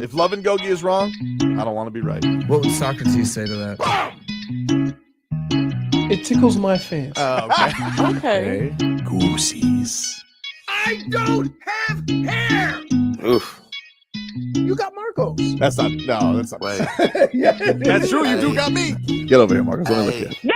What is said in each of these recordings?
If Love and Gogi is wrong, I don't want to be right. What would Socrates say to that? It tickles my fancy. Oh, Okay. Goosies. I don't have hair. Oof. You got Marcos. That's not. Wait. Yeah. That's true. You do got me. Get over here, Marcus. Let me look at you.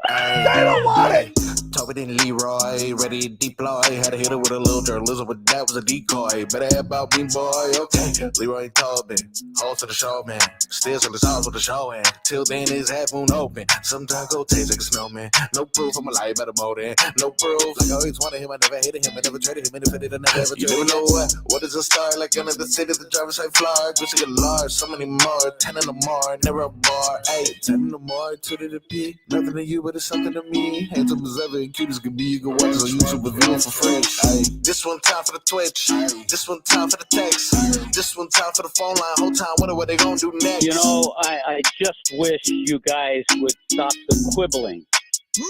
They don't want it. Tobin and Leroy, ready to deploy. Had to hit it with a little journalism, but that was a decoy. Better have about me, boy. Okay. Leroy and Tobin, hold to the show, man. Still in the sauce with the show, and till then his half moon open. Sometimes go taste like a snowman. No proof, I'm a lie about a motor. No proof. Like I always wanted him, I never hated him, I never traded him. And if I did, I never ever traded him. You never know what is a star? Like under the city, the driver's side floor. Gucci get large, so many more. 10 in the more, never a bar. Hey, 10 in the more, 2 to the P. Nothing to you, but it's something to me. Handsome as ever, and cute as can be. You can watch us on YouTube with viewing for free. Hey, this one time for the Twitch. This one time for the text. This one time for the phone line. Whole time wonder what they gonna do next. You know, I just wish you guys would stop the quibbling.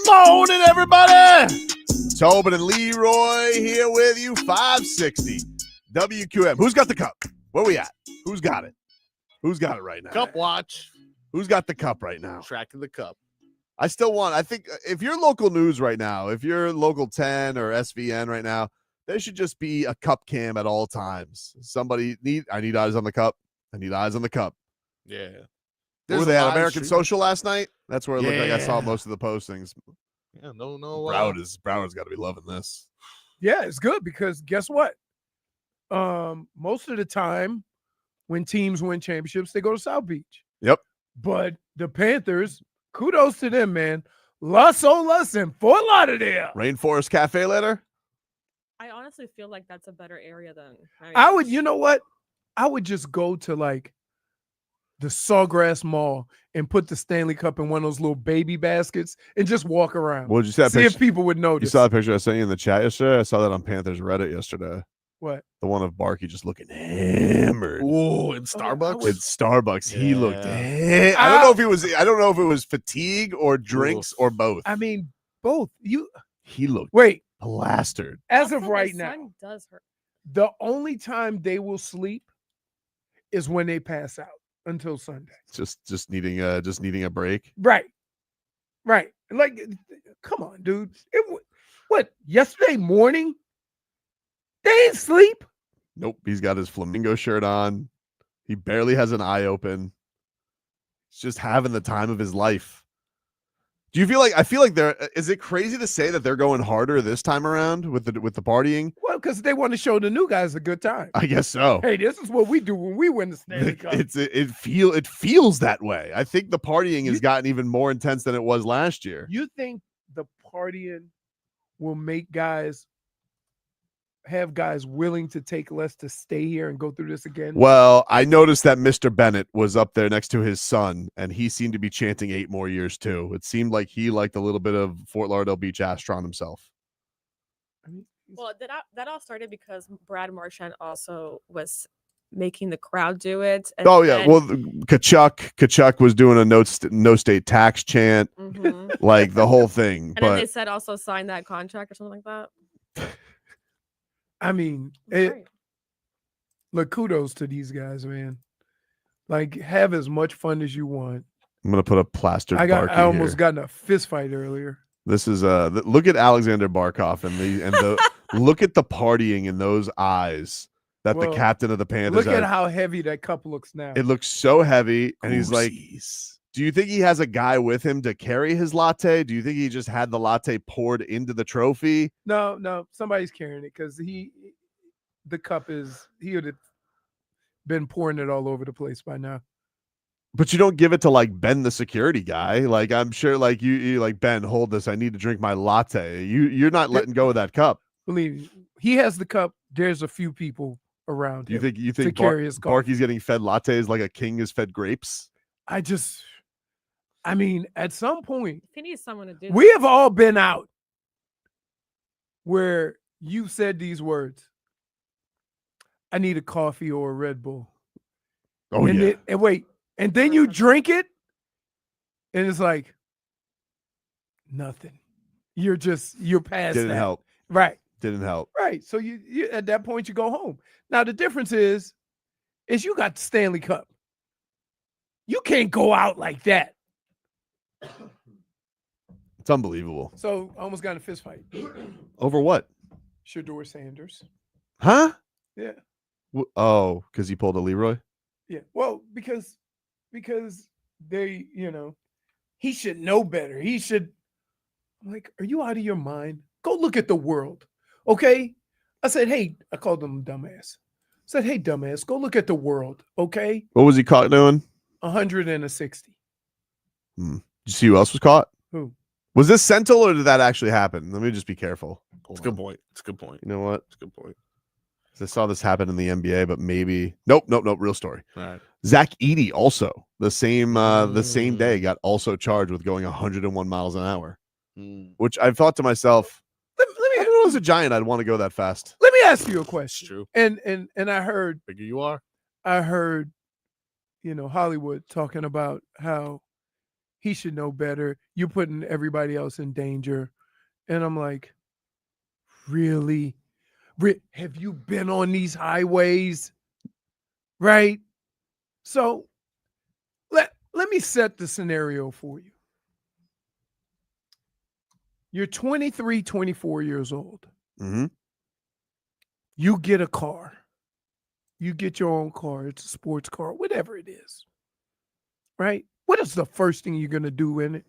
Morning, everybody. Tobin and Leroy here with you. 560 WQM. Who's got the cup? Where we at? Who's got it? Who's got it right now? Cup watch. Who's got the cup right now? Tracking the cup. I think if you're local news right now, if you're local 10 or SVN right now, there should just be a cup cam at all times. I need eyes on the cup. I need eyes on the cup. Yeah. Were they at American Social last night? That's where it looked like I saw Yeah. most of the postings. Yeah, no. Broward's got to be loving this. Yeah, it's good because guess what? Most of the time when teams win championships, they go to South Beach. Yep. But the Panthers, kudos to them, man. Las Olas in Fort Lauderdale. Rainforest Cafe later? I honestly feel like that's a better area than I would, you know what? I would just go to like the Sawgrass Mall and put the Stanley Cup in one of those little baby baskets and just walk around. What did you see that See picture? if people would You notice. saw the picture I sent you in the chat yesterday? I saw that on Panthers Reddit yesterday. What? The one of Barky just looking hammered. Ooh, in Starbucks. With Starbucks, he looked. Yeah. I don't know if it was fatigue or drinks or both. I mean, both. He looked Wait. plastered. As Also, of the right now, sun does hurt. the only time they will sleep is when they pass out until Sunday. Just needing a break. Right. Like, come on, dude. What? Yesterday morning, they didn't sleep. Nope, he's got his flamingo shirt on. He barely has an eye open. He's just having the time of his life. Do you feel like? I feel like is it crazy to say that they're going harder this time around with the partying? Well, because they want to show the new guys a good time. I guess so. Hey, this is what we do when we win the Stanley Cup. It feels that way. I think the partying has gotten even more intense than it was last year. You think the partying will make have guys willing to take less to stay here and go through this again? Well, I noticed that Mr. Bennett was up there next to his son, and he seemed to be chanting 8 more years too. It seemed like he liked a little bit of Fort Lauderdale Beach Astron himself. Well, that all started because Brad Marchand also was making the crowd do it. And Oh yeah, well, Kachuk was doing a no state tax chant, like the whole thing. And then they said also sign that contract or something like that. I mean, Right. look, kudos to these guys, man. Like, have as much fun as you want. I'm gonna put a plastered. I Barky almost here. got in a fist fight earlier. This is look at Aleksander Barkov and the look at the partying in those eyes that the Well, captain of the Panthers Look had. at how heavy that cup looks now. It looks so heavy, and he's like, do you think he has a guy with him to carry his latte? Do you think he just had the latte poured into the trophy? No, somebody's carrying it because he would have been pouring it all over the place by now. But you don't give it to like Ben, the security guy. Like, I'm sure like you like, Ben, hold this. I need to drink my latte. You're not letting go of that cup. Believe me, he has the cup. There's a few people around You him. think to carry his coffee. Barky's getting fed lattes like a king is fed grapes? I mean, at some point, If he needs someone to do we have all been out where you said these words. I need a coffee or a Red Bull. Oh, and yeah. and then you drink it, and it's like nothing. You're past Didn't that. help. Right. Didn't help. Right. So you at that point you go home. Now the difference is is you got the Stanley Cup. You can't go out like that. It's unbelievable. So I almost got in a fist fight. Over what? Shedeur Sanders. Huh? Yeah. Oh, because he pulled a Leroy? Yeah. Well, because they, he should know better. He should. I'm like, are you out of your mind? Go look at the world. Okay. I said, hey, I called him dumbass. I said, hey, dumbass, go look at the world. Okay. What was he caught doing? 160. Did you see who else was caught? Who? Was this Sentinel or did that actually happen? Let me just be careful. It's a good point. It's a good point. You know what? It's a good point. I saw this happen in the NBA, but maybe nope. Real story. All right. Zach Edey also the same day got also charged with going 101 miles an hour, which I thought to myself, Let me I don't know, as a Giant, I'd want to go that fast. Let me ask you a It's question. true. And I heard Bigger you are. Hollywood talking about how he should know better. You're putting everybody else in danger. And I'm like, really? Have you been on these highways? Right? So let me set the scenario for you. You're 23, 24 years old. Mm-hmm. You get a car. You get your own car. It's a sports car, whatever it is. Right? What is the first thing you're going to do in it?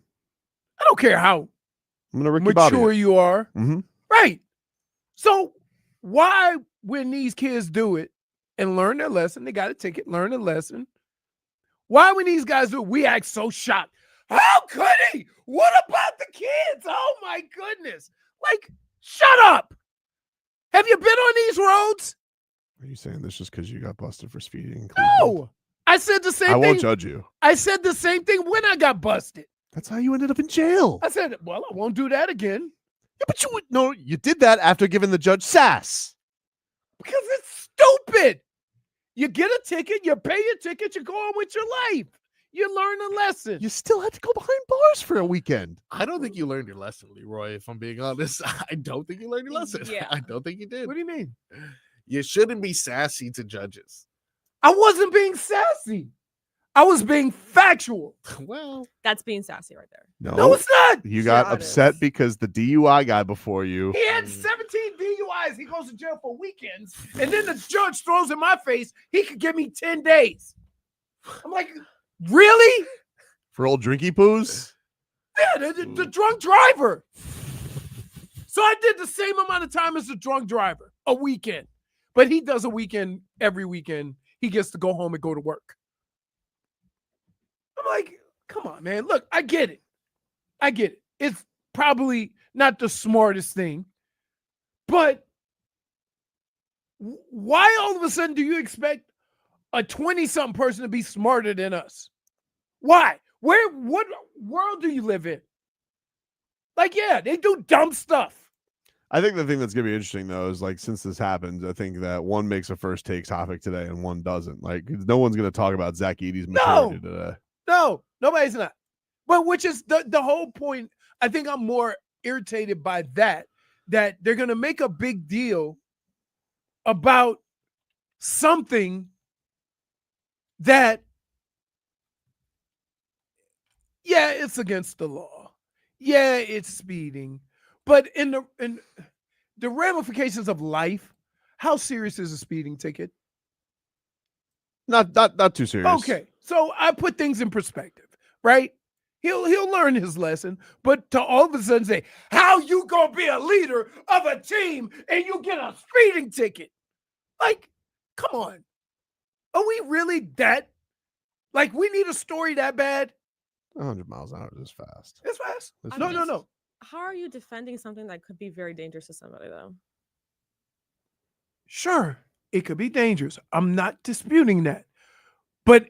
I don't care how I'm gonna Ricky Bobby mature it. you are. Mm-hmm. Right. So why, when these kids do it and learn their lesson, they got a ticket, learn a lesson. Why, when these guys do it, we act so shocked? How could he? What about the kids? Oh my goodness. Like, shut up. Have you been on these roads? Are you saying this just because you got busted for speeding? in Cleveland? No. I said the same I thing. won't judge you. I said the same thing when I got busted. That's how you ended up in jail. I said, well, I won't do that again. Yeah, but you did that after giving the judge sass. Because it's stupid. You get a ticket, you pay your ticket, you go on with your life. You learn a lesson. You still had to go behind bars for a weekend. I don't think you learned your lesson, Leroy. If I'm being honest, I don't think you learned your lesson. Yeah. I don't think you did. What do you mean? You shouldn't be sassy to judges. I wasn't being sassy. I was being factual. Well, That's being sassy right there. No, it's not. You got Yeah, it upset is. because the DUI guy before you. He had 17 DUIs. He goes to jail for weekends. And then the judge throws in my face, he could give me 10 days. I'm like, really? For old drinky poos? Yeah, the drunk driver. So I did the same amount of time as the drunk driver, a weekend. But he does a weekend every weekend. He gets to go home and go to work. I'm like, come on, man. Look, I get it. I get it. It's probably not the smartest thing. But why all of a sudden do you expect a 20-something person to be smarter than us? Why? What world do you live in? Like, yeah, they do dumb stuff. I think the thing that's going to be interesting, though, is like, since this happens, I think that one makes a first take topic today and one doesn't. Like, no one's going to talk about Zach Edey's maturity today. No, nobody's not. But which is the whole point. I think I'm more irritated by that they're going to make a big deal about something that, yeah, it's against the law. Yeah, it's speeding. But in the ramifications of life, how serious is a speeding ticket? Not too serious. Okay, so I put things in perspective, right? He'll learn his lesson, but to all of a sudden say, how you gonna be a leader of a team and you get a speeding ticket? Like, come on. Are we really that? Like, we need a story that bad? 100 miles an hour is fast. It's fast. It's I No, mean, no, no. How are you defending something that could be very dangerous to somebody, though? Sure, it could be dangerous. I'm not disputing that. But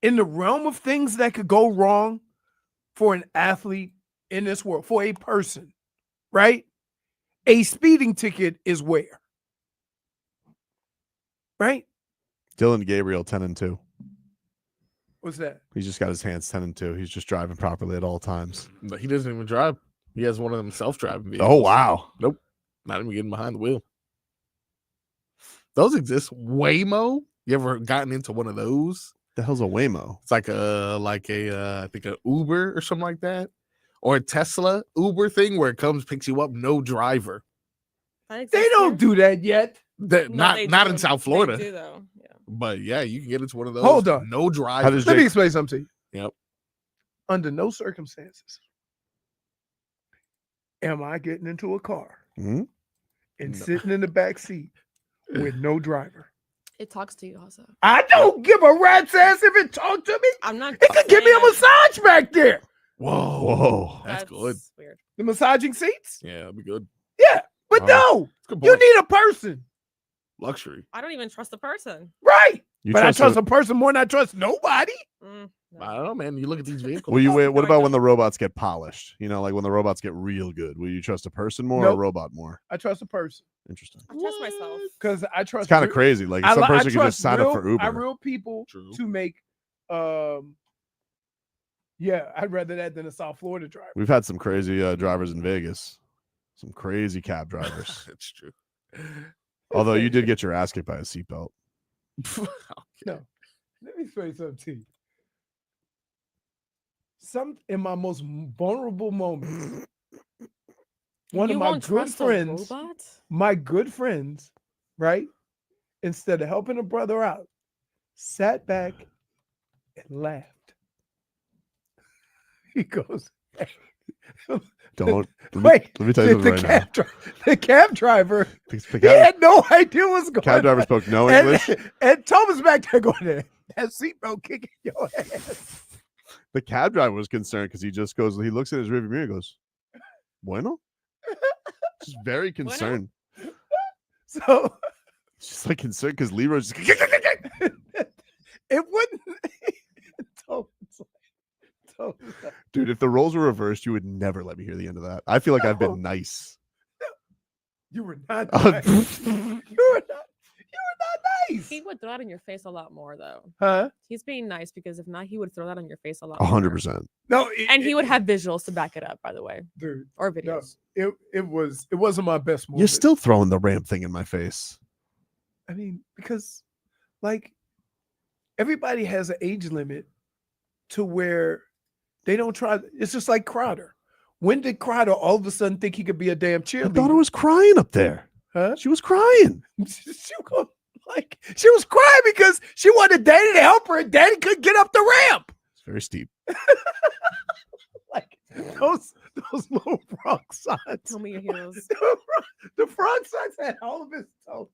in the realm of things that could go wrong for an athlete in this world, for a person, right? A speeding ticket is where? Right? Dylan Gabriel, 10-2. What's that? He's just got his hands 10-2. He's just driving properly at all times. but he doesn't even drive. He has one of them self-driving vehicles. Oh, wow. Nope. Not even getting behind the wheel. Those exist. Waymo? You ever gotten into one of those? The hell's a Waymo? It's like I think a Uber or something like that, or a Tesla Uber thing where it comes, picks you up, no driver. That They exists don't here? do that yet. That, No, not they not do. in South They Florida, do, though. Yeah. but yeah, you can get into one of those. Hold on. No driver. How does Let me Jake? explain something to you. Yep. Under no circumstances am I getting into a car Hmm? and No. sitting in the back seat with no driver. It talks to you also. I don't give a rat's ass if it talk to me. I'm not. It could give me a saying massage back there. Whoa. That's good. Weird. The massaging seats? Yeah, that'd be good. Yeah. But Oh. no, It's a good you point. need a person. Luxury. I don't even trust the person. Right. You But I trust a- a person more than I trust nobody. No. I don't know, man. You look at these vehicles. Will you? No, What I about when don't. the robots get polished? You know, like when the robots get real good. Will you trust a person more or a Nope. robot more? I trust a person. Interesting. I trust myself. Because I trust It's kind of real- crazy. Like I some li- I person could just trust sign real, up for Uber. I real people True. to make yeah, I'd rather that than a South Florida driver. We've had some crazy drivers in Vegas. Some crazy cab drivers. That's true. Although you did get your ass kicked by a seatbelt. No. Let me say something to you. In my most vulnerable moments, one You of my won't good trust a friends, robot? my good friends, right? Instead of helping a brother out, sat back and laughed. He goes, Don't. wait, Let me tell you the something right now. the cab driver, The he cab, had no idea what's going cab driver on. spoke no And, English. and Tobin's back there going, that seatbelt kicking your ass. The cab driver was concerned because he just goes, he looks at his rearview mirror and goes, bueno? Just very concerned. So Just like concerned because Leroy's just, it wouldn't. Tobin's like, dude, if the roles were reversed, you would never let me hear the end of that. I feel like I've No. been nice. you were not Uh, nice. You were not nice. He would throw that in your face a lot more, though. Huh? He's being nice because if not, he would throw that on your face a lot. more. 100%. No, And he would have visuals to back it up, by the way, dude. or No, videos. it wasn't my best moment. You're still throwing the ramp thing in my face. I mean, because like everybody has an age limit to where they don't try. It's just like Crowder. When did Crowder all of a sudden think he could be a damn My cheerleader? daughter was crying up there. huh? She was crying. She was crying because she wanted Daddy to help her, and Daddy couldn't get up the ramp. It's very steep. Like those little frog signs. Tell me your heroes. The frog signs had all of his toes.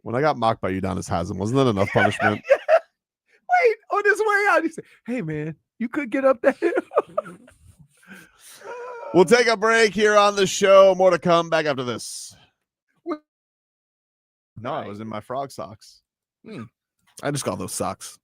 When I got mocked by Udonis Haslam, wasn't that enough punishment? Wait, on his way out, he said, "Hey man, you could get up that hill." We'll take a break here on the show. More to come back after this. No, I was in my frog socks. I just call those socks.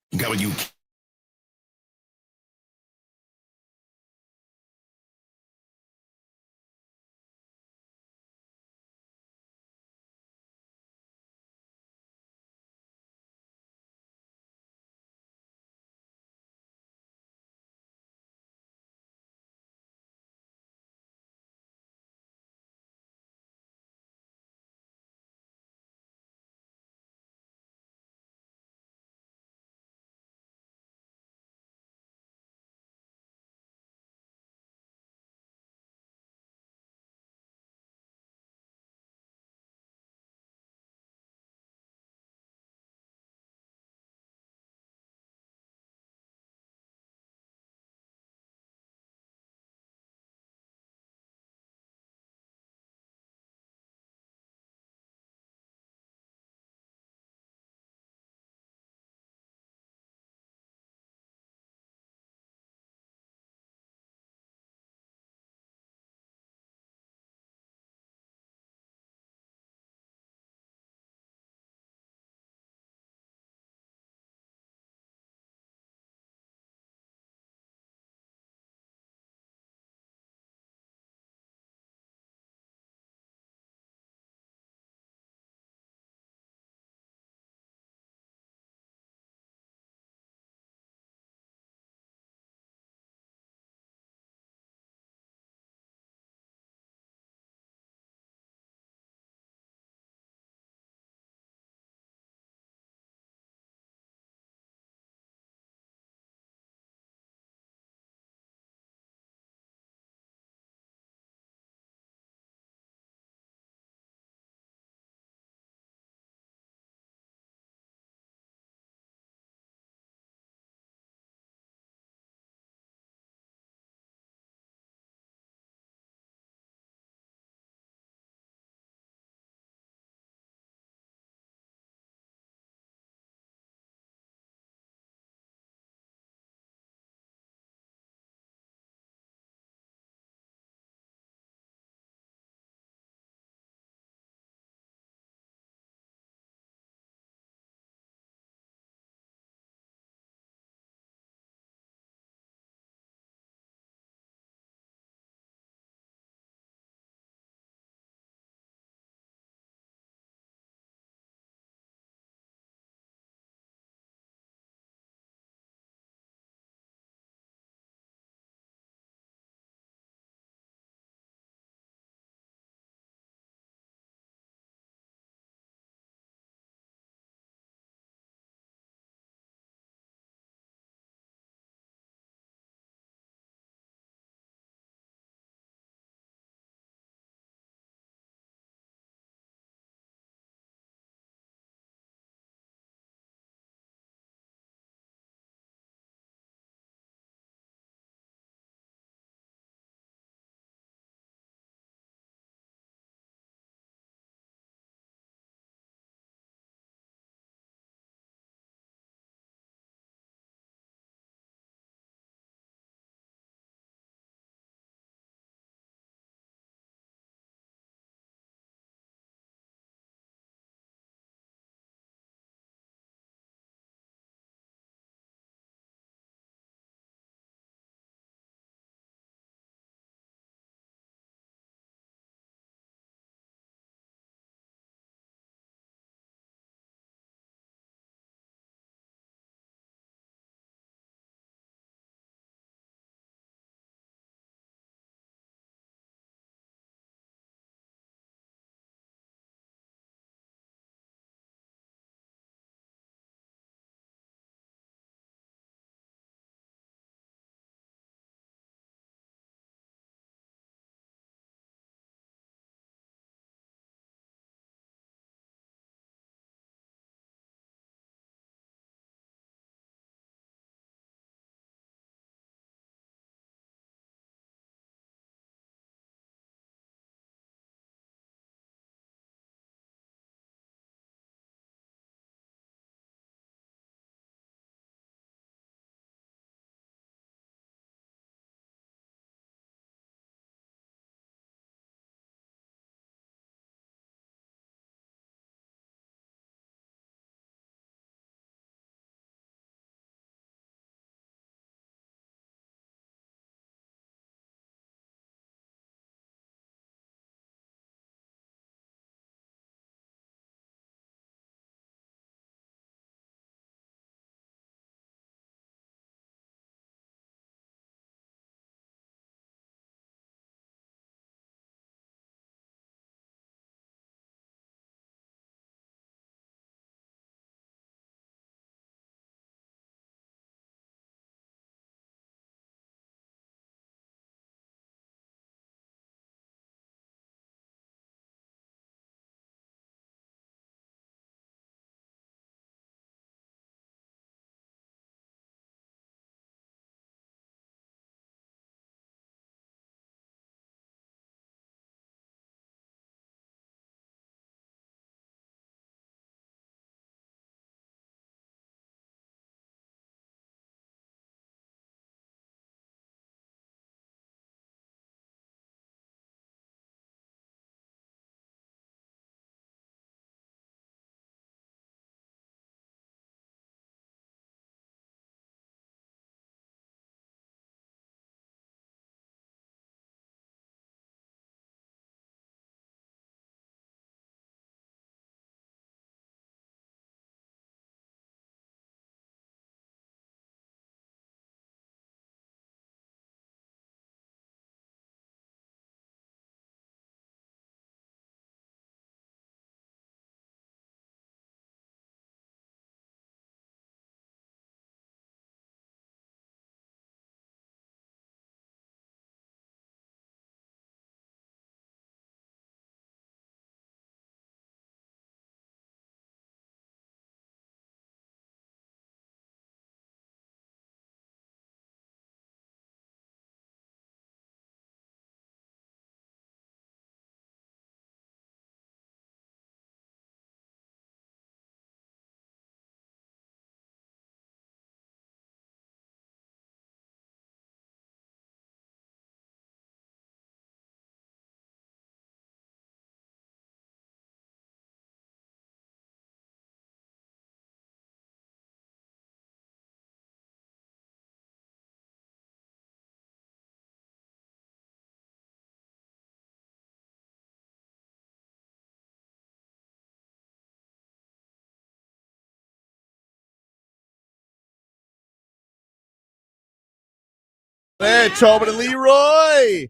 Hey, Tobin and Leroy.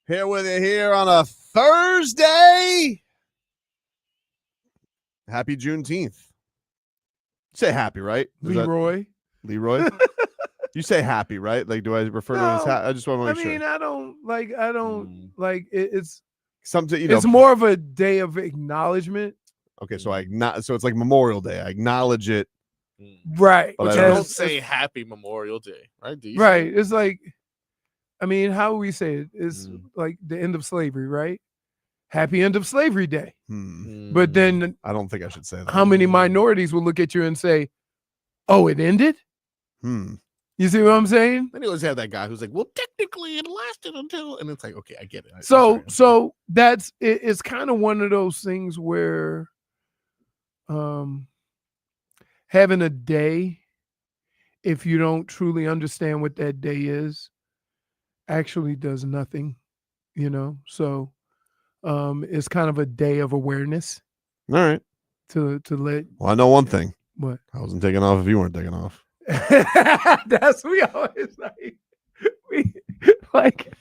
Here with you here on a Thursday. Happy Juneteenth. Say happy, right? Leroy. Leroy? You say happy, right? Like, do I refer to it as happy? I just want to make sure. I don't like it's something, it's more of a day of acknowledgement. Okay, so so it's like Memorial Day. I acknowledge it. Right. But But I you don't- don't say Happy Memorial Day, right? Do you say Right. that? It's like, how we say it? It's like the end of slavery, right? Happy end of slavery day. But then I don't think I should say that. how many minorities will look at you and say, oh, it ended? You see what I'm saying? Then you always have that guy who's like, well, technically it lasted until, and it's like, okay, I get it. So that's it, it's kind of one of those things where having a day, if you don't truly understand what that day is, actually does nothing, So it's kind of a day of awareness All right. to let Well, I know one thing. what I wasn't taking off if you weren't taking off. that's we always like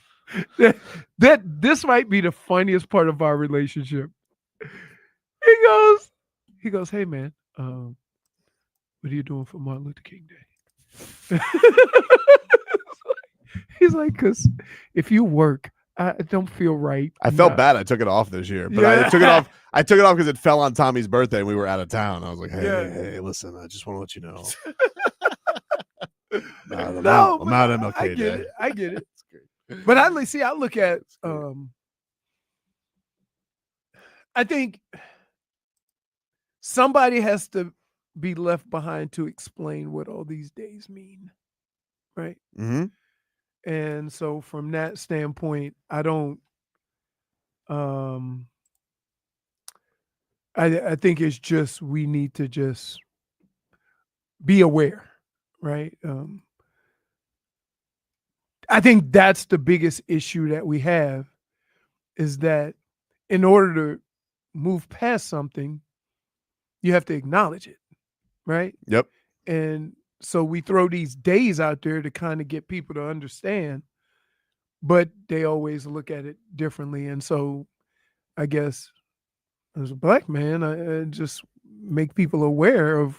that this might be the funniest part of our relationship. He goes, hey man, what are you doing for Martin Luther King Day? He's like, because if you work, I don't feel right. I felt bad. I took it off this year, but I took it off. I took it off because it fell on Tommy's birthday and we were out of town. I was like, hey, listen, I just want to let you know. I'm out MLK Day. I get it. But I look at I think somebody has to be left behind to explain what all these days mean. Right? Mm-hmm. And so from that standpoint, I don't I think it's just we need to just be aware, right? I think that's the biggest issue that we have is that in order to move past something, you have to acknowledge it, right? Yep. And so we throw these days out there to kind of get people to understand, but they always look at it differently. And so I guess as a black man, I just make people aware of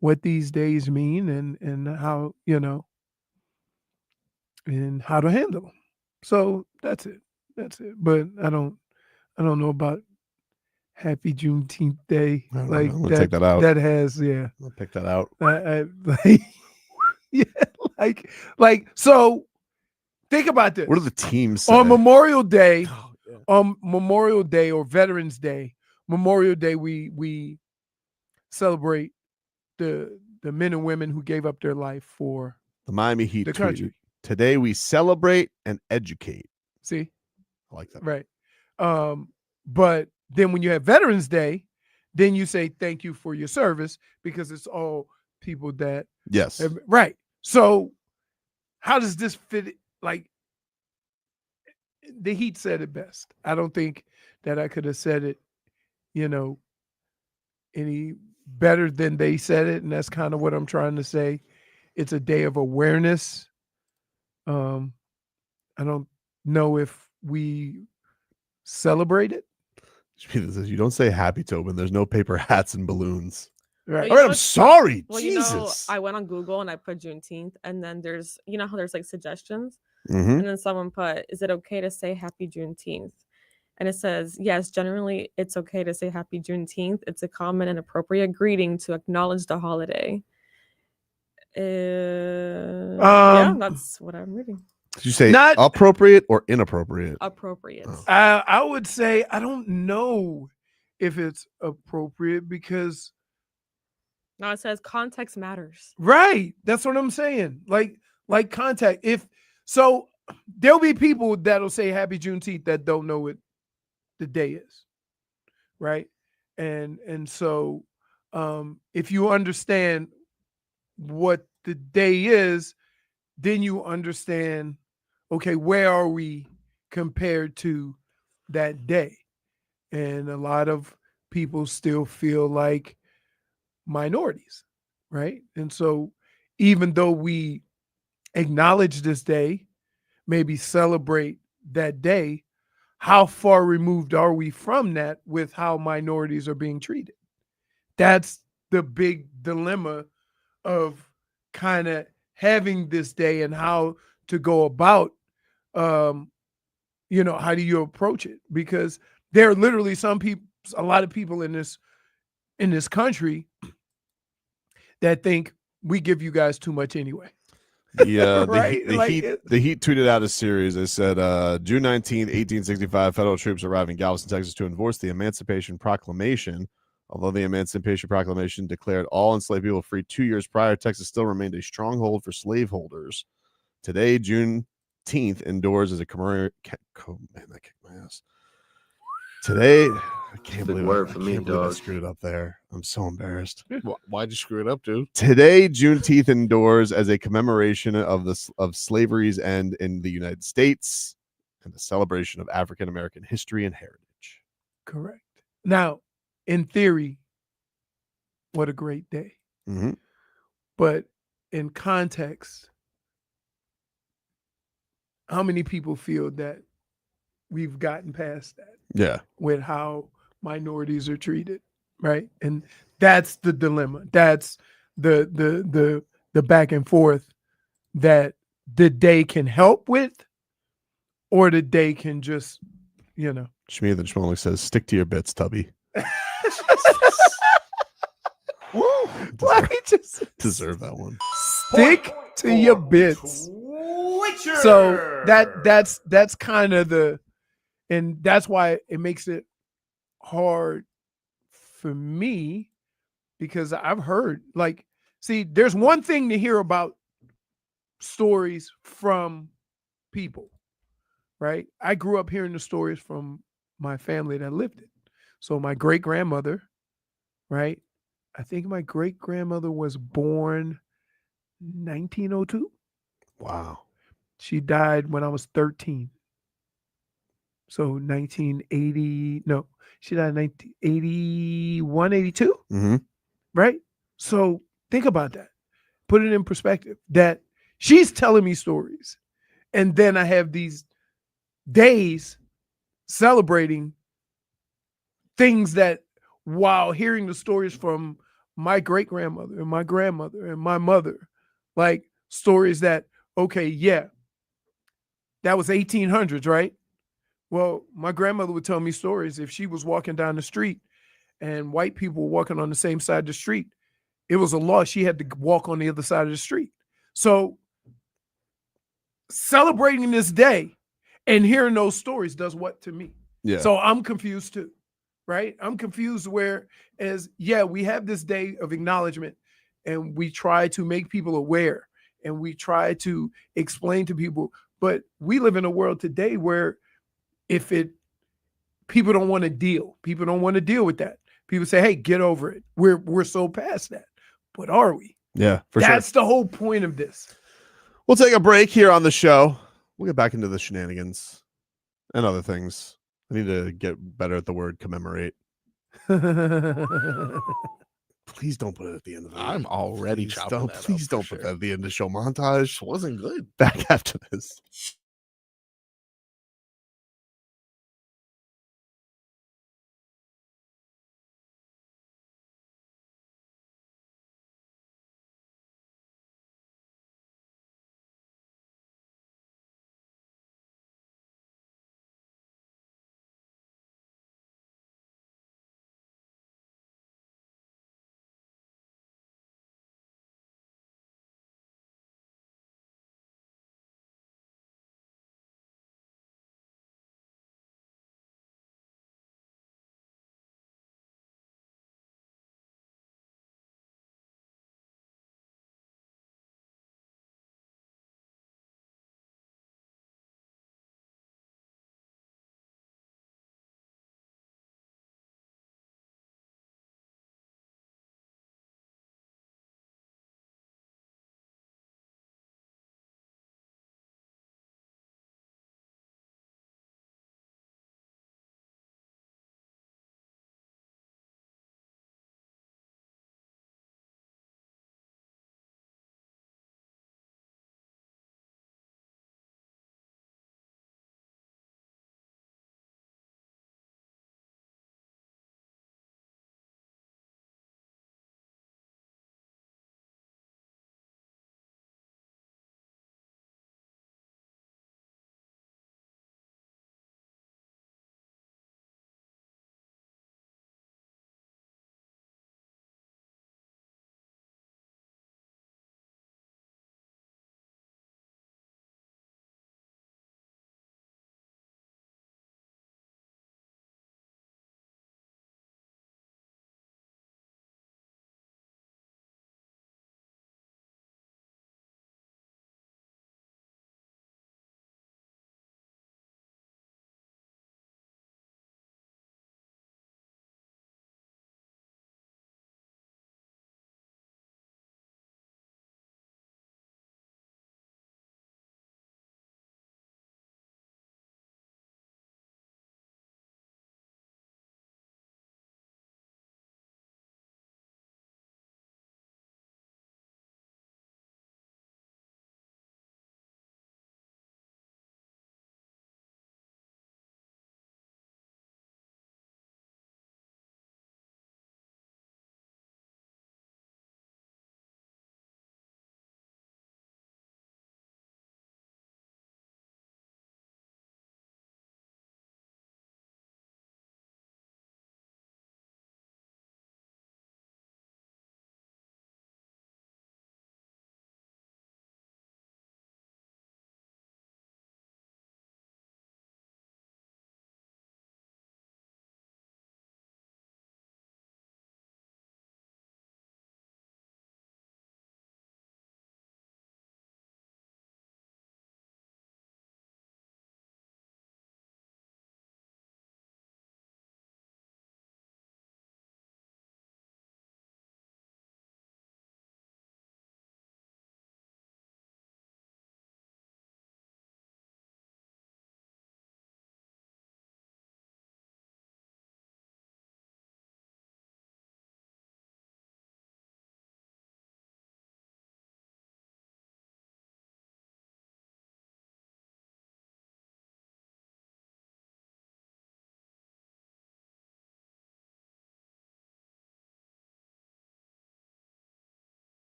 what these days mean and how, and how to handle them. So that's it. But I don't know about Happy Juneteenth Day. I'm Like gonna take that out. That has, yeah. I'll pick that out. So think about this. What do the teams say? On Memorial Day, or Veterans Day, Memorial Day, we celebrate the men and women who gave up their life for The Miami Heat the tweeted, country. today we celebrate and educate. See? I like that. Right. But then when you have Veterans Day, then you say thank you for your service because it's all people that Yes. right. So how does this fit? Like the Heat said it best. I don't think that I could have said it, any better than they said it. And that's kind of what I'm trying to say. It's a day of awareness. I don't know if we celebrate it. You don't say happy, Tobin. There's no paper hats and balloons. Right. All right, I'm sorry. Well, Jesus. I went on Google and I put Juneteenth, and then there's, how there's like suggestions, Mhm. and then someone put, "Is it okay to say Happy Juneteenth?" And it says, "Yes, generally it's okay to say Happy Juneteenth. It's a common and appropriate greeting to acknowledge the holiday." Yeah, that's what I'm reading. Did you say Not- appropriate or inappropriate? Appropriate. Oh. I would say I don't know if it's appropriate because No, it says context matters. right, that's what I'm saying. Like contact. So there'll be people that'll say Happy Juneteenth that don't know what the day is, right? And so if you understand what the day is, then you understand, okay, where are we compared to that day? And a lot of people still feel like minorities, right? And so even though we acknowledge this day, maybe celebrate that day, how far removed are we from that with how minorities are being treated? That's the big dilemma of kind of having this day and how to go about, how do you approach it? Because there are literally a lot of people in this country that think we give you guys too much anyway. Right? The Heat tweeted out a series. They said, June 19, 1865, federal troops arrived in Galveston, Texas to enforce the Emancipation Proclamation. Although the Emancipation Proclamation declared all enslaved people free 2 years prior, Texas still remained a stronghold for slaveholders. Today, Juneteenth endures as a man, that kicked my ass. Today, I can't believe I screwed it up there. I'm so embarrassed. Why'd you screw it up, dude? Today, Juneteenth endures as a commemoration of slavery's end in the United States and the celebration of African American history and heritage. Correct. Now, in theory, what a great day. Mm-hmm. But in context, how many people feel that we've gotten past that? Yeah. With how minorities are treated, right? And that's the dilemma. That's the back and forth that the day can help with, or the day can just, Shmi the Schmolik says, stick to your bits, Tubby. Why just deserve that one. Stick to your bits. So that's kind of and that's why it makes it hard for me, because I've heard, there's one thing to hear about stories from people, right? I grew up hearing the stories from my family that lived it. So my great-grandmother, right? I think my great-grandmother was born 1902. Wow. She died when I was 13. So 1980, no, she died in 1981, 82, Mm-hmm. right? So think about that. Put it in perspective that she's telling me stories. And then I have these days celebrating things that, while hearing the stories from my great-grandmother and my grandmother and my mother, like stories that, okay, yeah, that was 1800s, right? Well, my grandmother would tell me stories. If she was walking down the street and white people were walking on the same side of the street, it was a law. She had to walk on the other side of the street. So celebrating this day and hearing those stories does what to me? Yeah. So I'm confused too, right? I'm confused we have this day of acknowledgement, and we try to make people aware, and we try to explain to people, but we live in a world today where people don't want to deal. People don't want to deal with that. People say, hey, get over it. We're so past that. But are we? Yeah, for sure. That's the whole point of this. We'll take a break here on the show. We'll get back into the shenanigans and other things. I need to get better at the word commemorate. Please don't put it at the end of the I'm already chopping that up. Please don't put that at the end of the show montage. It wasn't good. Back after this.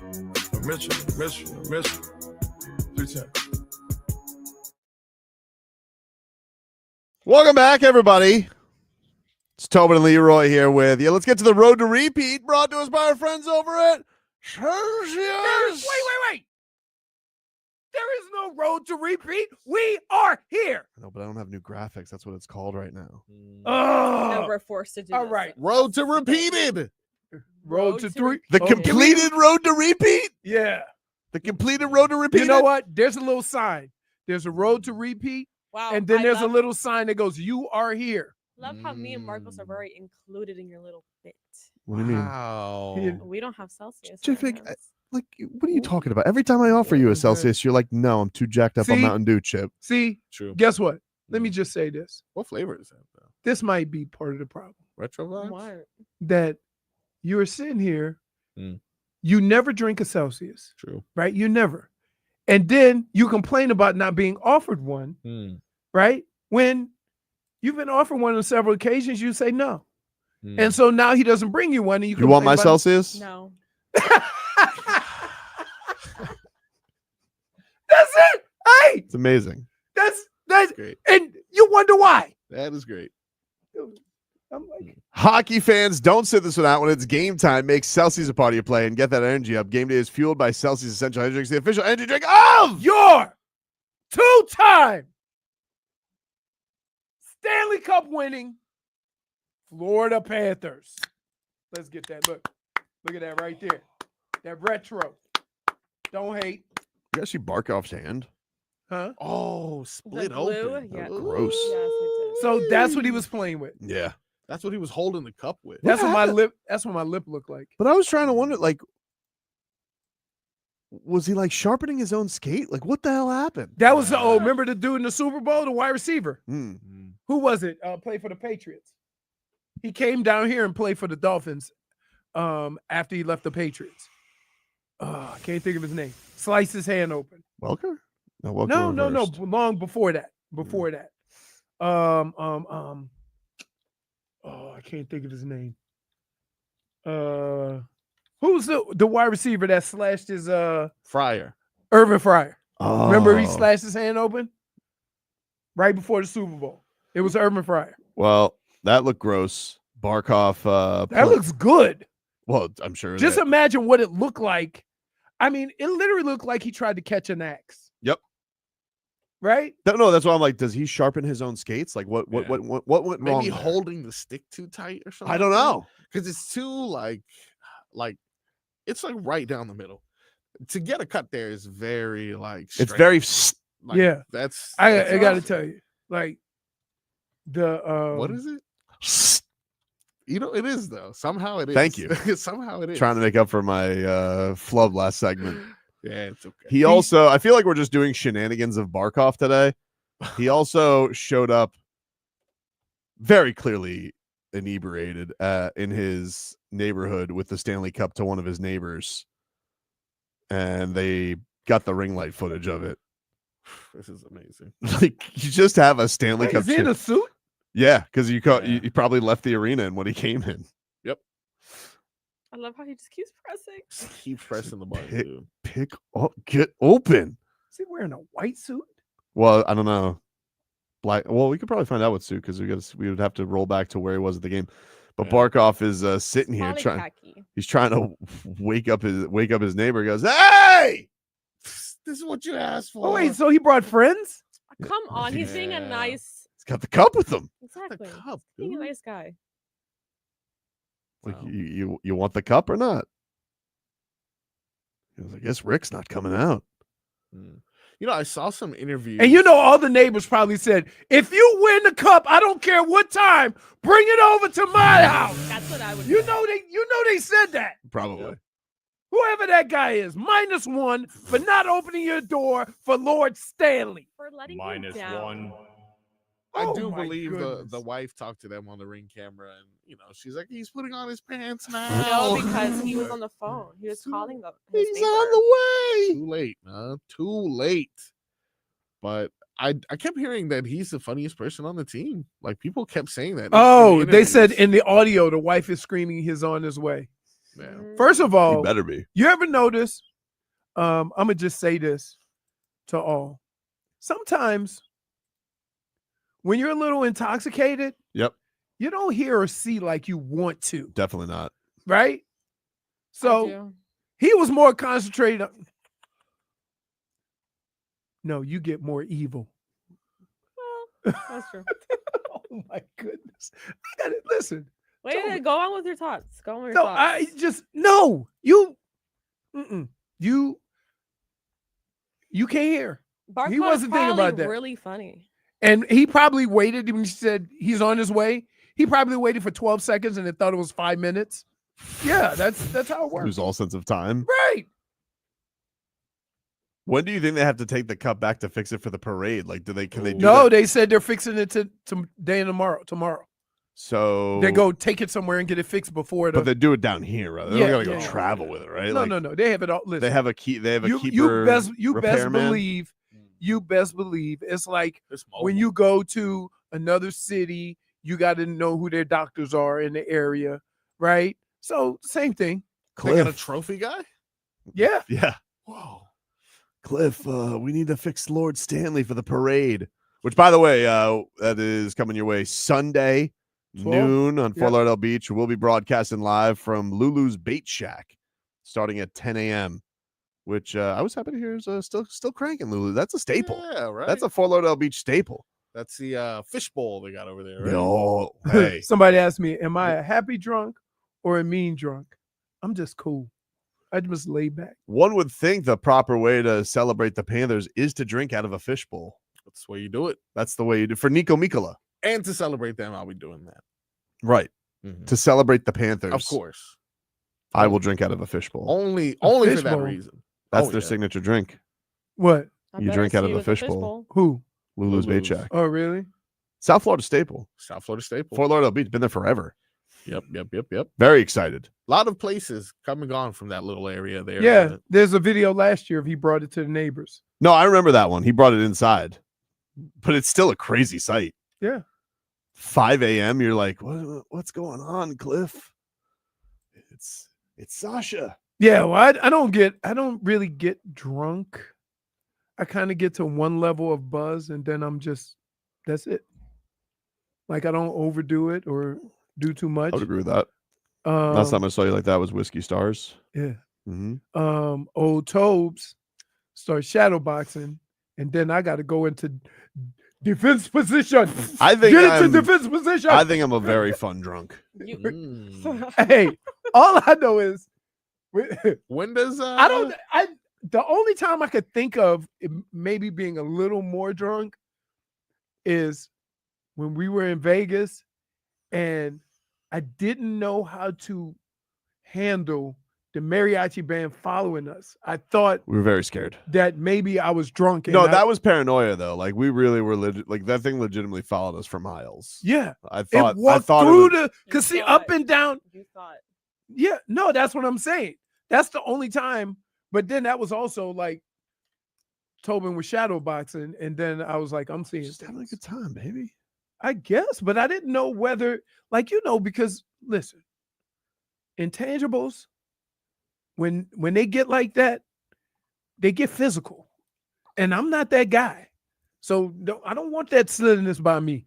Mitchell. 3 times. Welcome back, everybody. It's Tobin and Leroy here with you. Let's get to the road to repeat, brought to us by our friends over at Celsius. Wait. There is no road to repeat. We are here. No, but I don't have new graphics. That's what it's called right now. And Oh, we're forced to do all this. right. Road to repeated. Road to 3. The completed road to repeat? Yeah. The completed road to repeat? You know what? There's a little sign. There's a road to repeat, Wow. and then I there's a love, little sign that goes, "You are here." love how me and Marcos are very included in your little bit. What do you mean? Wow. Yeah. We don't have Celsius. JFig, in our house. Like, what are you talking about? Every time I offer you a Celsius, you're like, no, I'm too jacked up on See? Mountain Dew, Chip. See, True. guess what? Let me just say this. What flavor is that though? This might be part of the problem. Retro vibes? What? That you're sitting here, Mm. you never drink a Celsius, True. right? You never. And then you complain about not being offered one, Mm. right? When you've been offered one on several occasions, you say no. Mm. And so now he doesn't bring you one. And you You want my complain about Celsius? No. That's it. Hey, It's amazing. that's great. and you wonder why. That is great. I'm like, Hockey fans, don't sit this one out when it's game time. Make Celsius a part of your play and get that energy up. Game day is fueled by Celsius Essential Energy Drinks, the official energy drink of your 2-time Stanley Cup winning Florida Panthers. Let's get that. Look at that right there. That retro. Don't hate. You guys see Barkov's hand? Huh? Oh, The split glue? open. Yeah. Gross. Yes, it So that's what he was playing with. Yeah. That's what he was holding the cup with. That's what my happened? lip. That's what my lip looked like. But I was trying to wonder, like, was he like sharpening his own skate? Like, what the hell happened? That was remember the dude in the Super Bowl, the wide receiver. Hmm. Who was it? Played for the Patriots. He came down here and played for the Dolphins after he left the Patriots. I can't think of his name. Sliced his hand open. Welker? No, Welker No. reversed. Long before that. I can't think of his name. Who's the wide receiver that slashed his Fryer. Irvin Fryer? Oh. Remember he slashed his hand open right before the Super Bowl. It was Irvin Fryer. Well, that looked gross. Barkov. That looks good. Well, I'm sure. Just that- imagine what it looked like. I mean, it literally looked like he tried to catch an axe. Yep. Right? No, that's why I'm like, does he sharpen his own skates? Like, what went wrong? Maybe there? holding the stick too tight or something. I don't know. Because it's too like it's like right down the middle. To get a cut there is very like It's straight. very. Like, Yeah. That's I got to rough. tell you, like the What is it? You know, it is though. Somehow it is. Thank you. Somehow it is. Trying to make up for my flub last segment. Yeah, it's okay. He also, I feel like we're just doing shenanigans of Barkov today. He also showed up very clearly inebriated in his neighborhood with the Stanley Cup to one of his neighbors, and they got the ring light footage of it. This is amazing. Like, you just have a Stanley Cup. is he in a suit? Yeah, because you Yeah. probably left the arena in when he came in. I love how he just keeps pressing. Just keep pressing the button, Hit- dude. Pick up, get open. Is he wearing a white suit? Well, I don't know. Black. Well, we could probably find out what suit because we would have to roll back to where he was at the game. But Yeah. Barkov is sitting here Probably trying. khaki. He's trying to wake up his neighbor. He goes, "Hey, This is what you asked for. Oh wait, so he brought friends? Come on, he's being a Yeah. nice. he's got the cup with him. Exactly. cup, He's being a dude. nice guy. Like, Wow. you want the cup or not?" He was like, "I guess Rick's not coming out." Mm. You know, I saw some interviews. And you know, all the neighbors probably said, "If you win the cup, I don't care what time, bring it over to my house." That's what I would. You say. know they said that. Probably. Whoever that guy is, -1 for not opening your door for Lord Stanley. For letting him down. I Oh do my believe the goodness. wife talked to them on the ring camera, and you know, she's like, "He's putting on his pants No, now." because he was on the phone. He was calling his He's neighbor. on the way. Too late, man. Too late. But I kept hearing that he's the funniest person on the team. Like, people kept saying that. in Oh, they said interviews. in the audio, the wife is screaming, "He's on his way." Yeah. First of He all, better be. you ever notice? I'm gonna just say this to all. Sometimes when you're a little intoxicated, Yep. you don't hear or see like you want to, Definitely not. right? I So do. he was more concentrated. No, you get more evil. Well, that's true. Oh my goodness! I got it. Listen, Wait, go on with your thoughts. Go on with your no, thoughts. I just no. You can't hear. Barkov's wasn't thinking probably about that. Really funny. And he probably waited when he said he's on his way. He probably waited for 12 seconds and it thought it was 5 minutes. Yeah, that's how it works. Lose all sense of time. Right. When do you think they have to take the cup back to fix it for the parade? Like, can they do No, that? they said they're fixing it to day and tomorrow. So They go take it somewhere and get it fixed before the. but they do it down here, right? They Yeah, don't gotta go yeah. travel with it, right? no, Like, no. They have it all. Listen, They have a key. They have a you keeper. best repairman. believe. You best believe it's like It's when you go to another city, you got to know who their doctors are in the area, right? So same thing. They got a Cliff. trophy guy. Yeah. Yeah. Whoa. Cliff, we need to fix Lord Stanley for the parade. Which, by the way, that is coming your way Sunday 12? noon on Fort Yep. Lauderdale Beach. We'll be broadcasting live from Lulu's Bait Shack, starting at 10 a.m. Which I was happy to hear is still cranking. Lulu, that's a staple. Yeah, right. That's a Fort Lauderdale Beach staple. That's the fish bowl they got over there, right? Oh, hey, Somebody asked me, am I a happy drunk or a mean drunk? I'm just cool. I just lay back. one would think the proper way to celebrate the Panthers is to drink out of a fishbowl. That's the way you do it. That's the way you do for Nico Mikola. And to celebrate them, I'll be doing that. Right. Mhm. To celebrate the Panthers. Of course. I will drink out of a fishbowl. Only for that fishbowl? reason. That's Oh, their yeah. signature drink. What? I You better drink out see of you a with fishbowl. Who? Lulu's Bait Lulu's. Shack. Oh, really? South Florida staple. South Florida staple. Fort Lauderdale Beach. Been there forever. Yep. Very excited. A lot of places come and gone from that little area there. Yeah. There's a video last year of he brought it to the neighbors. No, I remember that one. He brought it inside. But it's still a crazy sight. Yeah. 5 a.m. You're like, what's going on, Cliff? It's Sasha. Yeah. Well, I don't really get drunk. I kind of get to one level of buzz and then that's it. Like I don't overdo it or do too much. I would agree with that. Last time Um, I saw you like that was Whiskey Stars. yeah. Mm-hmm. Old Tobes start shadow boxing, and then I got to go into defense position. I think Get into I'm- defense position. I think I'm a very fun drunk. You, Mm. Hey, all I know is When does the only time I could think of it maybe being a little more drunk is when we were in Vegas and I didn't know how to handle the mariachi band following us. I thought We were very scared. that maybe I was drunk. No, that was paranoia though. Like we really were like that thing legitimately followed us for miles. yeah. I It thought walked it through was- the cause see thought- up and down. you thought. Yeah, no, that's what I'm saying. That's the only time. But then that was also like Tobin was shadow boxing, and then I was like, I'm seeing just having a things. good time, baby. I guess, but I didn't know whether, like, because listen, intangibles, when they get like that, they get physical, and I'm not that guy, so I don't want that slitherness by me.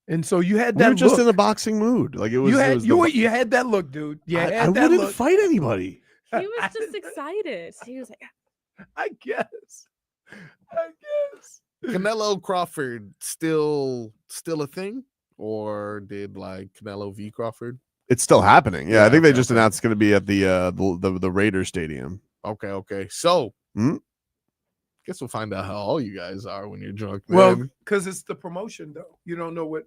And so you had We that were just look. in a boxing mood. Like it was. you it had was you had that look, dude. You I had that wouldn't look. fight anybody. He was just excited. He was like, I guess. Canelo Crawford still a thing, or did like Canelo v Crawford? It's still happening. Yeah, I Yeah, think they okay, just okay. announced it's going to be at the Raiders Stadium. Okay. So, Hmm? guess we'll find out how all you guys are when you're drunk. Well, then. because it's the promotion, though. You don't know what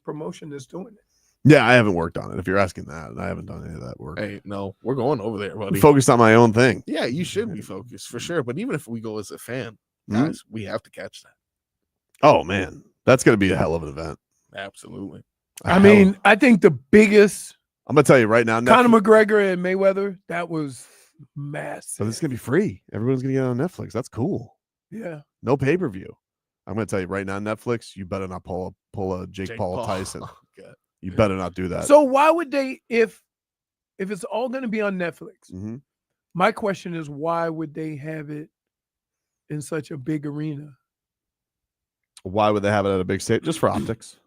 promotion is doing it. Yeah, I haven't worked on it. If you're asking that, I haven't done any of that work. Hey, no, we're going over there, I'm buddy. focused on my own thing. Yeah, you should be focused for sure. But even if we go as a fan, Hmm? guys, we have to catch that. Oh man, that's going to be a hell of an event. Absolutely. I mean, I think the biggest I'm going to tell you right now. Conor Netflix, McGregor and Mayweather, that was massive. so this is going to be free. Everyone's going to get it on Netflix. That's cool. Yeah. No pay-per-view. I'm going to tell you right now, Netflix, you better not pull a Jake Paul Tyson. Okay. You better not do that. So why would they, if if it's all going to be on Netflix, Mhm. my question is, why would they have it in such a big arena? Why would they have it at a big stage? Just for optics,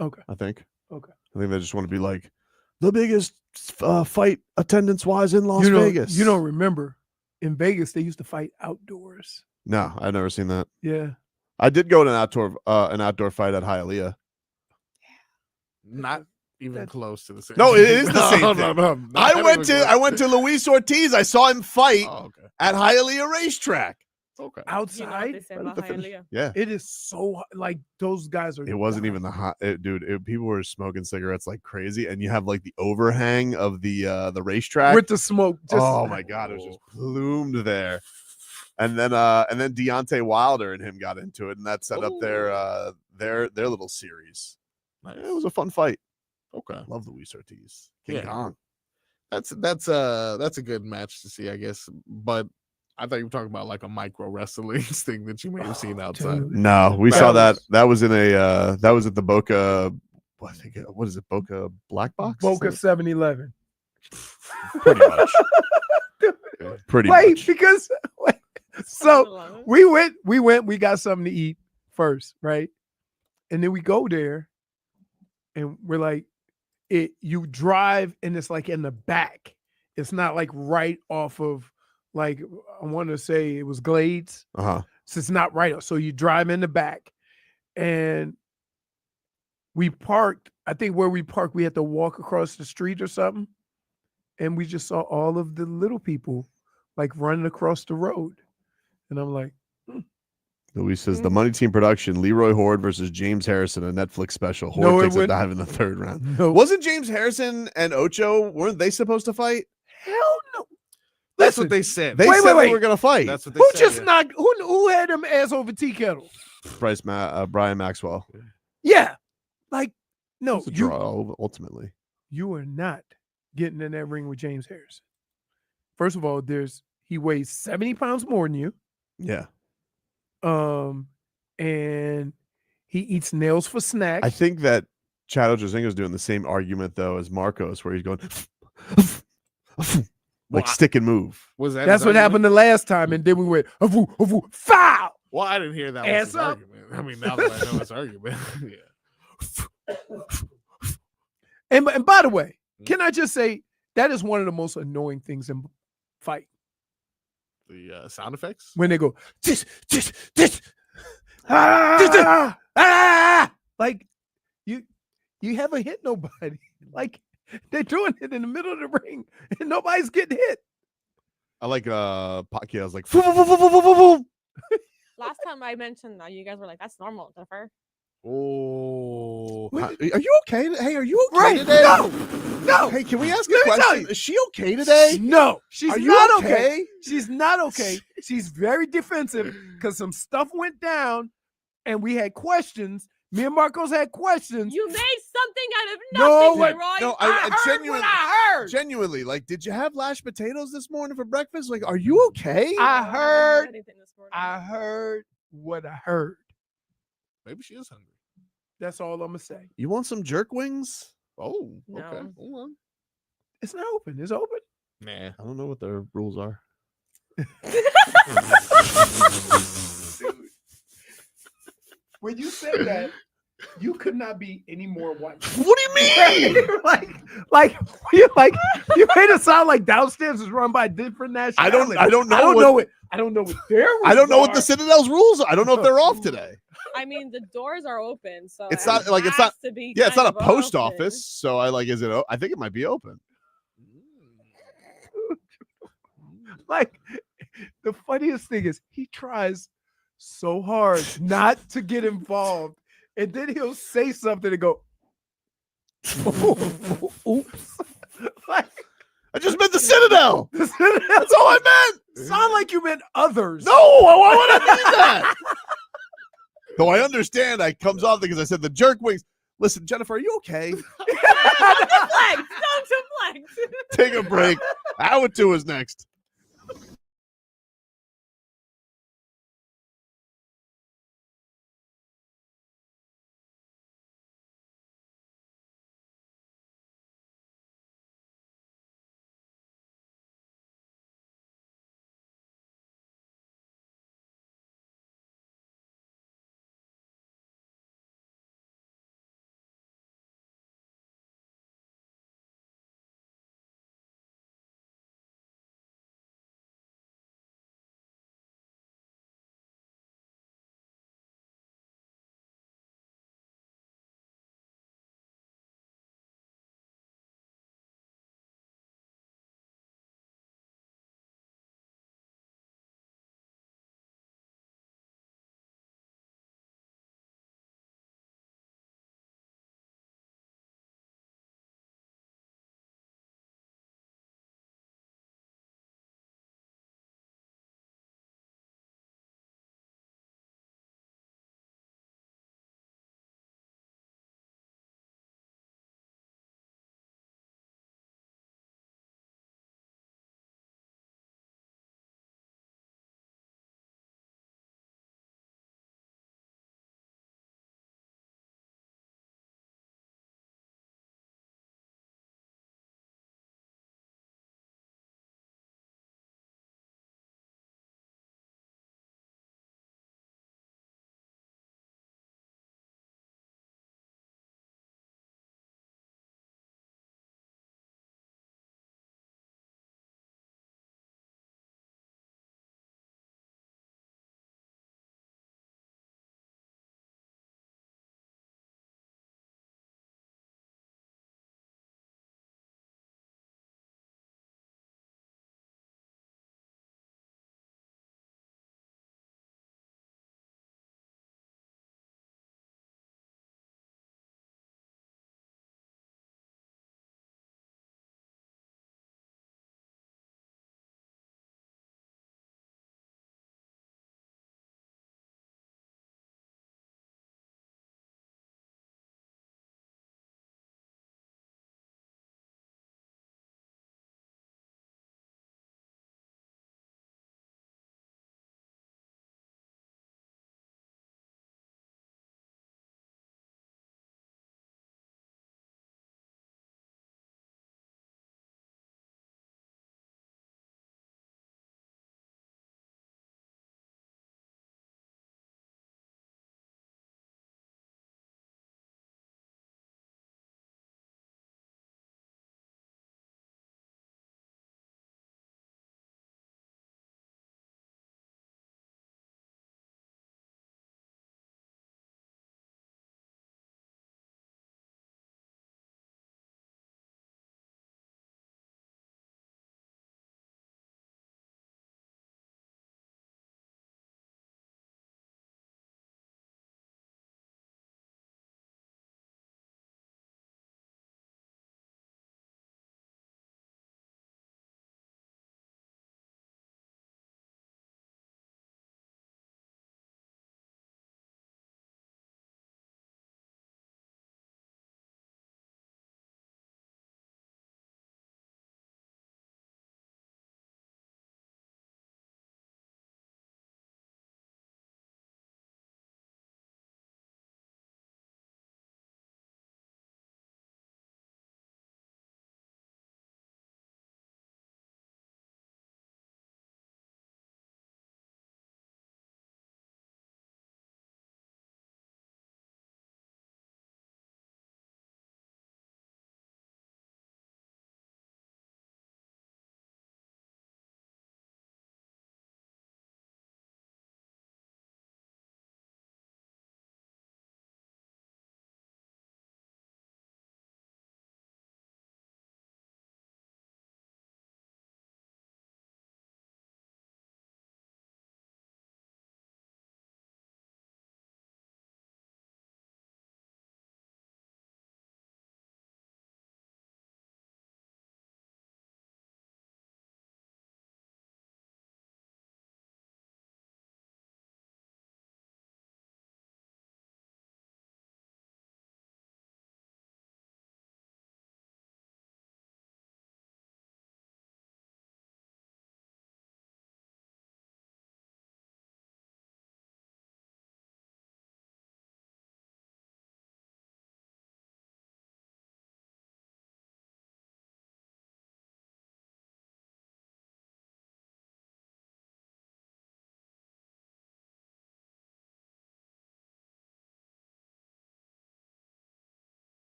Okay. I think. Okay. I think they just want to be like the biggest fight attendance-wise in Las You know, Vegas. you don't remember in Vegas they used to fight outdoors. No, I've never seen that. Yeah. I did go to an outdoor fight at Hialeah. Not even close to the same. No, it is the same No, thing. no, not I went even to close. Luis Ortiz. I saw him fight Oh, okay. at Hialeah Racetrack. Okay. You know what Outside, they say right about at the finish. Hialeah. Yeah. it is so like those guys are. It wasn't even the hot dude. People were smoking cigarettes like crazy, and you have like the overhang of the racetrack with the smoke. Just, oh my god, it was just plumed there. And then Deontay Wilder and him got into it, and that set up their little series. Nice. It was a fun fight. Okay. Love Luis Ortiz. King Yeah. Kong. That's a good match to see, I guess. But I thought you were talking about like a micro wrestling thing that you may have seen outside. dude. No, we That saw that. was- That was in a that was at the Boca. I think what is it? Boca Black Box. Boca 7-Eleven. Pretty much. Pretty Wait, much. because so we got something to eat first, right? And then we go there and we're like, you drive and it's like in the back. It's not like right off of like, I want to say it was Glades. Uh-huh. So it's not right. So you drive in the back and we parked. I think where we parked, we had to walk across the street or something. And we just saw all of the little people like running across the road. And I'm like, Luis says the Money Team production, Leroy Horde versus James Harrison, a Netflix special. Horde No, it takes a wouldn't. dive in the third round. no. Wasn't James Harrison and Ocho, weren't they supposed to fight? Hell no. That's Listen, what they said. They Wait, said wait, they were going to fight. That's what they who said. just yeah. knocked, who had them ass over tea kettle? Brian Maxwell. Yeah. Like, no, It's a you, draw ultimately. you are not getting in that ring with James Harrison. First of all, he weighs 70 pounds more than you. Yeah. And he eats nails for snacks. I think that Chad Ochocinco is doing the same argument though as Marcos, where he's going like stick and move. Was that That's his what argument? happened the last time. And then we went, foul. Well, I didn't hear that was Ass his up. argument. I mean, now that I know his argument, yeah. And by the way, can I just say that is one of the most annoying things in fight The sound effects. when they go this, like you haven't hit nobody. Like they're doing it in the middle of the ring and nobody's getting hit. I like Pacquiao's like Last time I mentioned that, you guys were like, "That's normal, Jennifer." Oh, are you okay? Hey, are you okay Right? today? No. Hey, can we ask Let a me tell question? you. Is she okay today? No, she's Are you not okay. okay? She's not okay. She's very defensive because some stuff went down and we had questions. Me and Marcos had questions. You made something out of No, nothing, what- Leroy. No, I I heard genuinely, what I heard. genuinely, like, did you have mashed potatoes this morning for breakfast? Like, are you okay? I haven't heard- anything this morning. I heard what I heard. maybe she is hungry. That's all I'm gonna say. You want some jerk wings? Oh, No. okay. Hold on. It's not open. It's open. Nah. I don't know what their rules are. When you said that, you could not be any more white. What do you mean? You made it sound like downstairs is run by different nationalities. I don't know I don't what- know it. I don't know what their rules I don't know what the are. Citadel's rules are. I don't know if they're off today. I mean, the doors are open, so It's it not like it's has not. to be Yeah, it's kind not a of post open. office. So I like. Is it? I think it might be open. Like the funniest thing is he tries so hard not to get involved, and then he'll say something and go, "Oops!" Like I just meant the Citadel. that's That's all I meant. Sound like you meant others. No, why would I mean that? Though I understand, I comes off because I said the jerk wings. Listen, Jennifer, are you okay? Don't deflect. Don't deflect. Take a break. Hour 2 is next.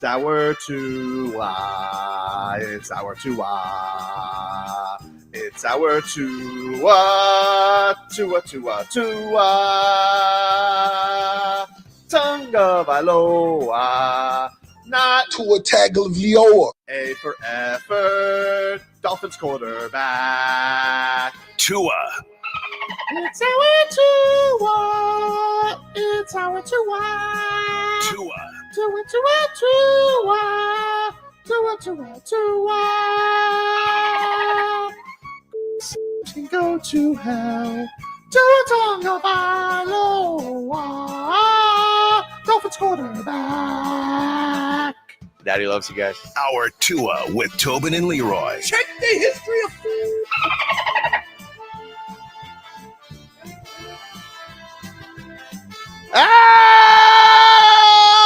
hour two. It's hour two. It's hour two. Tonga Vailoa. Not Tua Tagovailoa. A for effort. Dolphins quarterback. Tua. It's our Tua. It's our Tua. Tua. Tua. Can go to hell. Tonga Vailoa. Dolphins quarterback. Daddy loves you guys. Our Tua with Tobin and Leroy. Check the history of food.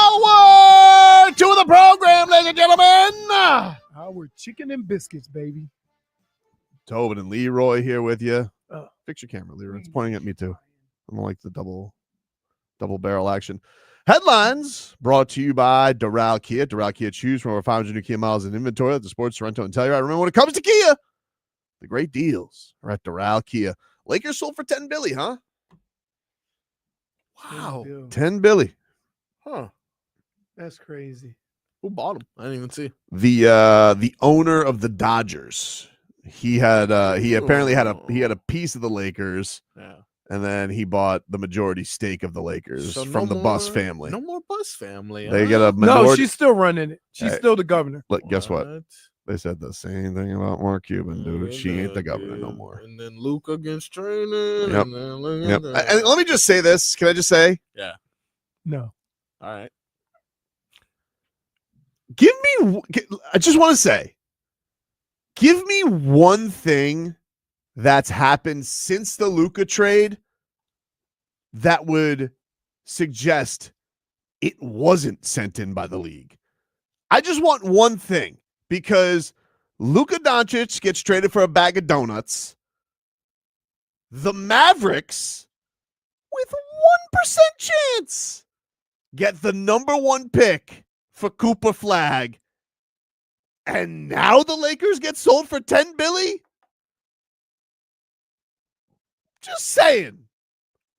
Hour two of the program, ladies and gentlemen. Our chicken and biscuits, baby. Tobin and Leroy here with you. Oh. Fix your camera, Leroy. It's pointing at me too. I don't like the double barrel action. Headlines brought to you by Doral Kia. Doral Kia, choose from over 500 new Kia models in inventory at the Sports Sorrento and Telluride. Remember, when it comes to Kia, the great deals are at Doral Kia. Lakers sold for $10 billion, huh? Wow. 10 billion. Huh. That's crazy. Who bought him? I didn't even see. The owner of the Dodgers. He apparently had a piece of the Lakers. Yeah. And then he bought the majority stake of the Lakers So from no the Bus more- family. No more Bus family. They huh? get a No, minority. she's still running it. She's Hey. still the governor. Look, guess what? They said the same thing about Mark Cuban, dude. She ain't the governor no more. And then Luka gets traded. Yep. And then look Yep. at that. And let me just say this. Can I just say, No. All right. I just want to say, give me one thing that's happened since the Luka trade that would suggest it wasn't sent in by the league. I just want one thing, because Luka Dončić gets traded for a bag of donuts. The Mavericks, with 1% chance, get the number 1 pick for Cooper Flag. And now the Lakers get sold for $10 billion? Just saying.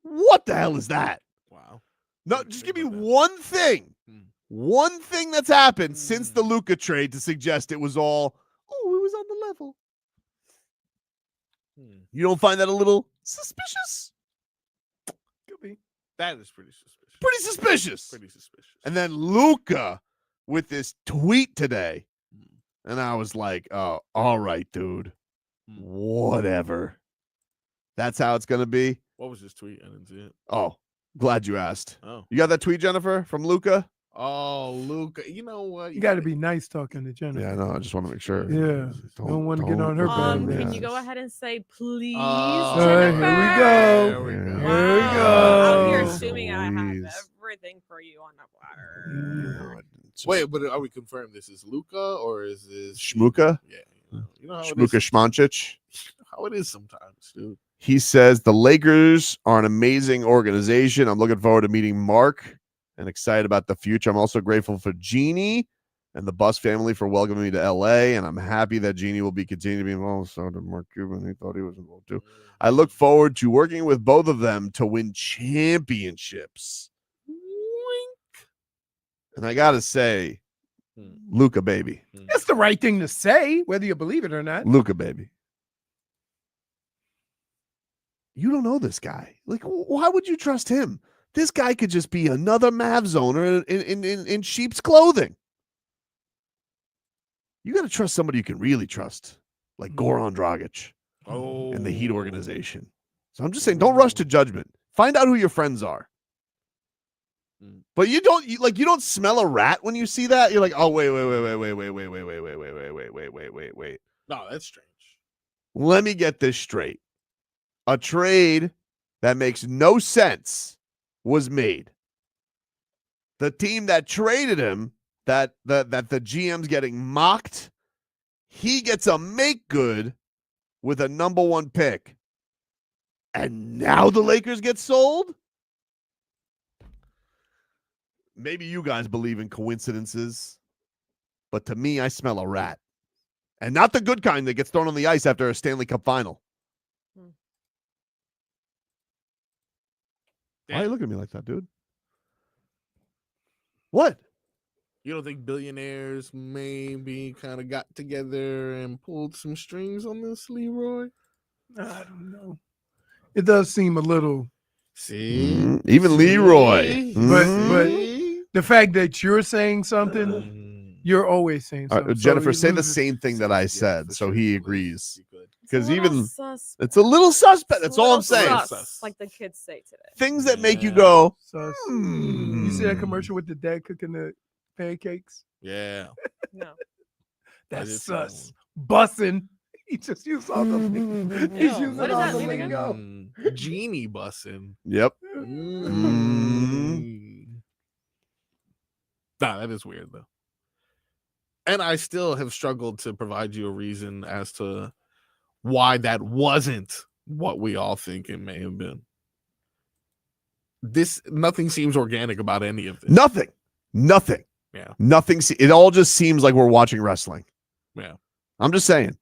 What the hell is that? Wow. No, just give me one thing. One thing that's happened since the Luka trade to suggest it was all, it was on the level. You don't find that a little suspicious? Could be. That is pretty suspicious. Pretty suspicious. Pretty suspicious. And then Luka with this tweet today. And I was like, oh, all right, dude. Whatever. That's how it's going to be. What was his tweet? I didn't see it. Oh, glad you asked. Oh. You got that tweet, Jennifer, from Luka? Oh, Luka. You know what? You got to be nice talking to Jennifer. Yeah, I know. I just want to make sure. Yeah. Don't want to get on her bad. Can man. you go ahead and say please? Here we Jennifer? go. There we go. Here we Wow. go. I'm here assuming I have Please. everything for you on the platter. Wait, but are we confirmed this is Luka or is this Shmuka? Yeah. You know how it Shmuka is. Shmancic. How it is sometimes, dude. He says the Lakers are an amazing organization. I'm looking forward to meeting Mark and excited about the future. I'm also grateful for Jeannie and the Bus family for welcoming me to LA, and I'm happy that Jeannie will be continuing to be involved. So did Mark Cuban. He thought he was involved too. I look forward to working with both of them to win championships. Wink. And I got to say, Luka, baby. That's the right thing to say, whether you believe it or not. Luka, baby. You don't know this guy. Like, why would you trust him? This guy could just be another Mavs owner in sheep's clothing. You got to trust somebody you can really trust, like Goran Dragic and the Heat organization. So I'm just saying, don't rush to judgment. Find out who your friends are. But you don't smell a rat when you see that. You're like, oh, wait. No, that's strange. Let me get this straight. A trade that makes no sense was made. The team that traded him, that the GM's getting mocked, he gets a make good with a number 1 pick. And now the Lakers get sold? Maybe you guys believe in coincidences. but to me, I smell a rat. And not the good kind that gets thrown on the ice after a Stanley Cup final. Why are you looking at me like that, dude? What? You don't think billionaires maybe kind of got together and pulled some strings on this, Leroy? I don't know. It does seem a little. See? Even Leroy. But See? the fact that you're saying something, you're always saying All something. right, Jennifer, So say it the loses- same thing that I said, for so sure, he you agrees. could. Because It's a little even sus. it's a little suspect. It's That's a all I'm little saying. sus, like the kids say today. Things that make you Yeah. go, Sus. "Hmm." You see that commercial with the dad cooking the pancakes? Yeah. No. That's did see that sus. Bussin'. He just used all the. He's Ew, using what does all that the mean again? lingo. Genie bussin'. Yep. Nah, that is weird though. And I still have struggled to provide you a reason as to why that wasn't what we all think it may have been. Nothing seems organic about any of this. Nothing. Yeah. Nothing. It all just seems like we're watching wrestling. Yeah. I'm just saying.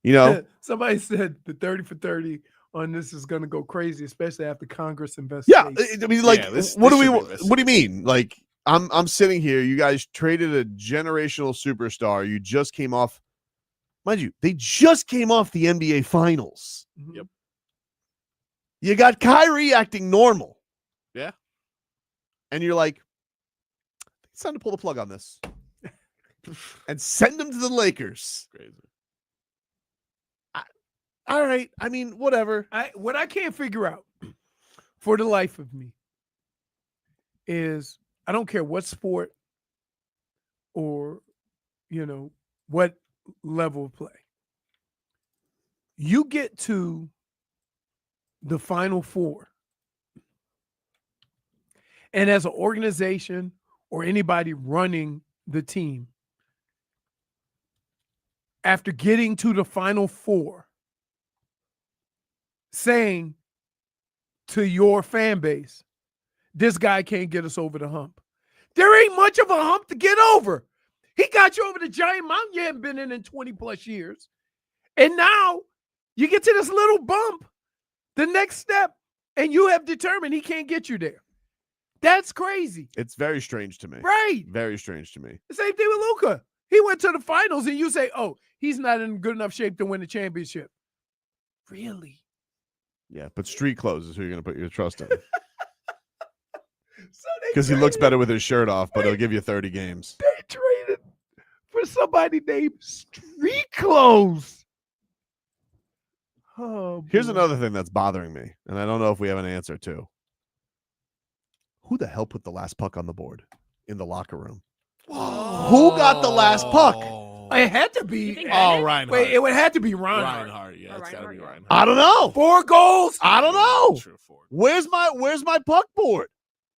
You know, Somebody said the 30 for 30 on this is going to go crazy, especially after Congress yeah. investigates. I mean, like, Yeah, this what do we? should be What do you mean? Like, I'm sitting here. You guys traded a generational superstar. You just came off, mind you, they just came off the NBA Finals. Yep. You got Kyrie acting normal. Yeah. And you're like, it's time to pull the plug on this and send him to the Lakers. Crazy. All right. I mean, whatever. What I can't figure out for the life of me is I don't care what sport or, what level of play. You get to the Final Four. And as an organization or anybody running the team, after getting to the Final Four, saying to your fan base, this guy can't get us over the hump. There ain't much of a hump to get over. He got you over the giant mountain you haven't been in 20 plus years. And now you get to this little bump, the next step, and you have determined he can't get you there. That's crazy. It's very strange to me. Right. Very strange to me. The same thing with Luka. He went to the finals and you say, oh, he's not in good enough shape to win the championship. Really? Yeah, but street clothes is who you're going to put your trust in. So they Because he looks traded- better with his shirt off, but he'll give you 30 games. They traded for somebody named Street Clothes. Oh, Here's boy. another thing that's bothering me, and I don't know if we have an answer to. Who the hell put the last puck on the board in the locker room? Who got the last puck? It had to You be. think Oh, Bennett? Reinhart. Wait, it would have to be Reinhart. Reinhart. Yeah, Oh, it's got to be Reinhart, Reinhart. I don't know. 4 goals. I don't know. True forward. Where's my puck board?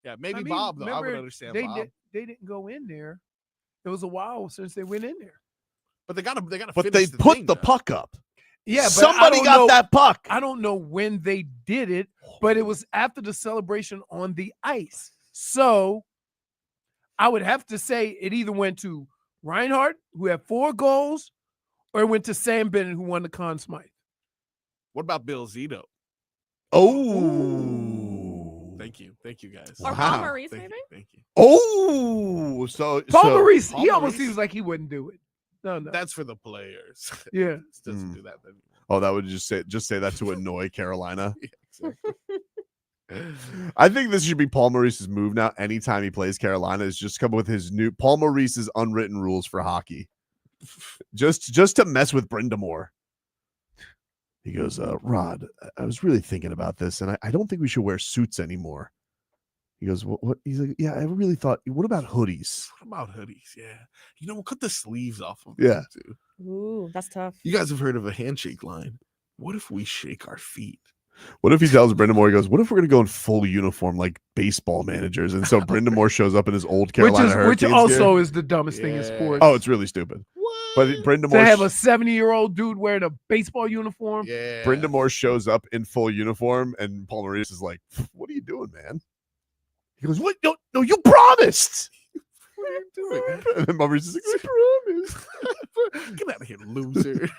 Yeah, maybe I mean, Bob, though. I would remember, understand they Bob. They didn't go in there. It was a while since they went in there. But they got to But they put the puck up. Yeah, but Somebody I don't got know, that puck. I don't know when they did it, but it was after the celebration on the ice. So I would have to say it either went to Reinhart, who had 4 goals, or it went to Sam Bennett, who won the Conn Smythe. What about Bill Zito? Oh. Thank you, guys. Or Wow. Paul Maurice, Thank maybe? you, thank you. Oh. So Paul Maurice, Paul he almost Maurice? seems like he wouldn't do it. No. That's for the players. Yeah. It doesn't do that anymore. Oh, that would just say that to annoy Carolina. Yeah, exactly. I think this should be Paul Maurice's move now. Anytime he plays Carolina, is just come up with his new Paul Maurice's unwritten rules for hockey. Just to mess with Brindamore. He goes, Rod, I was really thinking about this, and I don't think we should wear suits anymore. He goes, what? He's like, yeah, I really thought, what about hoodies? What about hoodies? Yeah. We'll cut the sleeves off of Yeah. them too. Ooh, that's tough. You guys have heard of a handshake line. What if we shake our feet? What if he tells Brindamore, he goes, what if we're going to go in full uniform like baseball managers? And so Brindamore shows up in his old Carolina Which Hurricanes also gear. is the dumbest thing in Yeah. sports. Oh, it's really stupid. But to Brindamore, have a 70-year-old dude wearing a baseball uniform. Yeah. Brindamore shows up in full uniform, and Paul Maurice is like, what are you doing, man? He goes, what? No, you promised. are you doing? And then Mummer's just like, I promise. Get out of here, loser.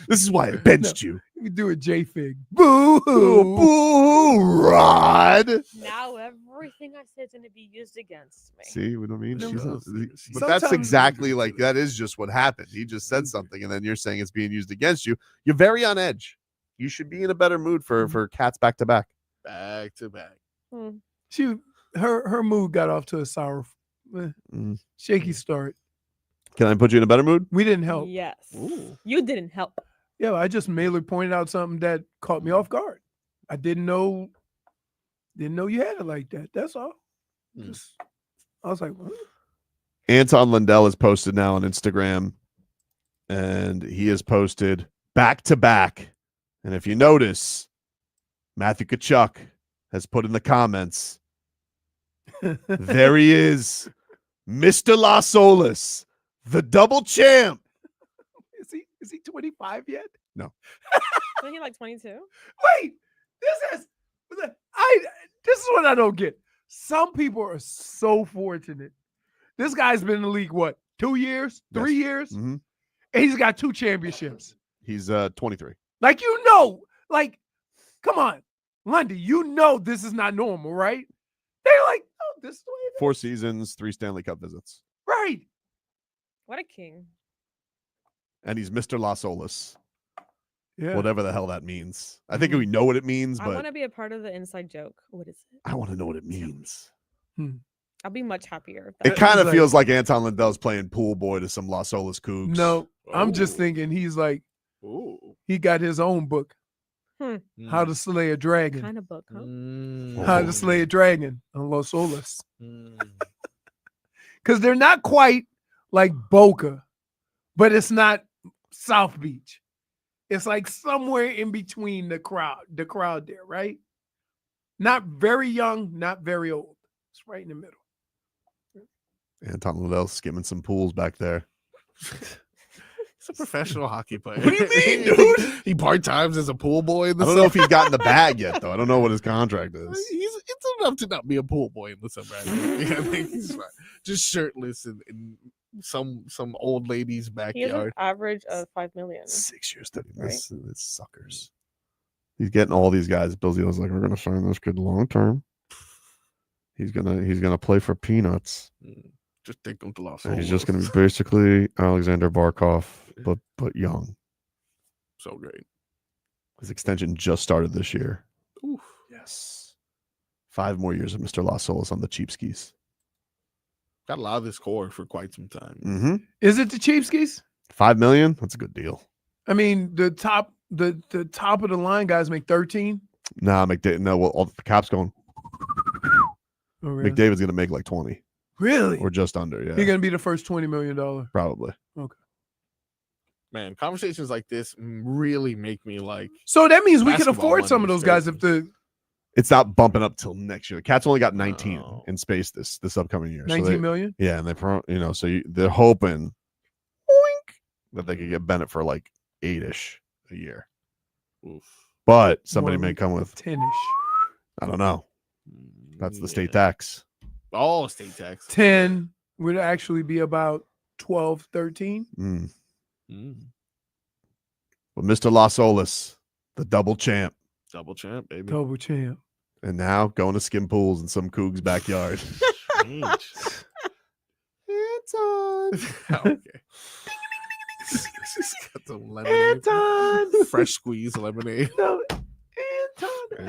This is why I benched you. You can do a JFig. Boo hoo. Boo, Rod. Now everything I said is going to be used against me. See what I mean? No, She's no. but that's Sometimes- exactly like that is just what happened. He just said something, and then you're saying it's being used against you. You're very on edge. You should be in a better mood for cats back to back. Back to back. Her mood got off to a sour, shaky start. Can I put you in a better mood? We didn't help. Yes. Ooh. You didn't help. Yeah, I just mainly pointed out something that caught me off guard. I didn't know you had it like that. That's all. Just, I was like, what? Anton Lundell is posted now on Instagram, and he has posted back to back. And if you notice, Matthew Tkachuk has put in the comments, there he is, Mr. Las Olas, the double champ. Is he 25 yet? Wasn't he like 22? Wait, this is what I don't get. Some people are so fortunate. This guy's been in the league, what, 2 years, 3 years? Mm-hmm. And he's got 2 championships. He's 23. Like, come on, Lundy, this is not normal, right? They're like, oh, this is the way it is. 4 seasons, 3 Stanley Cup visits. Right. What a king. And he's Mr. Las Olas, Yeah. whatever the hell that means. I think we know what it means, I but want to be a part of the inside joke. What is it? I want to know what it means. I'll be much happier. It kind of like- feels like Anton Lundell's playing pool boy to some Las Olas Cougs. No, I'm just Oh. thinking he's like, Ooh. he got his own book, How to Slay a Dragon. Kind of book, huh? How to Slay a Dragon on Los Olas. Mm. Because they're not quite like Boca, but it's not South Beach. It's like somewhere in between the crowd there, right? Not very young, not very old. It's right in the middle. Anton Lundell skimming some pools back there. He's a professional hockey player. What do you mean, dude? He part-times as a pool boy in the I don't know if summer. he's gotten the bag yet, though. I don't know what his contract is. It's enough to not be a pool boy in the summer. I think he's fine. Just shirtless in some old lady's He has an backyard. average of 5 million. 6 years studying Right. this. It's suckers. He's getting all these guys. Bill Zito's like, we're gonna sign this kid long term. He's gonna play for peanuts. Just think of the loss. And he's just gonna be basically Aleksander Barkov, but young. so great. His extension just started this year. Oof. Yes. 5 more years of Mr. Las Olas on the cheap skis. Got a lot of this core for quite some time. Mm-hmm. Is it the Chiefskis? $5 million? That's a good deal. I mean, the top of the line guys make 13. Nah, McDavid. No, well, all the cap's going. Oh, really? McDavid's gonna make like 20 Really? or just under. Yeah, He's gonna be the first $20 million. probably. Man, conversations like this really make me like. So that means we can Basketball afford some of those guys if understands. the It's not bumping up till next year. The Cats only got 19 Oh. in space this upcoming year. So 19 they, million. yeah, and they're hoping, oink, that they could get Bennett for like 8-ish a year. Oof. But somebody More may like come with, 10-ish. I don't know. That's the state Yeah. tax. Oh, state tax. 10 would actually be about 12, 13. Mm. Mm. But Mr. Las Olas, the double champ, Double champ, baby. Double champ. and now going to skim pools in some Cougs backyard. Jeez. Okay. Got some lemonade. Anton! Fresh squeeze lemonade. No, Anton,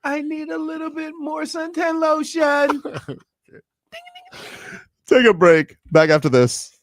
I need a little bit more suntan lotion. Take a break. Back after this.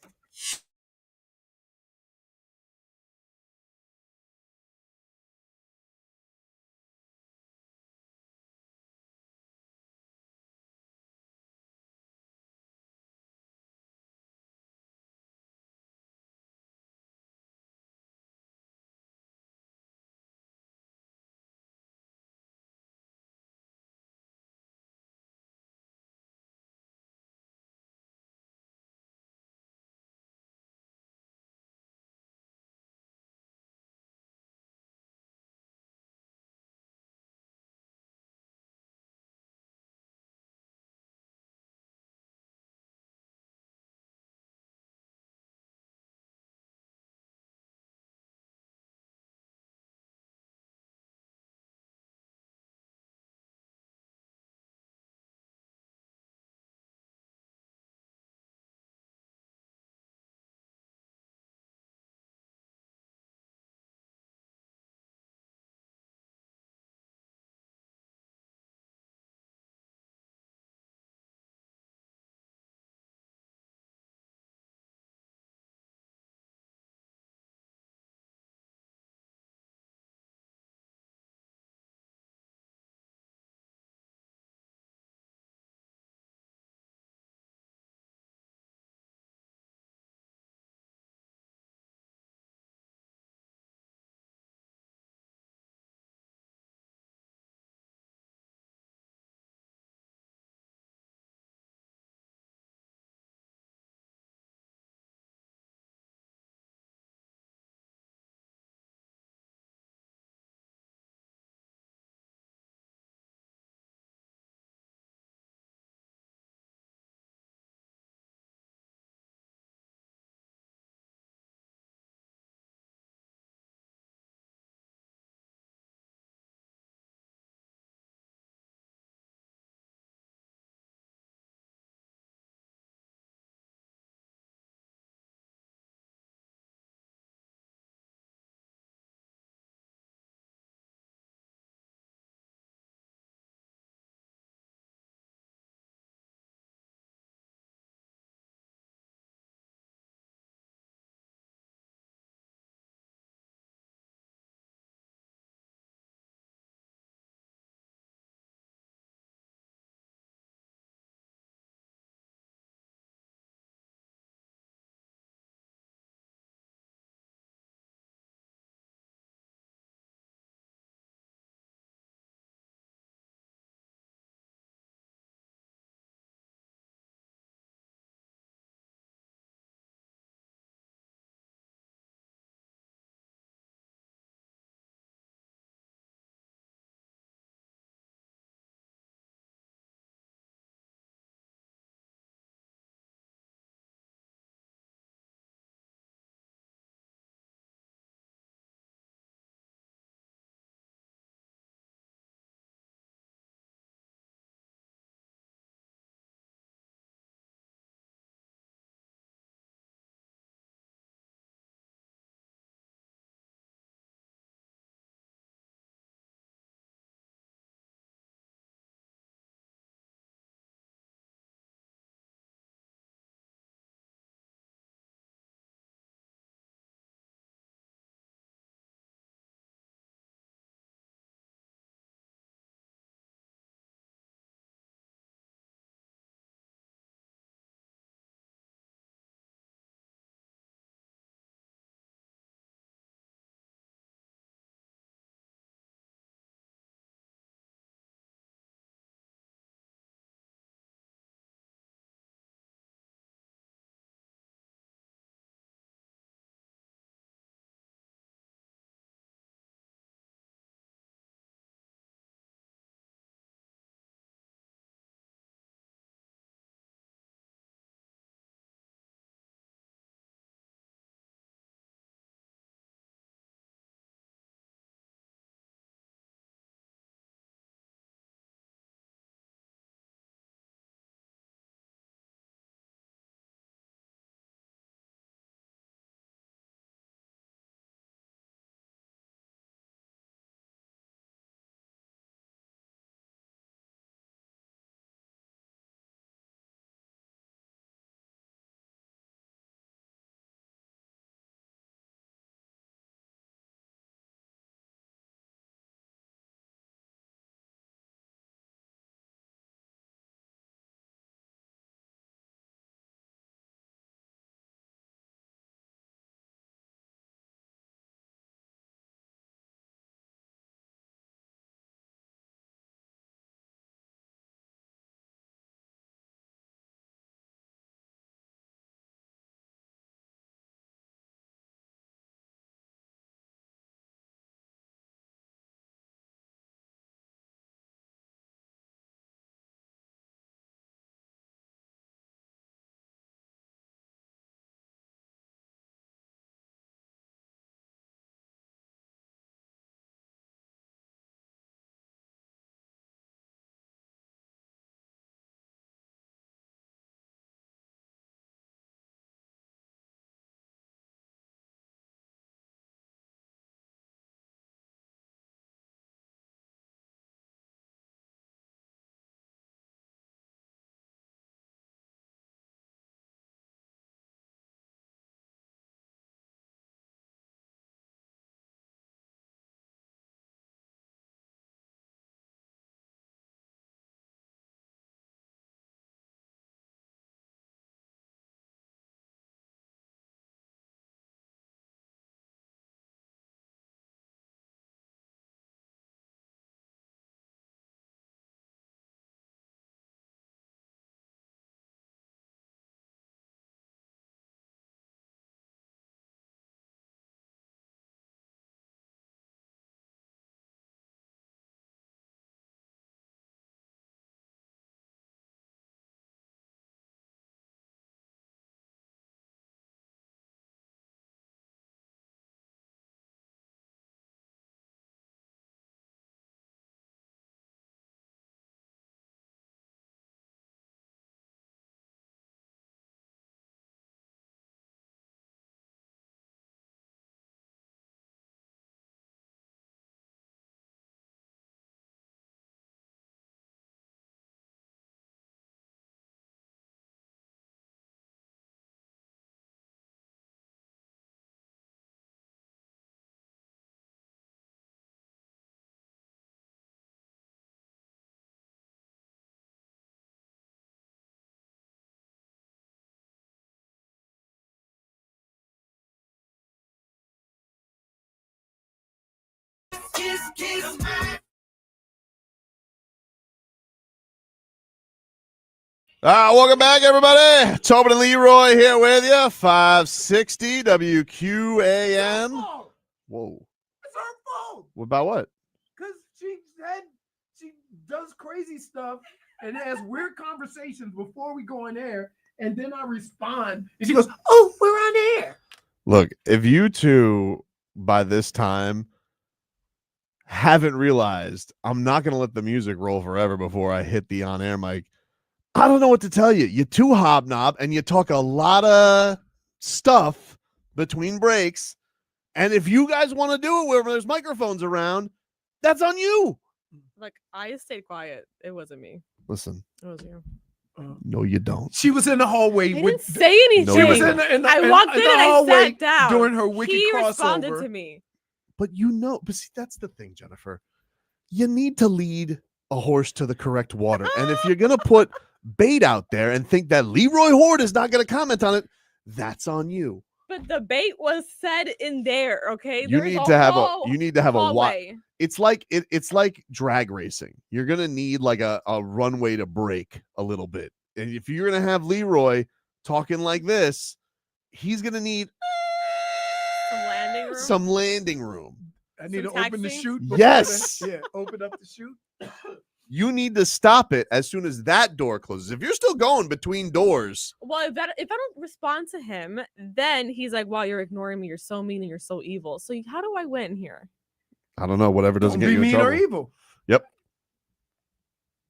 Welcome back, everybody. Tobin and Leroy here with you. 560 WQAM. Whoa. It's her fault. What about what? Because she does crazy stuff and has weird conversations before we go on air. And then I respond. And she goes, oh, we're on air. Look, if you two by this time haven't realized I'm not going to let the music roll forever before I hit the on-air mic, I don't know what to tell you. You two hobnob and you talk a lot of stuff between breaks. And if you guys want to do it wherever there's microphones around, that's on you. Like, I stayed quiet. It wasn't me. Listen. It was you. No, you don't. She was in the hallway. I didn't say anything. No, She was you in the I walked in and I hallway sat down. during her wicked He crossover. responded to me. But see, that's the thing, Jennifer. You need to lead a horse to the correct water. And if you're going to put bait out there and think that Leroy Horde is not going to comment on it, that's on you. But the bait was said in there, okay? You need to have a hallway. It's like drag racing. You're going to need like a runway to break a little bit. And if you're going to have Leroy talking like this, he's going to need Some landing room. I need to Some open the taxi? chute. Yes. Open up the chute. You need to stop it as soon as that door closes. If you're still going between doors, Well, if I don't respond to him, then he's like, wow, you're ignoring me. You're so mean and you're so evil. So how do I win here? I don't know. Whatever doesn't Don't get be you in mean or trouble. evil. Yep.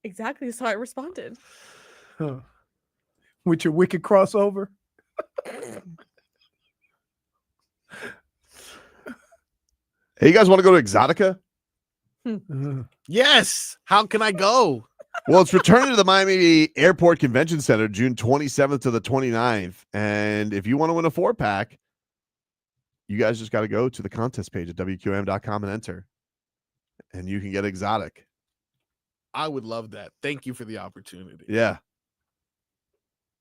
Exactly. So I responded. Huh. With your wicked crossover. Hey, you guys want to go to Exotica? Yes. How can I go? Well, it's returning to the Miami Airport Convention Center June 27th to the 29th. And if you want to win a 4-pack, you guys just got to go to the contest page at WQM.com and enter. And you can get Exotic. I would love that. Thank you for the opportunity. Yeah.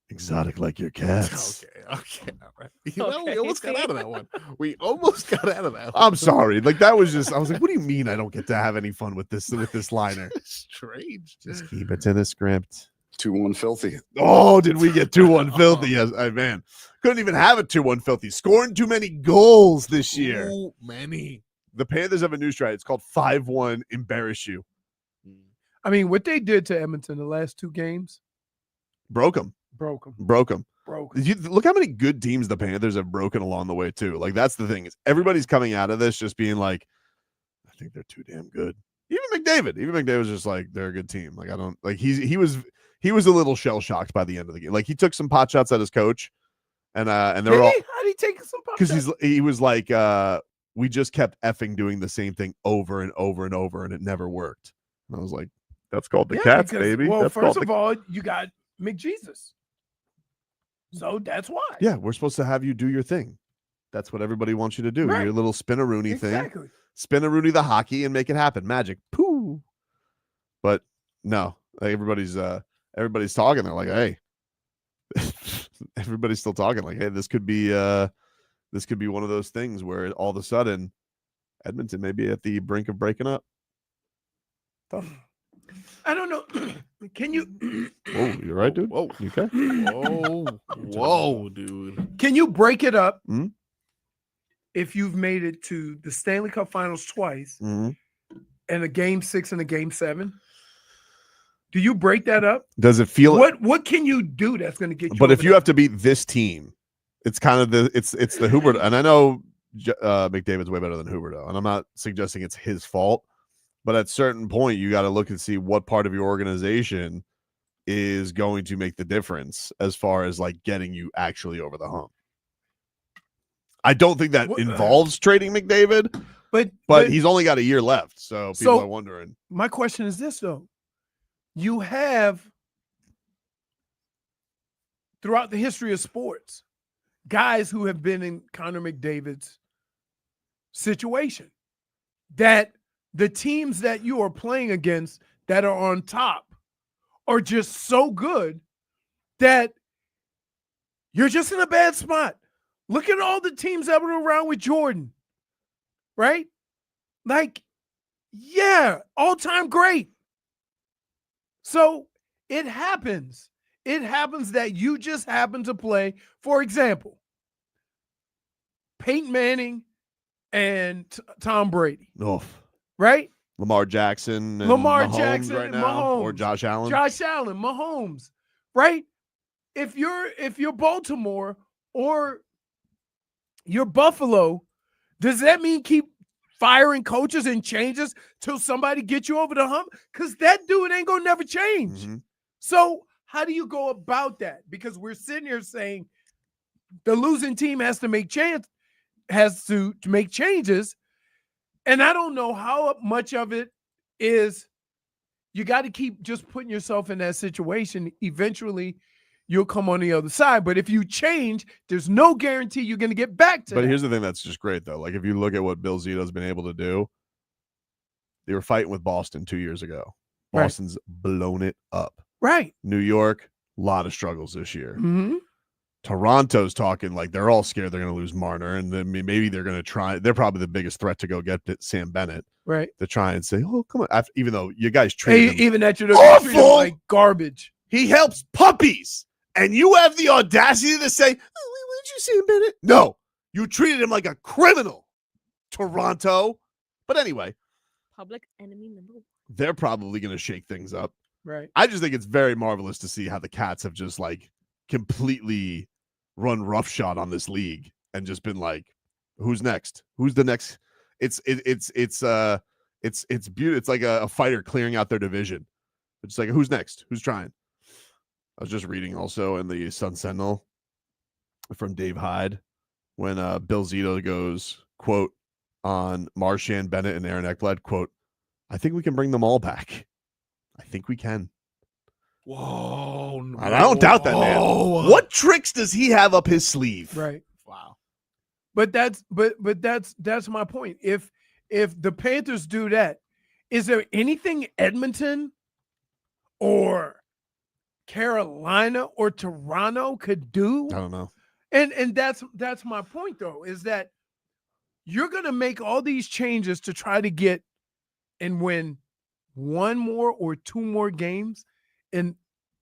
Exotic like your cats. Okay. All right. Well, we Okay, almost got see? out of that one. I'm sorry. Like that was just, I was like, what do you mean I don't get to have any fun with this liner? Strange. Just keep it in the script. 2-1 filthy. Oh, did we get 2-1 filthy? Yes, man. Couldn't even have it 2-1 filthy. Scoring too many goals this year. Too many. The Panthers have a new stride. It's called 5-1 embarrass you. I mean, what they did to Edmonton the last 2 games Broke them. broke them. Look how many good teams the Panthers have broken along the way too. Like that's the thing is everybody's coming out of this just being like, I think they're too damn good. Even McDavid was just like they're a good team. Like I don't like he was a little shell shocked by the end of the game. Like he took some pot shots at his coach, and they're all How did he take some pot because shots? he was like we just kept effing doing the same thing over and over and over and it never worked. And I was like, that's called the Cats, because, baby. Well, That's first called of all, you got McJesus. So that's why. yeah, we're supposed to have you do your thing. That's what everybody wants you to do. Right. Your little spin-a-rooney thing. Exactly. Spin-a-rooney the hockey and make it happen. Magic. Pooh. But no, like everybody's talking. They're like, hey, everybody's still talking. Like, hey, this could be one of those things where all of a sudden Edmonton may be at the brink of breaking up. I don't know. Can you Whoa, you're right, dude. Whoa. You okay? Whoa, dude. can you break it up Mhm. if you've made it to the Stanley Cup Finals twice Mhm. and a Game 6 and a Game 7? Do you break that up? Does it feel? What can you do that's going to get you? But if over you that? have to beat this team, it's kind of it's the Huberto, and I know McDavid's way better than Huberto, and I'm not suggesting it's his fault, but at a certain point, you got to look and see what part of your organization is going to make the difference as far as like getting you actually over the hump. I don't think that involves trading McDavid, but he's only got a year left, so people are wondering. My question is this though: you have throughout the history of sports guys who have been in Connor McDavid's situation, that the teams that you are playing against that are on top are just so good that you're just in a bad spot. Look at all the teams that were around with Jordan, right? Like Yeah, all-time great. So it happens. It happens that you just happen to play, for example, Peyton Manning and Tom Brady, right? Lamar Jackson and Lamar Mahomes Jackson right and now, or Mahomes. Josh Allen. Josh Allen, Mahomes, right? If you're Baltimore or you're Buffalo, does that mean keep firing coaches and changes till somebody gets you over the hump? Because that dude ain't gonna never change. Mm-hmm. So how do you go about that? Because we're sitting here saying the losing team has to make make changes, and I don't know how much of it is. You got to keep just putting yourself in that situation. Eventually, you'll come on the other side. But if you change, there's no guarantee you're going to get back to But that. here's the thing that's just great, though. Like, if you look at what Bill Zito's been able to do, they were fighting with Boston 2 years ago. Boston's blown it up. Right. New York, a lot of struggles this year. Mm-hmm. Toronto's talking like they're all scared they're going to lose Marner, and then maybe they're going to try. They're probably the biggest threat to go get Sam Bennett. Right. To try and say, oh, come on. Even though you guys treat him even that you're awful, treated like garbage. He helps puppies. And you have the audacity to say, oh, why did you see him, Bennett? No, you treated him like a criminal, Toronto. But anyway, Public enemy number one. they're probably going to shake things up. Right. I just think it's very marvelous to see how the Cats have just like completely run roughshod on this league and just been like, who's next? Who's the next? It's beautiful. It's like a fighter clearing out their division. It's like, who's next? Who's trying? I was just reading also in the Sun Sentinel from Dave Hyde when Bill Zito goes, quote, on Marchand, Bennett, and Aaron Ekblad, quote, I think we can bring them all back. I think we can. Whoa. No. And I don't doubt that, man. What tricks does he have up his sleeve? Right. Wow. But that's my point. If the Panthers do that, is there anything Edmonton or Carolina or Toronto could do? I don't know. And that's my point, though, is that you're going to make all these changes to try to get and win one more or two more games in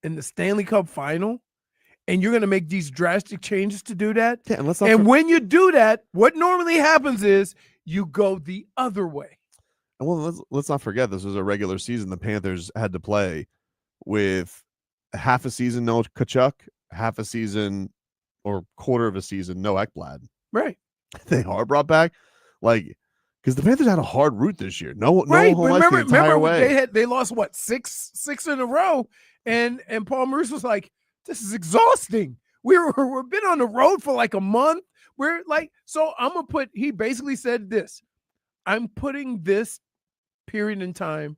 the Stanley Cup final, and you're going to make these drastic changes to do that. Yeah, and when you do that, what normally happens is you go the other way. Well, let's not forget this was a regular season. The Panthers had to play with half a season no Tkachuk, half a season or quarter of a season no Ekblad. Right. They are brought back, like, because the Panthers had a hard route this year. No home ice the entire remember way. They lost what six in a row, and Paul Maurice was like, "This is exhausting. We've been on the road for like a month. We're like, so I'm gonna put." He basically said this: "I'm putting this period in time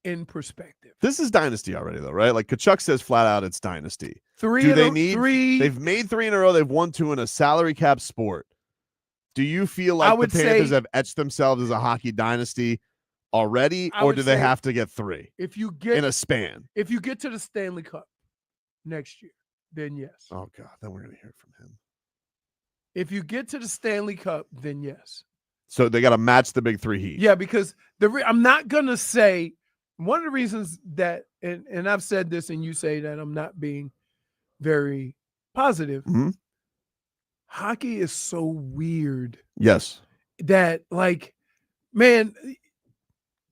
in perspective." This is dynasty already, though, right? Like Tkachuk says flat out, it's dynasty. Three. They've made 3 in a row. They've won 2 in a salary cap sport. Do you feel like the Panthers have etched themselves as a hockey dynasty already, or do they have to get 3 if you get in a span? If you get to the Stanley Cup next year, then yes. Oh God, then we're gonna hear from him. If you get to the Stanley Cup, then yes. So they got to match the big 3 Heat. Yeah, because I'm not gonna say one of the reasons that, and I've said this, and you say that I'm not being very positive. Mm-hmm. Hockey is so weird. Yes. That, like, man,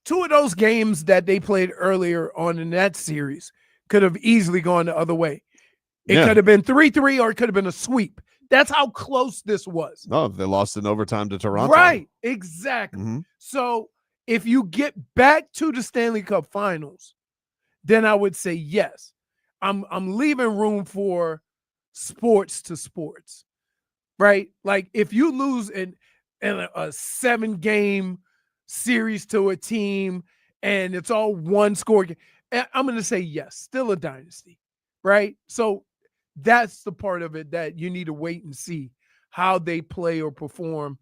2 of those games that they played earlier on in that series could have easily gone the other way. It could have been 3-3 or it could have been a sweep. That's how close this was. Oh, they lost in overtime to Toronto. Right, exactly. Mm-hmm. So if you get back to the Stanley Cup Finals, then I would say yes. I'm leaving room for sports to sports. Right? Like if you lose in a 7-game series to a team and it's all one score, I'm going to say yes, still a dynasty. Right? So that's the part of it that you need to wait and see how they play or perform,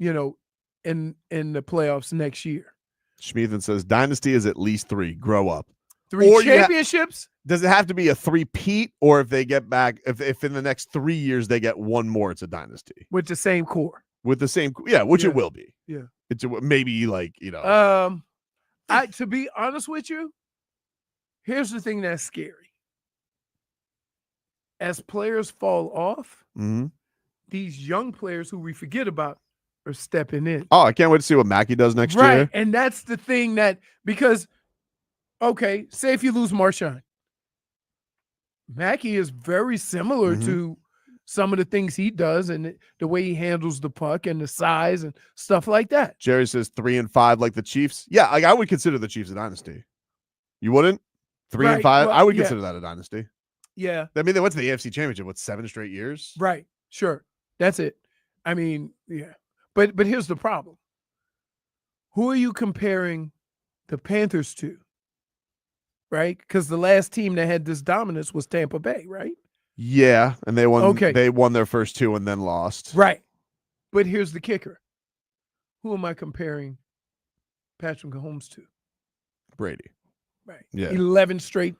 in the playoffs next year. Schmiethan says dynasty is at least 3. Grow up. 3 or championships. Does it have to be a 3-peat, or if they get back, if in the next 3 years they get 1 more, it's a dynasty With the same core. with the same, which it will be. Yeah. It's maybe like, To be honest with you, here's the thing that's scary. As players fall off, mhm. these young players who we forget about are stepping in. Oh, I can't wait to see what Mackey does next Right. year. And that's the thing because, okay, say if you lose Marshawn, Mackey is very similar Mhm. to some of the things he does and the way he handles the puck and the size and stuff like that. Jerry says 3-5 like the Chiefs. Yeah, like I would consider the Chiefs a dynasty. You wouldn't? 3-5? Well, I would yeah. consider that a dynasty. Yeah. I mean, they went to the AFC Championship, 7 straight years? Right. Sure. That's it. I mean, yeah. But here's the problem. Who are you comparing the Panthers to? Right? Because the last team that had this dominance was Tampa Bay, right? Yeah, and they won. Okay. They won their first 2 and then lost. Right. But here's the kicker. Who am I comparing Patrick Mahomes to? Brady. Right. Yeah. 11 straight,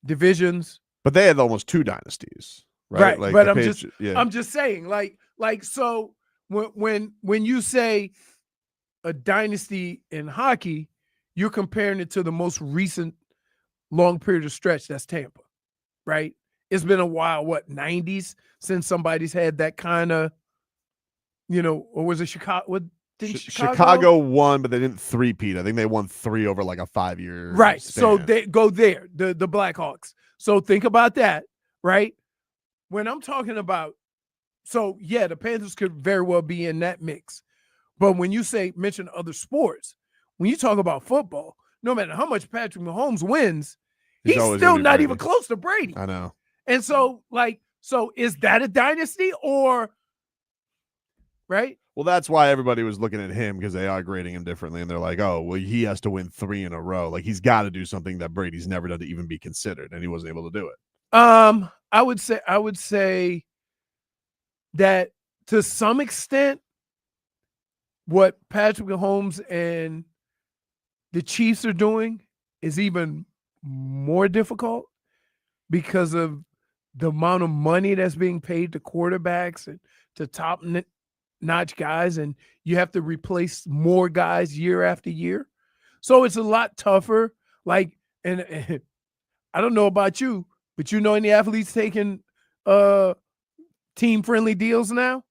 divisions? But they had almost 2 dynasties, right? Right. Like But the I'm just saying, so when you say a dynasty in hockey, you're comparing it to the most recent long period of stretch. That's Tampa, right? It's been a while, 90s since somebody's had that kind of, or was it Chicago? What did Chicago won, but they didn't three-peat. I think they won 3 over like a 5-year right. span. So they go there, the Blackhawks. So think about that, right? When I'm talking about, the Panthers could very well be in that mix. But when you mention other sports, when you talk about football, no matter how much Patrick Mahomes wins, he's still not even close to Brady. I know. And so is that a dynasty or, right? Well, that's why everybody was looking at him because they are grading him differently. And they're like, oh, well, he has to win 3 in a row. Like he's got to do something that Brady's never done to even be considered. And he wasn't able to do it. I would say that to some extent, what Patrick Mahomes and the Chiefs are doing is even more difficult because of the amount of money that's being paid to quarterbacks and to top-notch guys, and you have to replace more guys year after year. So it's a lot tougher. And I don't know about you, but any athletes taking team-friendly deals now?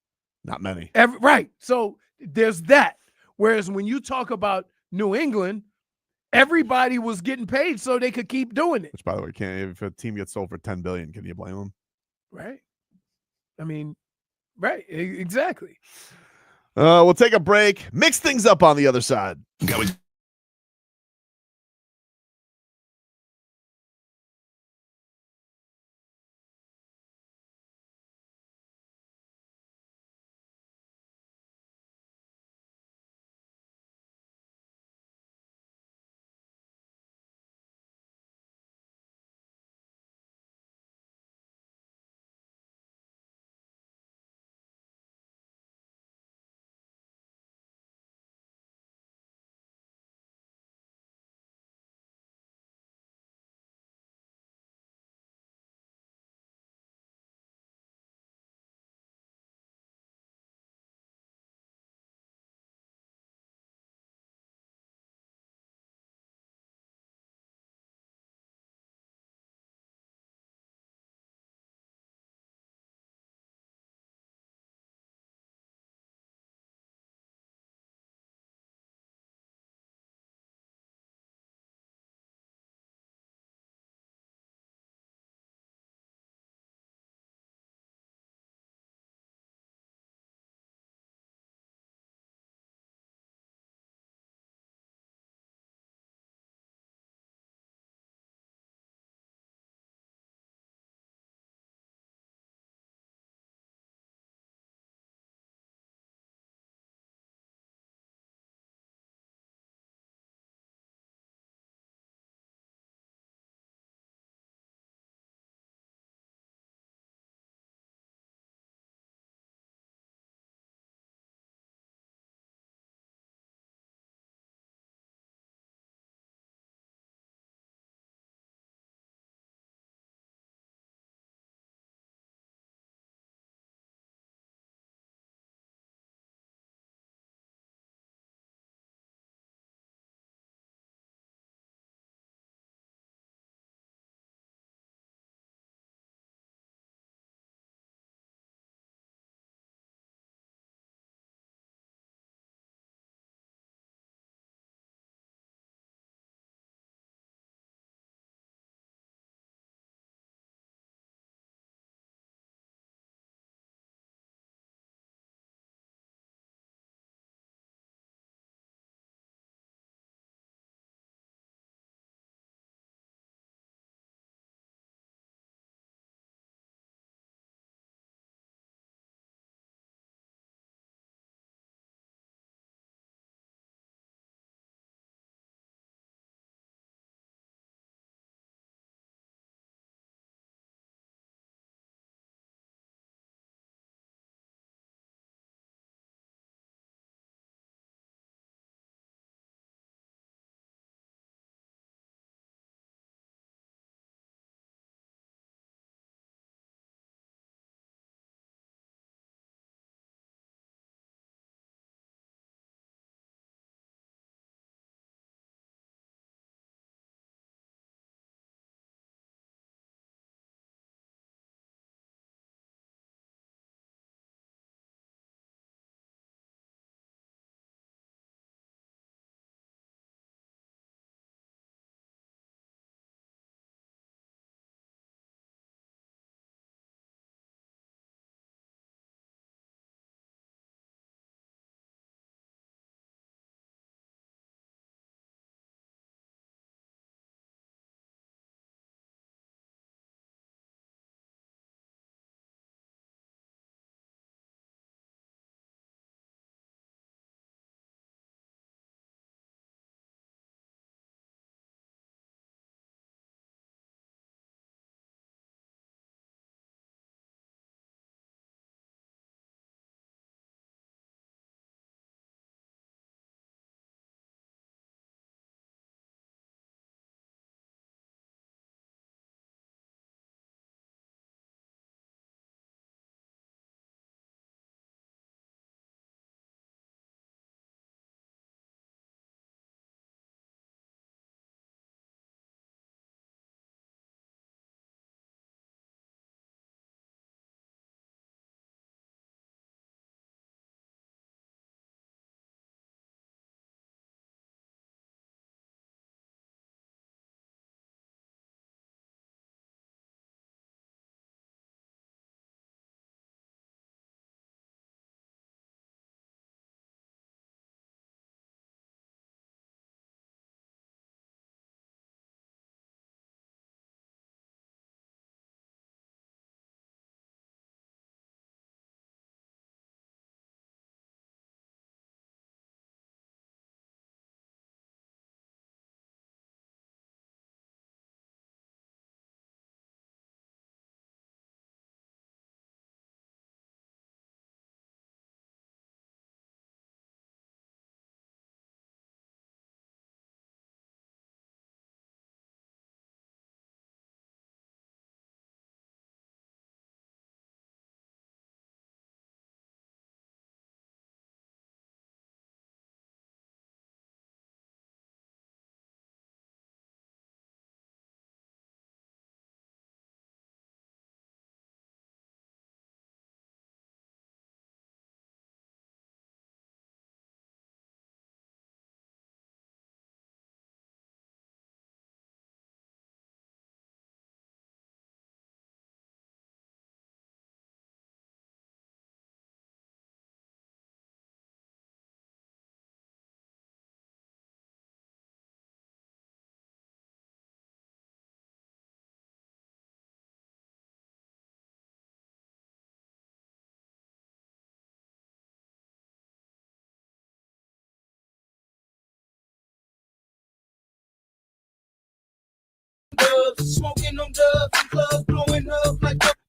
Not many. Right. So there's that. Whereas when you talk about New England, everybody was getting paid so they could keep doing it. Which, by the way, if a team gets sold for $10 billion, can you blame them? Right. I mean, right. Exactly. We'll take a break. Mix things up on the other side.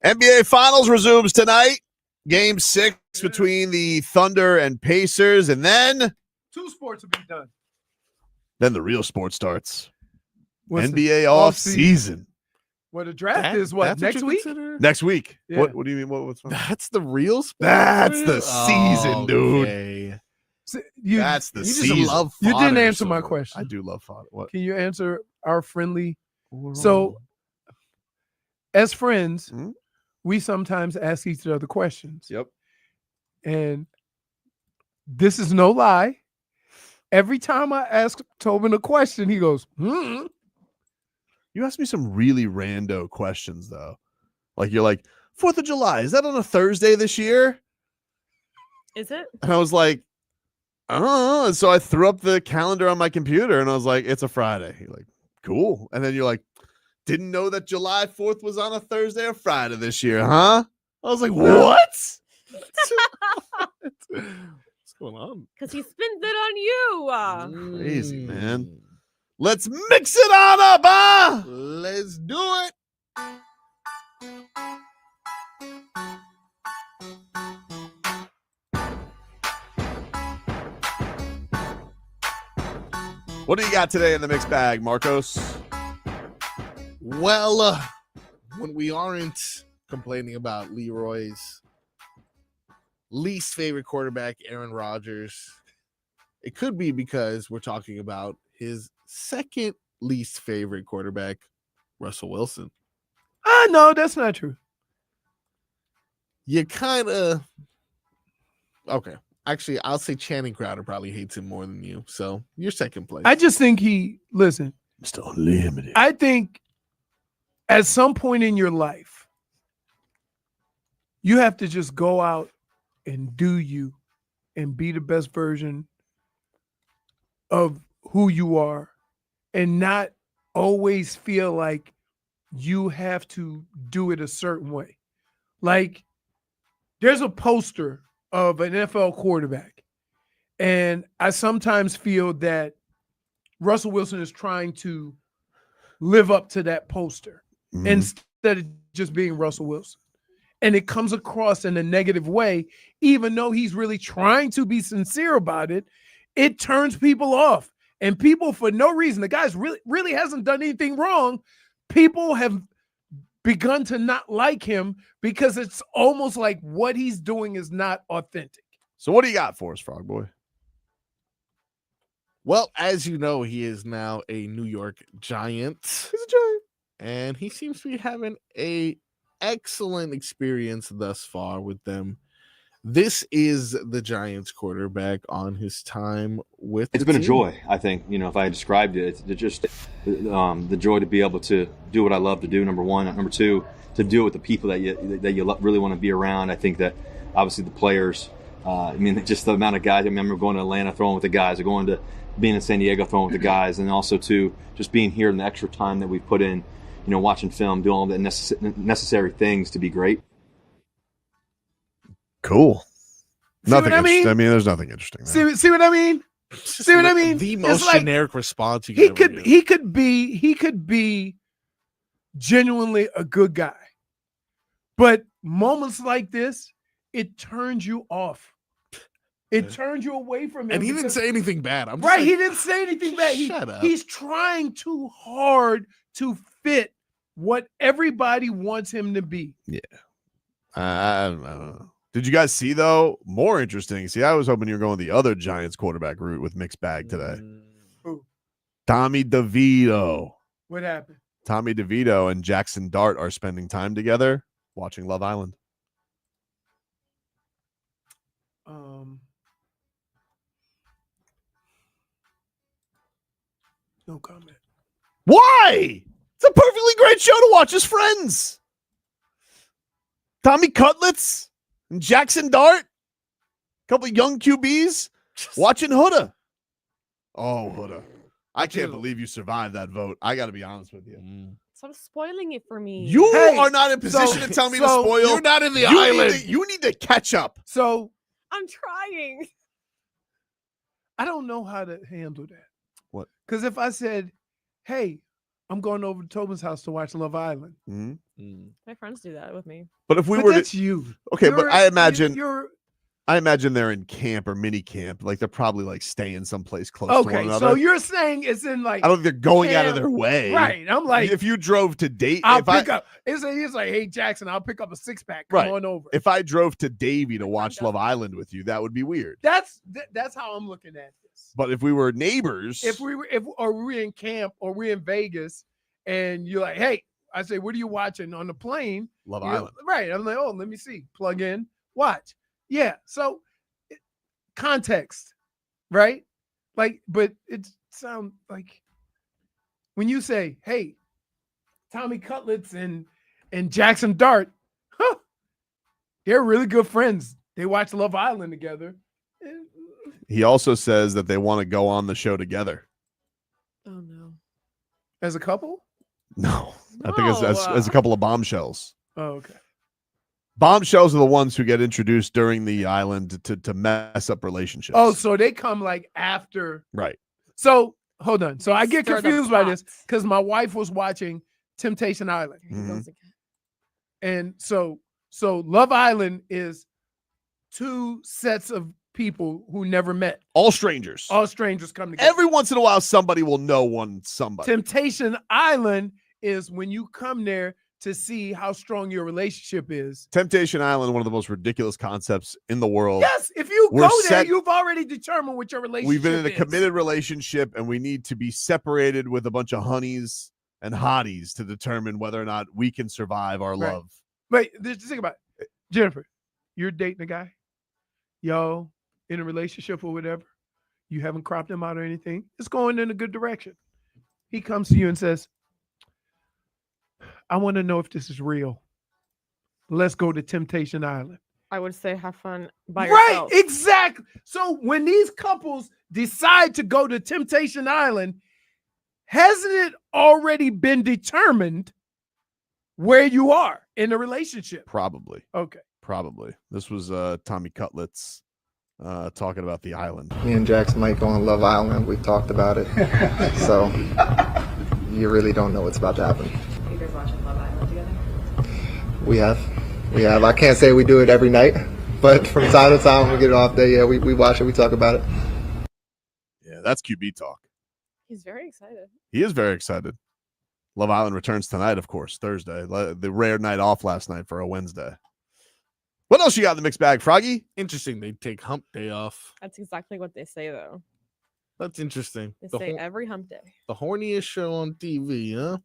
NBA Finals resumes tonight. Game 6 between the Thunder and Pacers, and then 2 sports will be done. the real sport starts. What's the NBA off season. Well, the draft is what, That's next you week? consider? Next week. Yeah. What do you mean? What's That's the real sport? That's the season, dude. Okay. That's the You just season. love You didn't fodder answer so my much. question. I do love fodder. What? Can you answer our friendly? So, as friends, Mhm. we sometimes ask each other questions. Yep. And this is no lie. Every time I ask Tobin a question, he goes, You asked me some really rando questions, though. Like, you're like, 4th of July, is that on a Thursday this year? Is it? And I was like, I don't know. And so I threw up the calendar on my computer and I was like, it's a Friday. You're like, cool. And then you're like, didn't know that July 4th was on a Thursday or Friday this year, huh? I was like, what? What's going on? Because he spins it on you. Crazy, man. Let's mix it on up, huh? Let's do it. What do you got today in the mixed bag, Marcos? Well, when we aren't complaining about Leroy's least favorite quarterback, Aaron Rodgers, it could be because we're talking about his second least favorite quarterback, Russell Wilson. no, that's not true. You kind of okay. Actually, I'll say Channing Crowder probably hates him more than you. So you're second place. I just think listen, Mr. Unlimited. I think at some point in your life, you have to just go out and do you and be the best version of who you are and not always feel like you have to do it a certain way. Like, there's a poster of an NFL quarterback, and I sometimes feel that Russell Wilson is trying to live up to that poster instead of just being Russell Wilson. And it comes across in a negative way, even though he's really trying to be sincere about it. It turns people off, and people, for no reason, the guy's really hasn't done anything wrong. People have begun to not like him because it's almost like what he's doing is not authentic. So what do you got for us, Frog Boy? Well, as you know, he is now a New York Giant. He's a giant. And he seems to be having a excellent experience thus far with them. This is the Giants quarterback on his time with It's been a joy, I think. You know, if I described it, it's just the joy to be able to do what I love to do, number one. Number two, to do it with the people that you really want to be around. I think that obviously the players, I mean, just the amount of guys. I remember going to Atlanta throwing with the guys, or going to being in San Diego throwing with the guys, and also to just being here and the extra time that we put in, you know, watching film, doing all the necessary things to be great. Cool. Nothing. what I mean? I mean, there's nothing interesting there. See what I mean? See what I mean? The It's most like generic response you he can ever give. he could be genuinely a good guy, but moments like this, it turns you off. It turns you away from him. And he didn't because- say anything bad. I'm just right. like, He didn't say anything bad. Shut up. He's trying too hard to fit what everybody wants him to be. I don't know. Did you guys see, though? More interesting. See, I was hoping you were going the other Giants quarterback route with mixed bag today. Who? Tommy DeVito. What happened? Tommy DeVito and Jaxson Dart are spending time together watching Love Island. No comment. Why? It's a perfectly great show to watch as friends. Tommy Cutlets and Jaxson Dart. A couple of young QBs watching Huda. Oh, Huda. I can't believe you survived that vote. I got to be honest with you. Stop spoiling it for me. You Hey, are not in position to tell me to spoil. You're not in the You island. you need to catch up. So I'm trying. I don't know how to handle that. What? Because if I said, hey, I'm going over to Tobin's house to watch Love Island. Mhm. My friends do that with me. But if we But were that's to, you. okay, but I imagine you're they're in camp or mini camp. Like they're probably like staying someplace close to one okay. another. So you're saying it's in like I don't think they're going out of camp, their way. right? I'm like, if you drove to date, I'll if I pick up. It's like, hey Jackson, I'll pick up a 6-pack. Come Right. on over. if I drove to Davie to watch Love Island with you, that would be weird. That's how I'm looking at this. But if we were neighbors, If we're in camp or we're in Vegas, and you're like, hey, I say, what are you watching on the plane? Love You're- Island. Right. I'm like, oh, let me see. Plug in, watch. Yeah. So context, right? Like, but it sounds like when you say, hey, Tommy Cutlets and Jaxson Dart, they're really good friends. They watch Love Island together. He also says that they want to go on the show together. Oh no. As a couple? No, I think as a couple of bombshells. Oh, okay. Bombshells are the ones who get introduced during the island to mess up relationships. Oh, so they come like after. right. So hold on. So I get Stir the confused by this pot. because my wife was watching Temptation Island. Here he goes again. And so Love Island is two sets of people who never met. All strangers. All strangers come together. Every once in a while, somebody will know somebody. Temptation Island is when you come there to see how strong your relationship is. Temptation Island, one of the most ridiculous concepts in the world. Yes, if you We're go there, set- you've already determined what your relationship We've been in a is. committed relationship, and we need to be separated with a bunch of honeys and hotties to determine whether or not we can survive our Right. love. Wait, just think about it. Jennifer, you're dating a guy. Y'all in a relationship or whatever. You haven't cropped him out or anything. It's going in a good direction. He comes to you and says, I want to know if this is real. Let's go to Temptation Island. I would say have fun by Right, yourself. exactly. So when these couples decide to go to Temptation Island, hasn't it already been determined where you are in a relationship? Probably. Okay. Probably. This was Tommy Cutlets talking about the island. Me and Jax might go on Love Island. We talked about it. So you really don't know what's about to happen. You guys watching Love Island together? We have. I can't say we do it every night, but from time to time when we get off day, yeah, we watch it, we talk about it. Yeah, that's QB talk. He's very excited. He is very excited. Love Island returns tonight, of course, Thursday. The rare night off last night for a Wednesday. What else you got in the mixed bag, Froggy? Interesting. They take hump day off. That's exactly what they say, though. That's interesting. They The, say hor- every hump day. the horniest show on TV, huh?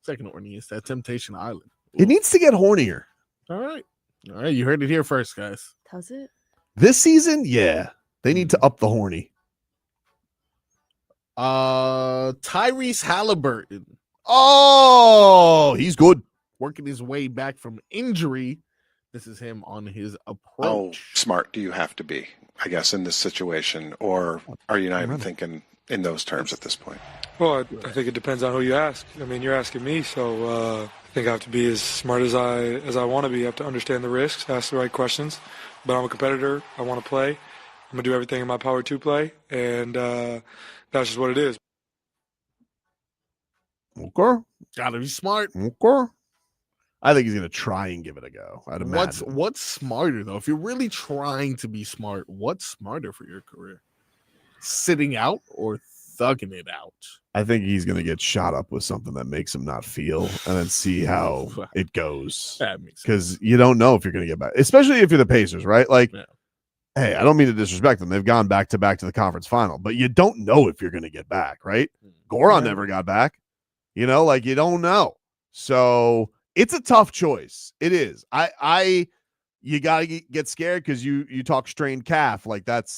Second horniest, that Temptation Island. It needs to get hornier. All right. You heard it here first, guys. Does it? This season, yeah. They need to up the horny. Tyrese Haliburton Oh, he's good. working his way back from injury. This is him on his How approach. smart do you have to be, I guess, in this situation? Or are you not even thinking in those terms at this point? Well, I think it depends on who you ask. I mean, you're asking me, so I think I have to be as smart as I want to be. I have to understand the risks, ask the right questions. But I'm a competitor. I want to play. I'm going to do everything in my power to play, and that's just what it is. Okay. Gotta be smart. Okay. I think he's going to try and give it a go. I'd imagine. What's smarter though? If you're really trying to be smart, what's smarter for your career? Sitting out or thugging it out? I think he's going to get shot up with something that makes him not feel and then see how it goes. That makes sense. Because you don't know if you're going to get back, especially if you're the Pacers, right? Like, Yeah. hey, I don't mean to disrespect them. They've gone back to the conference final, but you don't know if you're going to get back, right? Goran never got back. You know, like you don't know. So it's a tough choice. It is. You got to get scared because you talk strained calf. Like that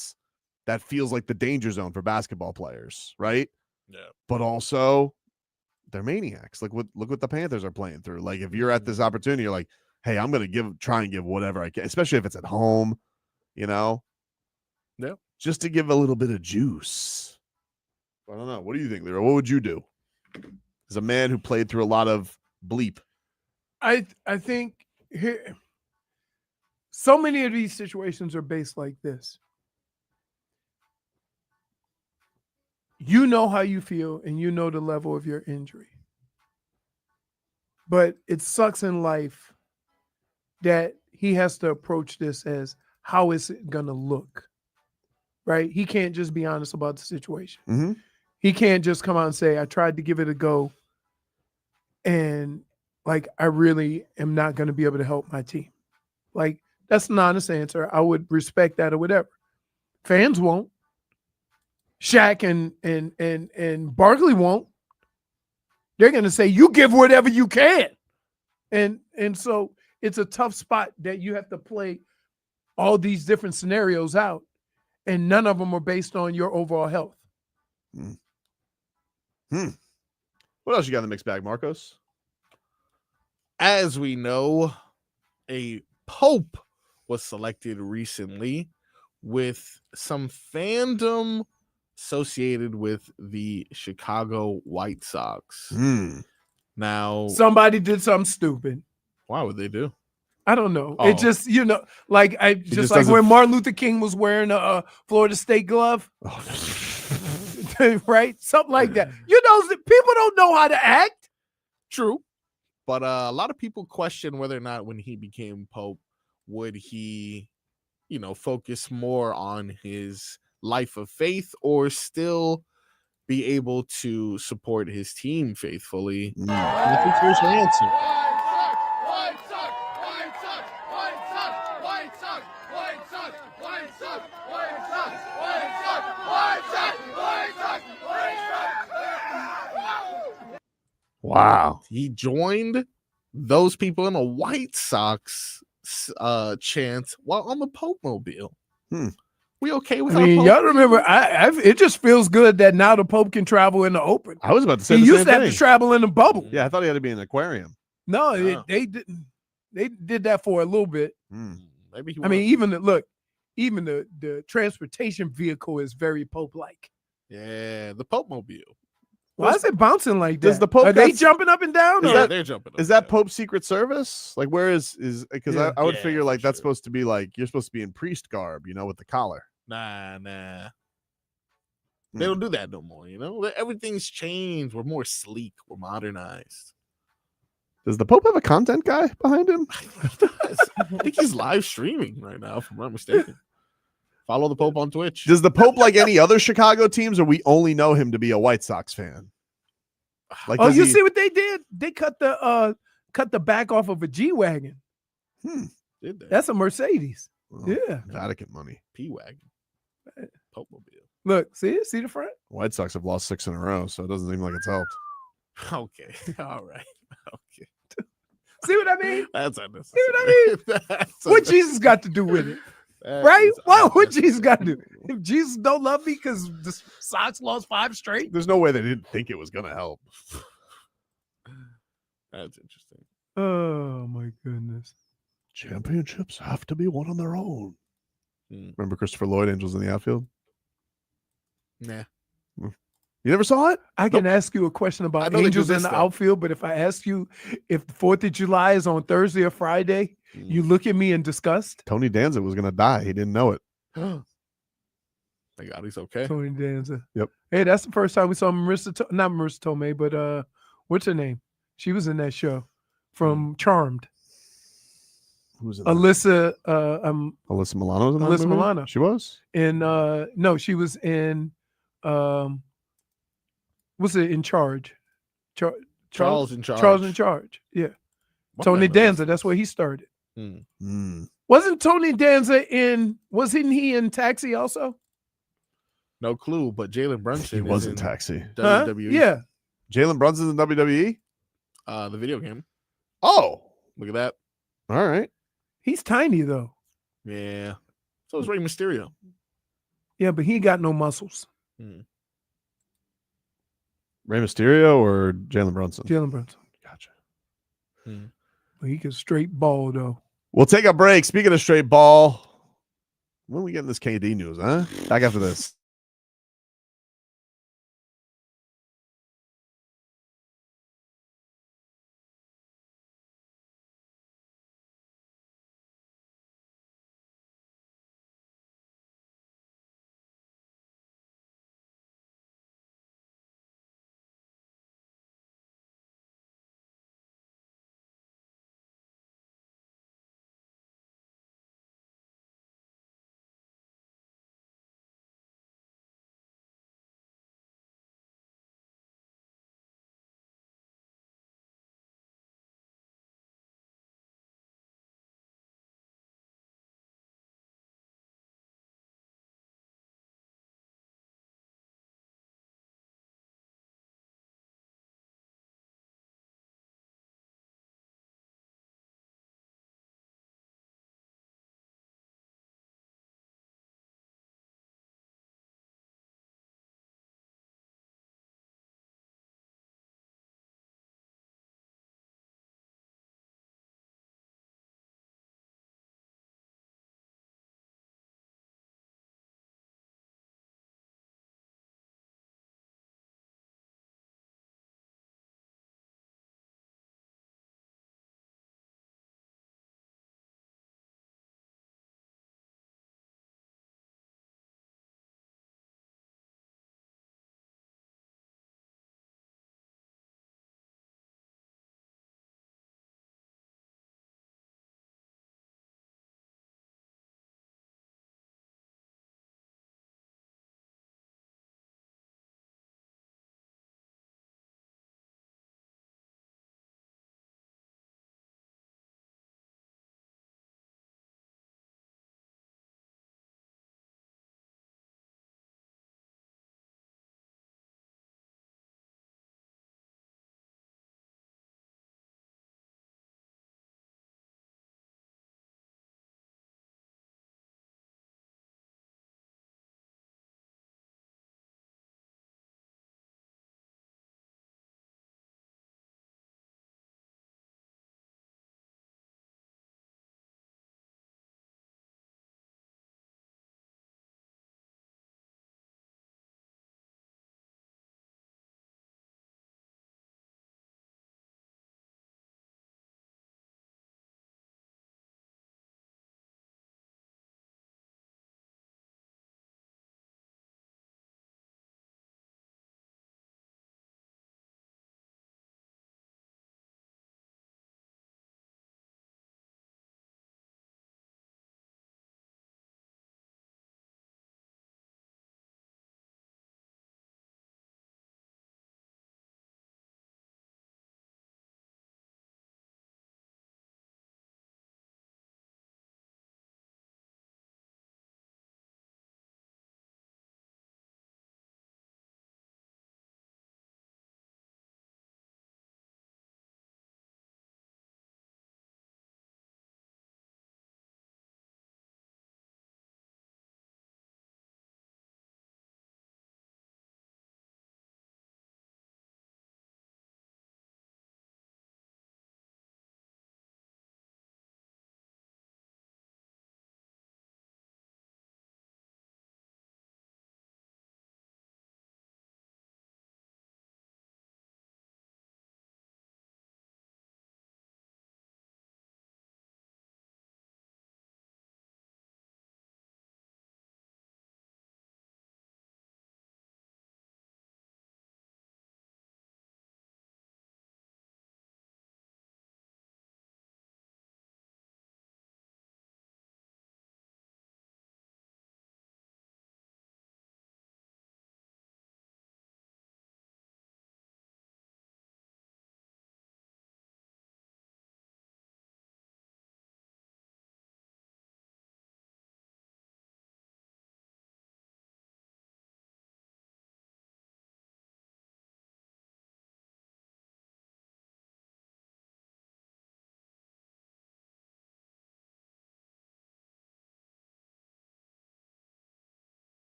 feels like the danger zone for basketball players, right? Yeah. But also they're maniacs. Look what the Panthers are playing through. Like if you're at this opportunity, you're like, hey, I'm going to try and give whatever I can, especially if it's at home, you know? Yeah. Just to give a little bit of juice. I don't know. What do you think, Leroy? What would you do? As a man who played through a lot of bleep. I think here, so many of these situations are based like this. you know how you feel and you know the level of your injury. But it sucks in life that he has to approach this as how is it going to look, right? He can't just be honest about the situation. Mm-hmm. He can't just come out and say, I tried to give it a go and like, I really am not going to be able to help my team. Like, that's an honest answer. I would respect that or whatever. Fans won't. Shaq and Barkley won't. They're going to say, you give whatever you can. And so it's a tough spot that you have to play all these different scenarios out, and none of them are based on your overall health. What else you got in the mixed bag, Marcos? As we know, a pope was selected recently with some fandom associated with the Chicago White Sox. Now, somebody did something stupid. Why would they do? I don't know. Oh. It just, like just like when Martin Luther King was wearing a Florida State glove. Right? Something like that. People don't know how to act. True. But a lot of people question whether or not when he became Pope, would he, focus more on his life of faith or still be able to support his team faithfully? I think here's your answer. Wow. He joined those people in a White Sox chant while on the Pope Mobile. We okay with y'all remember, it just feels good that now the Pope can travel in the open. I was about to say he the used same to have thing. to travel in the bubble. Yeah, I thought he had to be in an aquarium. No, they didn't. They did that for a little bit. Maybe even the transportation vehicle is very Pope-like. Yeah, the Pope Mobile. Why is it bouncing like that? Does the Pope Are they jumping up and down? They're jumping up. Is that Pope's Secret Service? Like, where is because Yeah. I would figure like that's supposed to be like you're supposed to be in priest garb, with the collar. Nah. They don't do that no more, Everything's changed. We're more sleek. We're modernized. Does the Pope have a content guy behind him? I think he's live streaming right now, if I'm not mistaken. Follow the Pope on Twitch. Does the Pope like any other Chicago teams, or we only know him to be a White Sox fan? Like, you see what they did? They cut the back off of a G-Wagon. Did they? That's a Mercedes. Yeah. Vatican money. P-Wagon. Pope Mobile. Look, see the front? White Sox have lost 6 in a row, so it doesn't seem like it's helped. Okay. All right. Okay. See what I mean? That's See unnecessary. what I mean? What Jesus got to do with it? Right? What Jesus got to do? If Jesus don't love me because the Sox lost 5 straight? There's no way they didn't think it was going to help. That's interesting. Oh, my goodness. Championships have to be won on their own. Remember Christopher Lloyd, Angels in the Outfield? Nah. You never saw it? I can ask you a question about know they do Angels in this the stuff. outfield, but if I ask you if the 4th of July is on Thursday or Friday, you look at me in disgust? Tony Danza was going to die. He didn't know it. Thank God he's okay. Tony Danza. Yep. Hey, that's the first time we saw not Marissa Tomei, but what's her name? She was in that show from Charmed. Who's in Alyssa Alyssa Milano was in that Alyssa movie? Milano. She was? No, she was in what's it in charge? Charles in Charge. Charles in Charge. Yeah. Tony Danza, that's where he started. Wasn't Tony Danza wasn't he in Taxi also? No clue, but Jalen Brunson He was is in Taxi. WWE. Yeah. Jalen Brunson's in WWE? The video game. Oh. Look at that. All right. He's tiny though. Yeah. So is Rey Mysterio. Yeah, but he got no muscles. Rey Mysterio or Jalen Brunson? Jalen Brunson. Gotcha. But he can straight ball though. We'll take a break. Speaking of straight ball, when are we getting this KD news, huh? Back after this.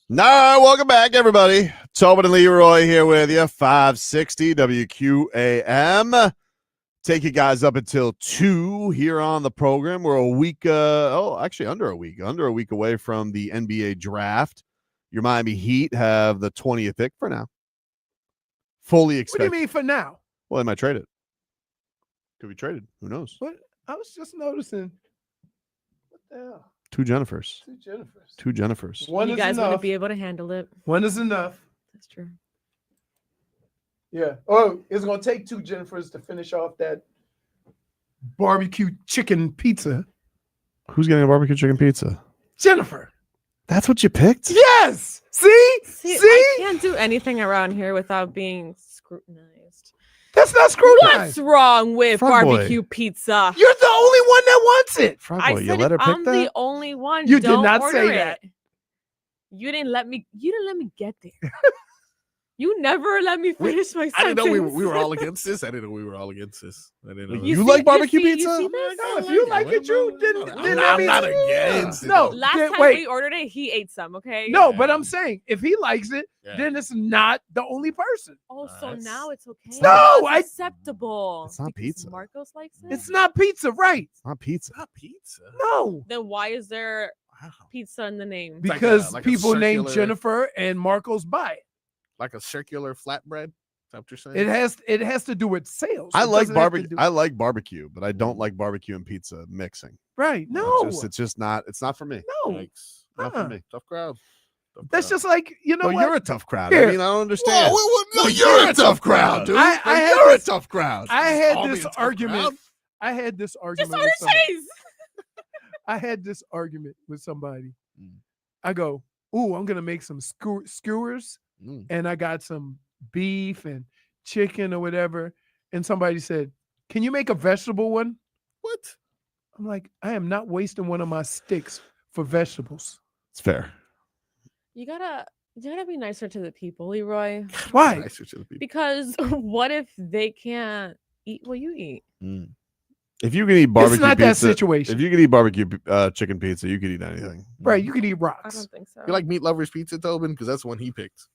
No, welcome back, everybody. Tobin and Leroy here with you, 560 WQAM. Take you guys up until 2 here on the program. We're a week, under a week away from the NBA draft. Your Miami Heat have the 20th pick for now. Fully expect. What do you mean for now? Well, they might trade it. Could be traded. Who knows? What? I was just noticing. What the hell? Two Jennifers. Two Jennifers. One you is guys enough. wouldn't be able to handle it. One is enough. That's true. Yeah. Oh, it's going to take two Jennifers to finish off that barbecue chicken pizza. Who's getting a barbecue chicken pizza? Jennifer. That's what you picked? Yes. See? I can't do anything around here without being scrutinized. That's not scrutinized. What's wrong with Frog boy. barbecue pizza? You're the only one that wants it. Frog I boy, you said let her if pick I'm that? the only one. You did don't not order say it. that. You didn't let me get there. You never let me finish my sentence. I didn't know we were all against this. I didn't know we were all against this. I didn't know. You like barbecue you pizza? see this? No, if you like it, you didn't. I'm not against it. No, Last time wait. we ordered it, he ate some. Okay. No, but I'm saying if he likes it, Yeah. then it's not the only person. Oh, so That's- now it's okay. No, Now I- it's acceptable. It's not Because pizza. Marcos likes it. It's not pizza, right? It's not pizza. Not pizza. No, Then why is there Wow. pizza in the name? Like because like people named circular- Jennifer and Marcos buy it. Like a circular flatbread. Is that what you're saying? It has to do with sales. I It like doesn't have to barbecue. do- I like barbecue, but I don't like barbecue and pizza mixing. right. No, It's just not. It's not for me. no. Yikes. Not for me. Tough crowd. Tough That's crowd. just like you know Well, what? you're a tough crowd. Here. I mean, I don't understand. No, you're a tough crowd, dude. I Like, had you're this- a tough crowd. I had Call me this a tough argument. crowd? I had this Just argument. order With somebody. cheese. I had this argument with somebody. Mm. I go, "Ooh, I'm gonna make some skewers, Mm. and I got some beef and chicken or whatever." And somebody said, "Can you make a vegetable one?" What? I'm like, I am not wasting one of my sticks for vegetables. It's fair. You gotta be nicer to the people, Leroy. Why? Nicer to the people. Because what if they can't eat what you eat? Mm. If you can eat barbecue It's not pizza, that situation, if you can eat barbecue chicken pizza, you can eat anything. right? You can eat I rocks. don't think so. You like Meat Lover's Pizza, Tobin? Because that's one he picked.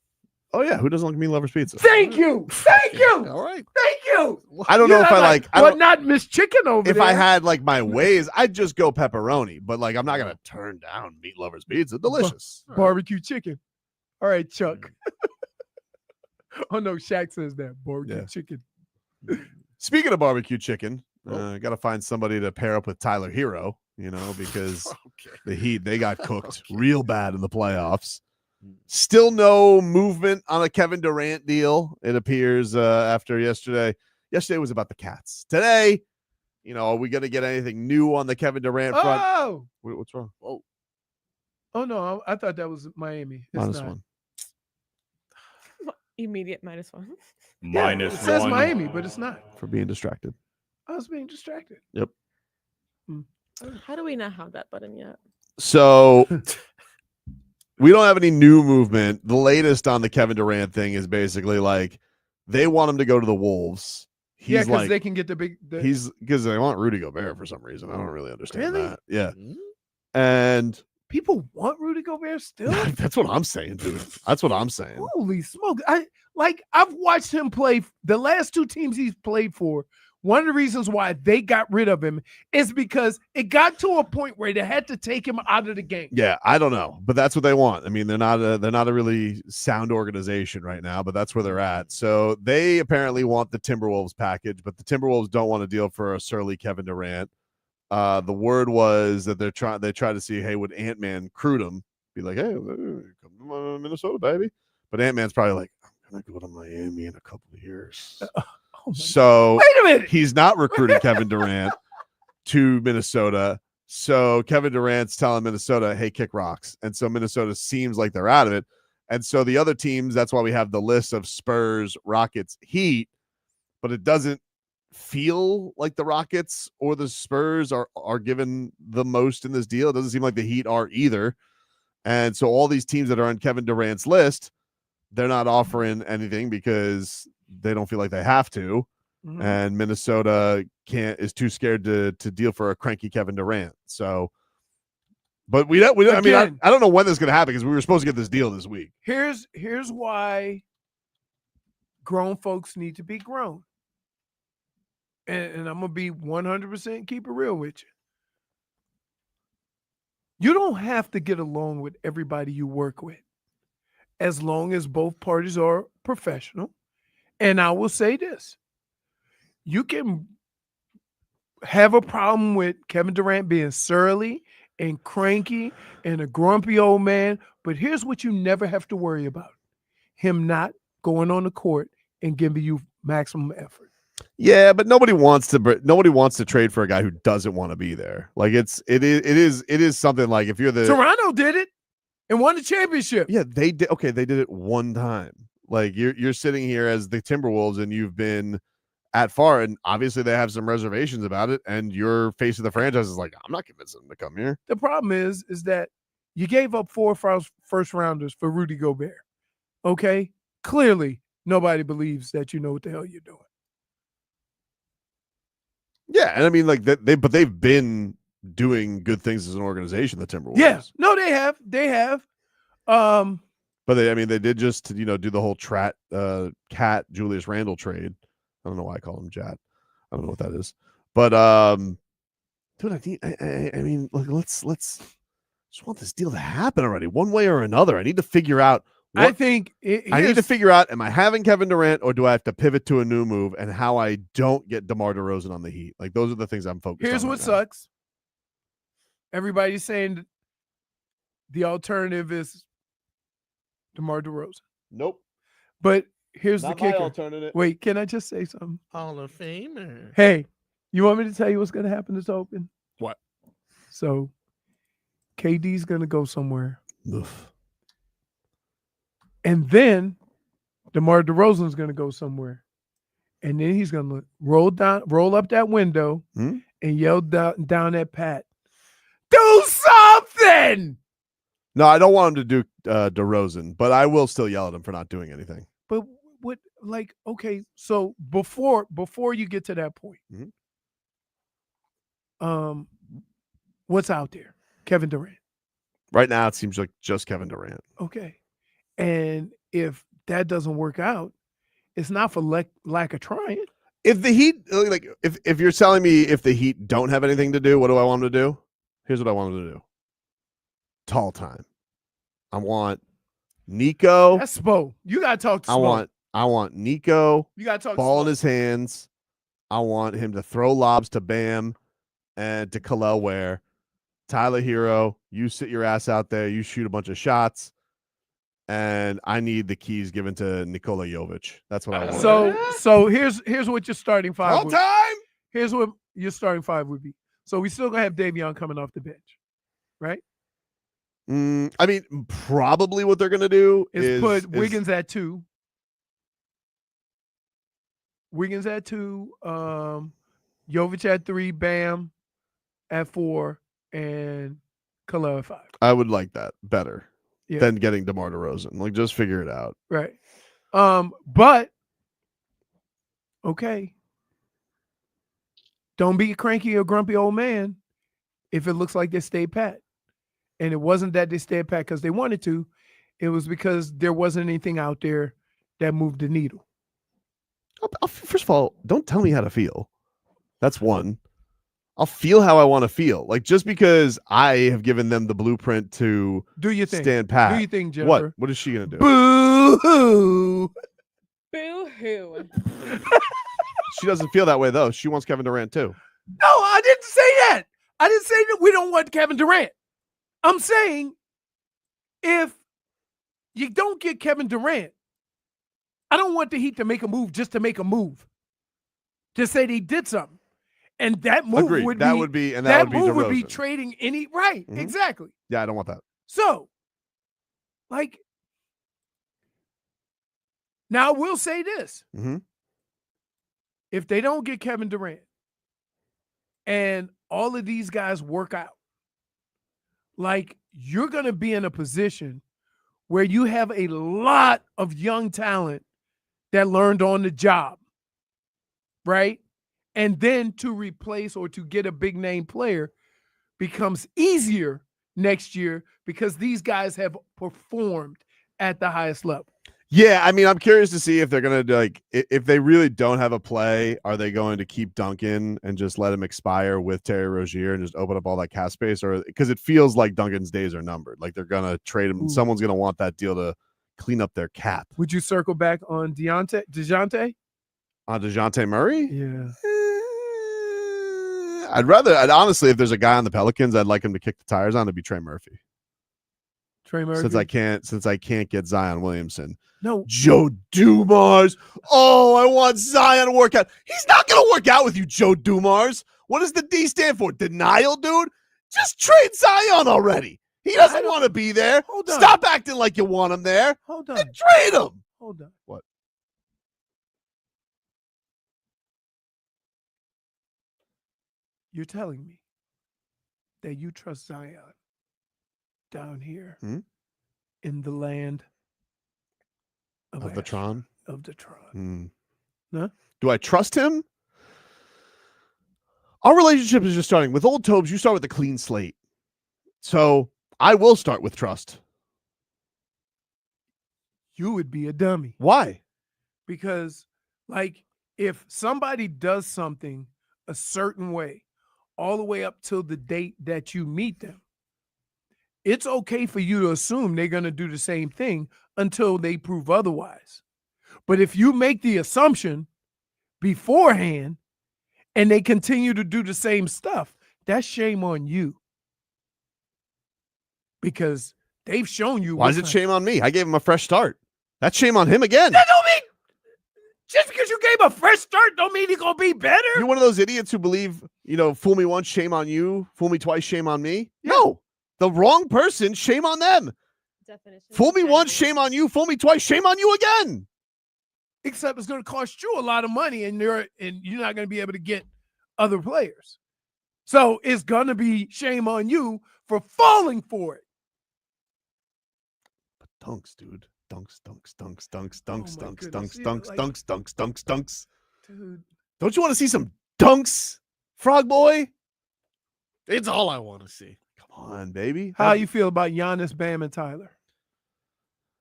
Oh yeah, who doesn't like meat lovers pizza? Thank you, thank you, All right. thank you. I don't know You're if not I like. I but don't, not Miss Chicken over if there. I had like my ways, I'd just go pepperoni. But like, I'm not gonna turn down meat lovers pizza. Delicious. barbecue chicken. All right, Chuck. Oh no, Shaq says that barbecue Yeah. chicken. Speaking of barbecue chicken, got to find somebody to pair up with Tyler Hero. You know, because Okay. the Heat, they got cooked real bad in the playoffs. Still no movement on a Kevin Durant deal, it appears, after yesterday. Yesterday was about the Cats. Today, you know, are we going to get anything new on the Kevin Durant front? Oh, What's wrong? Whoa. oh no, I thought that was Miami. It's Minus not. one. Immediate -1. Yeah, it says Miami, but it's not. For being distracted. I was being distracted. How do we not have that button yet? So we don't have any new movement. The latest on the Kevin Durant thing is basically like they want him to go to the Wolves. He's Yeah, because like, they can get the big. he's because they want Rudy Gobert for some reason. I don't really understand Really? that. Yeah. Mm. And People want Rudy Gobert still. that's what I'm saying, dude. That's what I'm saying. Holy smoke! I've watched him play the last two teams he's played for. One of the reasons why they got rid of him is because it got to a point where they had to take him out of the game. Yeah, I don't know, but that's what they want. I mean, they're not a really sound organization right now, but that's where they're at. So they apparently want the Timberwolves package, but the Timberwolves don't want to deal for a surly Kevin Durant. The word was that they try to see, hey, would Ant-Man recruit him? Be like, hey, come to Minnesota, baby. But Ant-Man's probably like, I'm gonna go to Miami in a couple of years. So Wait a minute. he's not recruiting Kevin Durant to Minnesota. So Kevin Durant's telling Minnesota, hey, kick rocks. And so Minnesota seems like they're out of it. And so the other teams, that's why we have the list of Spurs, Rockets, Heat, but it doesn't feel like the Rockets or the Spurs are given the most in this deal. It doesn't seem like the Heat are either. And so all these teams that are on Kevin Durant's list, they're not offering anything because they don't feel like they have to. Mhm. And Minnesota is too scared to deal for a cranky Kevin Durant. So But we don't. I mean, Again. I don't know when this is going to happen because we were supposed to get this deal this week. Here's why grown folks need to be grown. And I'm going to be 100% keep it real with you. You don't have to get along with everybody you work with as long as both parties are professional. And I will say this. You can have a problem with Kevin Durant being surly and cranky and a grumpy old man, but here's what you never have to worry about. Him not going on the court and giving you maximum effort. Yeah, but nobody wants to trade for a guy who doesn't want to be there. Like it is something like if you're the Toronto did it and won the championship. Yeah, they did. Okay, they did it one time. Like you're sitting here as the Timberwolves and you've been at far, and obviously they have some reservations about it, and your face of the franchise is like, I'm not convincing them to come here. The problem is that you gave up 4 first rounders for Rudy Gobert. Okay? Clearly, nobody believes that you know what the hell you're doing. Yeah, and I mean, like they've been doing good things as an organization, the Timberwolves. Yeah, no, they have. But they did just do the whole Cat Julius Randle trade. I don't know why I call him Jat. I don't know what that is. But dude, I mean, look, let's just want this deal to happen already, one way or another. I need to figure out. I think I need to figure out, am I having Kevin Durant or do I have to pivot to a new move, and how I don't get DeMar DeRozan on the Heat? Like, those are the things I'm focused on. Here's what sucks. Everybody's saying the alternative is DeMar DeRozan. Nope. But here's Not the my kicker. alternative. Wait, can I just say something? Hall of Famer. Hey, you want me to tell you what's going to happen to Tobin? What? So, KD's going to go somewhere. Oof. And then DeMar DeRozan's going to go somewhere. And then he's going to roll up that window and yell down at Pat, do something! No, I don't want him to do DeRozan, but I will still yell at him for not doing anything. But what, like, okay, so before you get to that point, what's out there? Kevin Durant. Right now, it seems like just Kevin Durant. Okay. And if that doesn't work out, it's not for lack of trying. If the Heat, like, if you're telling me if the Heat don't have anything to do, what do I want them to do? Here's what I want them to do. Tall time. I want Nico. That's Spo. You gotta talk to Spo. I want Nico. You gotta talk ball to in his hands. I want him to throw lobs to Bam and to Khalil Ware. Tyler Hero, you sit your ass out there. You shoot a bunch of shots. And I need the keys given to Nikola Jović. That's what I want. So here's what your starting five. All time. Here's what your starting five would be. So we still gonna have Davion coming off the bench, right? I mean, probably what they're gonna do is put Wiggins at 2. Wiggins at 2. Jović at 3. Bam at 4, and Khalil at 5. I would like that better. Yeah. Than getting DeMar DeRozan. Like, just figure it out. Right. But okay. Don't be a cranky or grumpy old man if it looks like they stayed pat. And it wasn't that they stayed pat because they wanted to. It was because there wasn't anything out there that moved the needle. First of all, don't tell me how to feel. That's one. I'll feel how I want to feel. Like, just because I have given them the blueprint to do you think stand pat. Do you think, Jennifer? What is she gonna do? Boo-hoo. Boo-hoo. She doesn't feel that way though. She wants Kevin Durant too. No, I didn't say that. I didn't say that we don't want Kevin Durant. I'm saying if you don't get Kevin Durant, I don't want the Heat to make a move just to make a move. To say they did something. And that move Agreed. would that be would be and that that move would be be trading any right. Mhm. Exactly. Yeah, I don't want that. So, like, now I will say this. If they don't get Kevin Durant and all of these guys work out, like, you're going to be in a position where you have a lot of young talent that learned on the job, right? And then to replace or to get a big name player becomes easier next year because these guys have performed at the highest level. Yeah, I mean, I'm curious to see if they're going to, like, if they really don't have a play, are they going to keep Duncan and just let him expire with Terry Rozier and just open up all that cap space? Or because it feels like Duncan's days are numbered. Like they're going to trade him. Someone's going to want that deal to clean up their cap. Would you circle back on DeJounte? On DeJounte Murray? Yeah. I'd honestly, if there's a guy on the Pelicans I'd like him to kick the tires on, it'd be Trey Murphy. Trey Murphy? Since I can't get Zion Williamson. No. Joe Dumars. Oh, I want Zion to work out. He's not going to work out with you, Joe Dumars. What does the D stand for? Denial, dude? Just trade Zion already. He doesn't want to be there. Hold on. Stop acting like you want him there. Hold on. And trade him. Hold on. What? You're telling me that you trust Zion down here in the land of the Tron? Of the Tron. Huh? Do I trust him? Our relationship is just starting. With old Tobes, you start with a clean slate. So I will start with trust. You would be a dummy. Why? Because, like, if somebody does something a certain way, all the way up till the date that you meet them, it's okay for you to assume they're going to do the same thing until they prove otherwise. But if you make the assumption beforehand and they continue to do the same stuff, that's shame on you. Because they've shown you. Why is it shame on me? I gave him a fresh start. That's shame on him again. That don't mean just because you gave a fresh start don't mean he's going to be better. You're one of those idiots who believe, fool me once, shame on you. Fool me twice, shame on me. Yeah. No, the wrong person, shame on them. Definition Fool me once, shame on you. Fool me twice, shame on you again. Except it's going to cost you a lot of money and you're not going to be able to get other players. So it's going to be shame on you for falling for it. But dunks, dude. Dunks. Dude. Don't you want to see some dunks, Frog Boy? It's all I want to see. Come on, baby. How you feel about Giannis, Bam, and Tyler?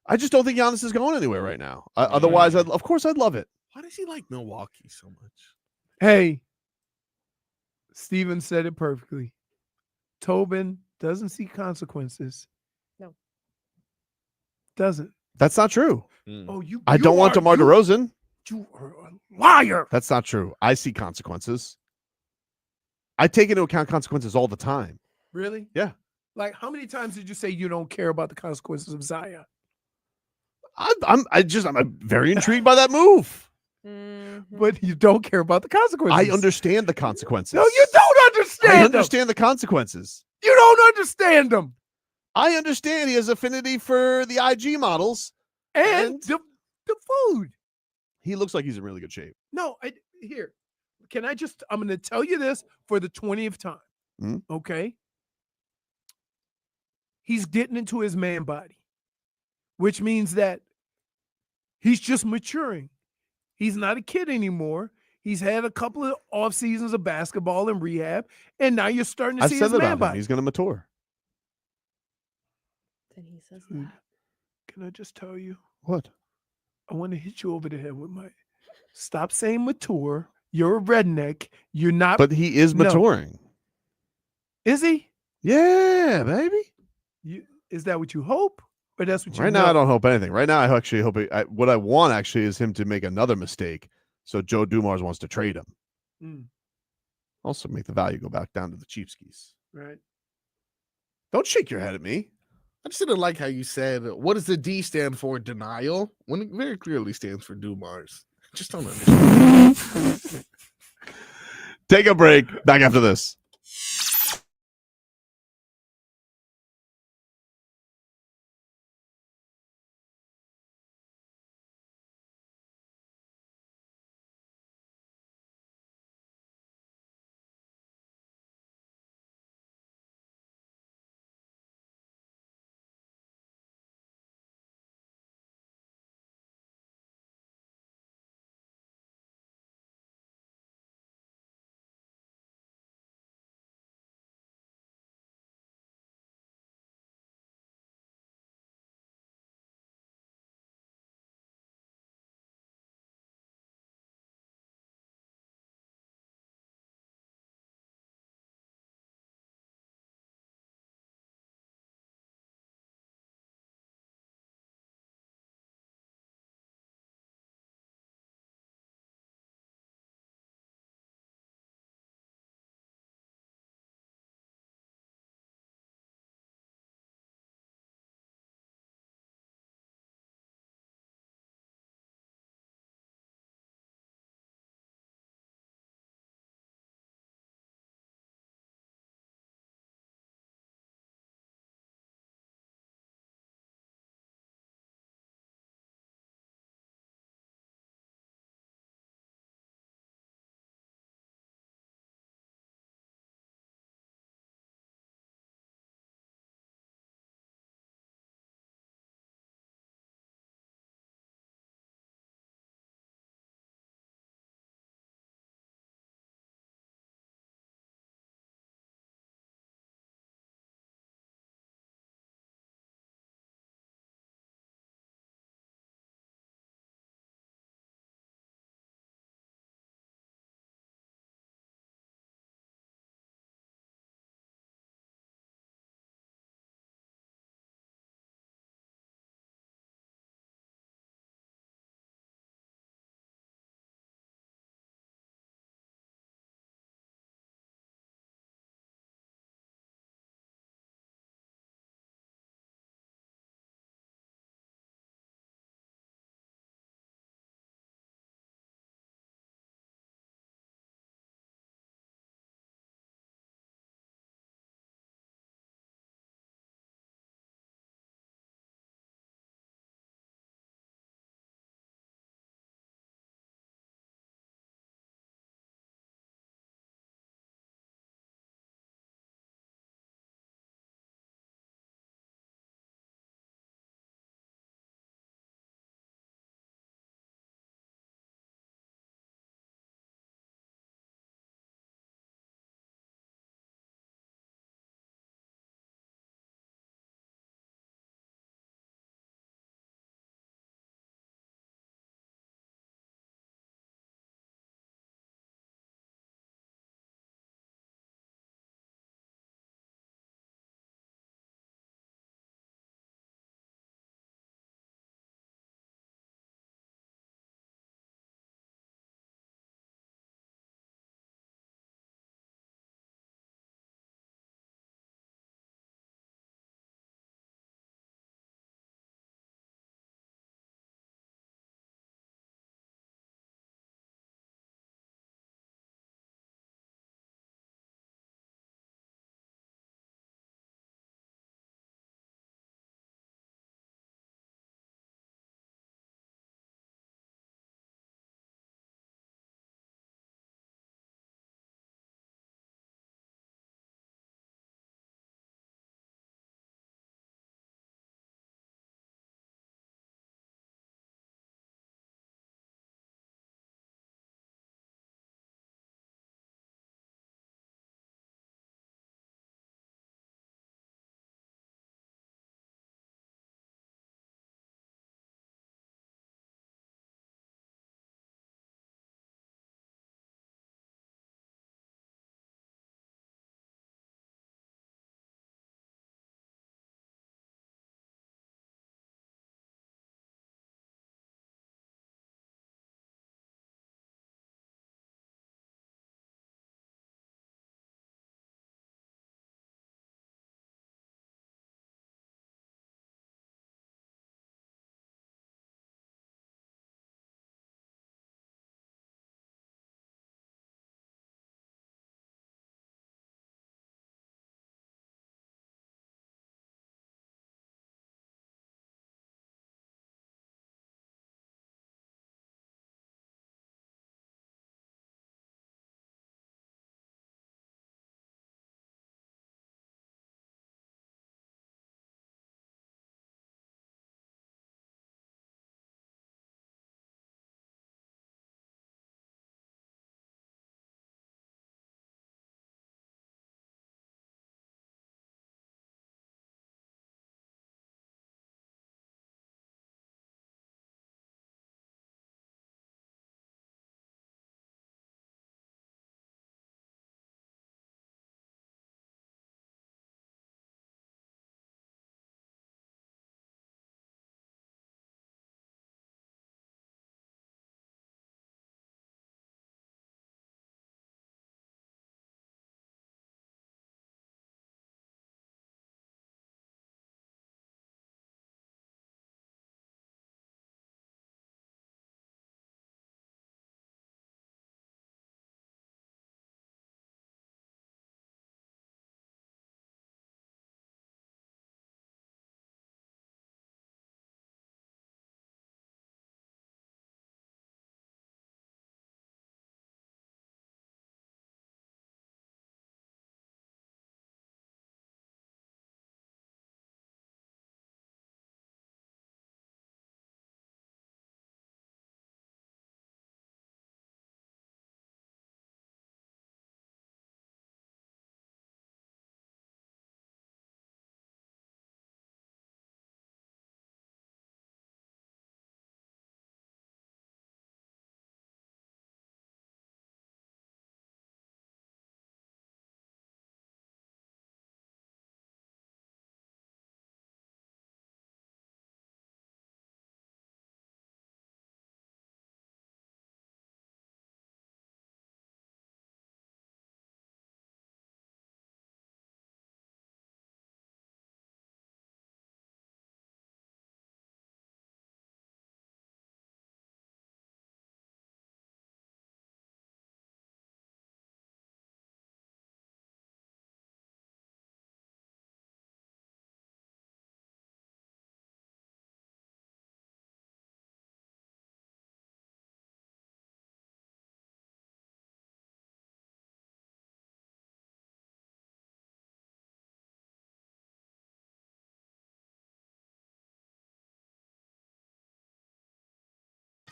I just don't think Giannis is going anywhere right now. Otherwise, of course, I'd love it. Why does he like Milwaukee so much? Hey, Steven said it perfectly. Tobin doesn't see consequences. No. Doesn't. That's not true. Oh, I don't want DeMar DeRozan. You are a liar. That's not true. I see consequences. I take into account consequences all the time. Really? Yeah. Like, how many times did you say you don't care about the consequences of Zion? I'm very intrigued by that move. But you don't care about the consequences. I understand the consequences. No, you don't understand. I understand the consequences. You don't understand them. I understand he has affinity for the IG models and the food. He looks like he's in really good shape. No, here. I'm going to tell you this for the 20th time. Okay? He's getting into his man body, which means that he's just maturing. He's not a kid anymore. He's had a couple of off seasons of basketball and rehab, and now you're starting to see his man body. He's going to mature. Then he says that. Can I just tell you? What? I want to hit you over the head with my. Stop saying mature. You're a redneck. You're not. But he is maturing. Is he? Yeah, baby. Is that what you hope? Or that's what you Right know? now, I don't hope anything. Right now, I actually hope what I want actually is him to make another mistake. So Joe Dumars wants to trade him. Also make the value go back down to the Chiefskis. Right. Don't shake your head at me. I just didn't like how you said, what does the D stand for? Denial? When it very clearly stands for Dumars. Just don't understand. Take a break. Back after this.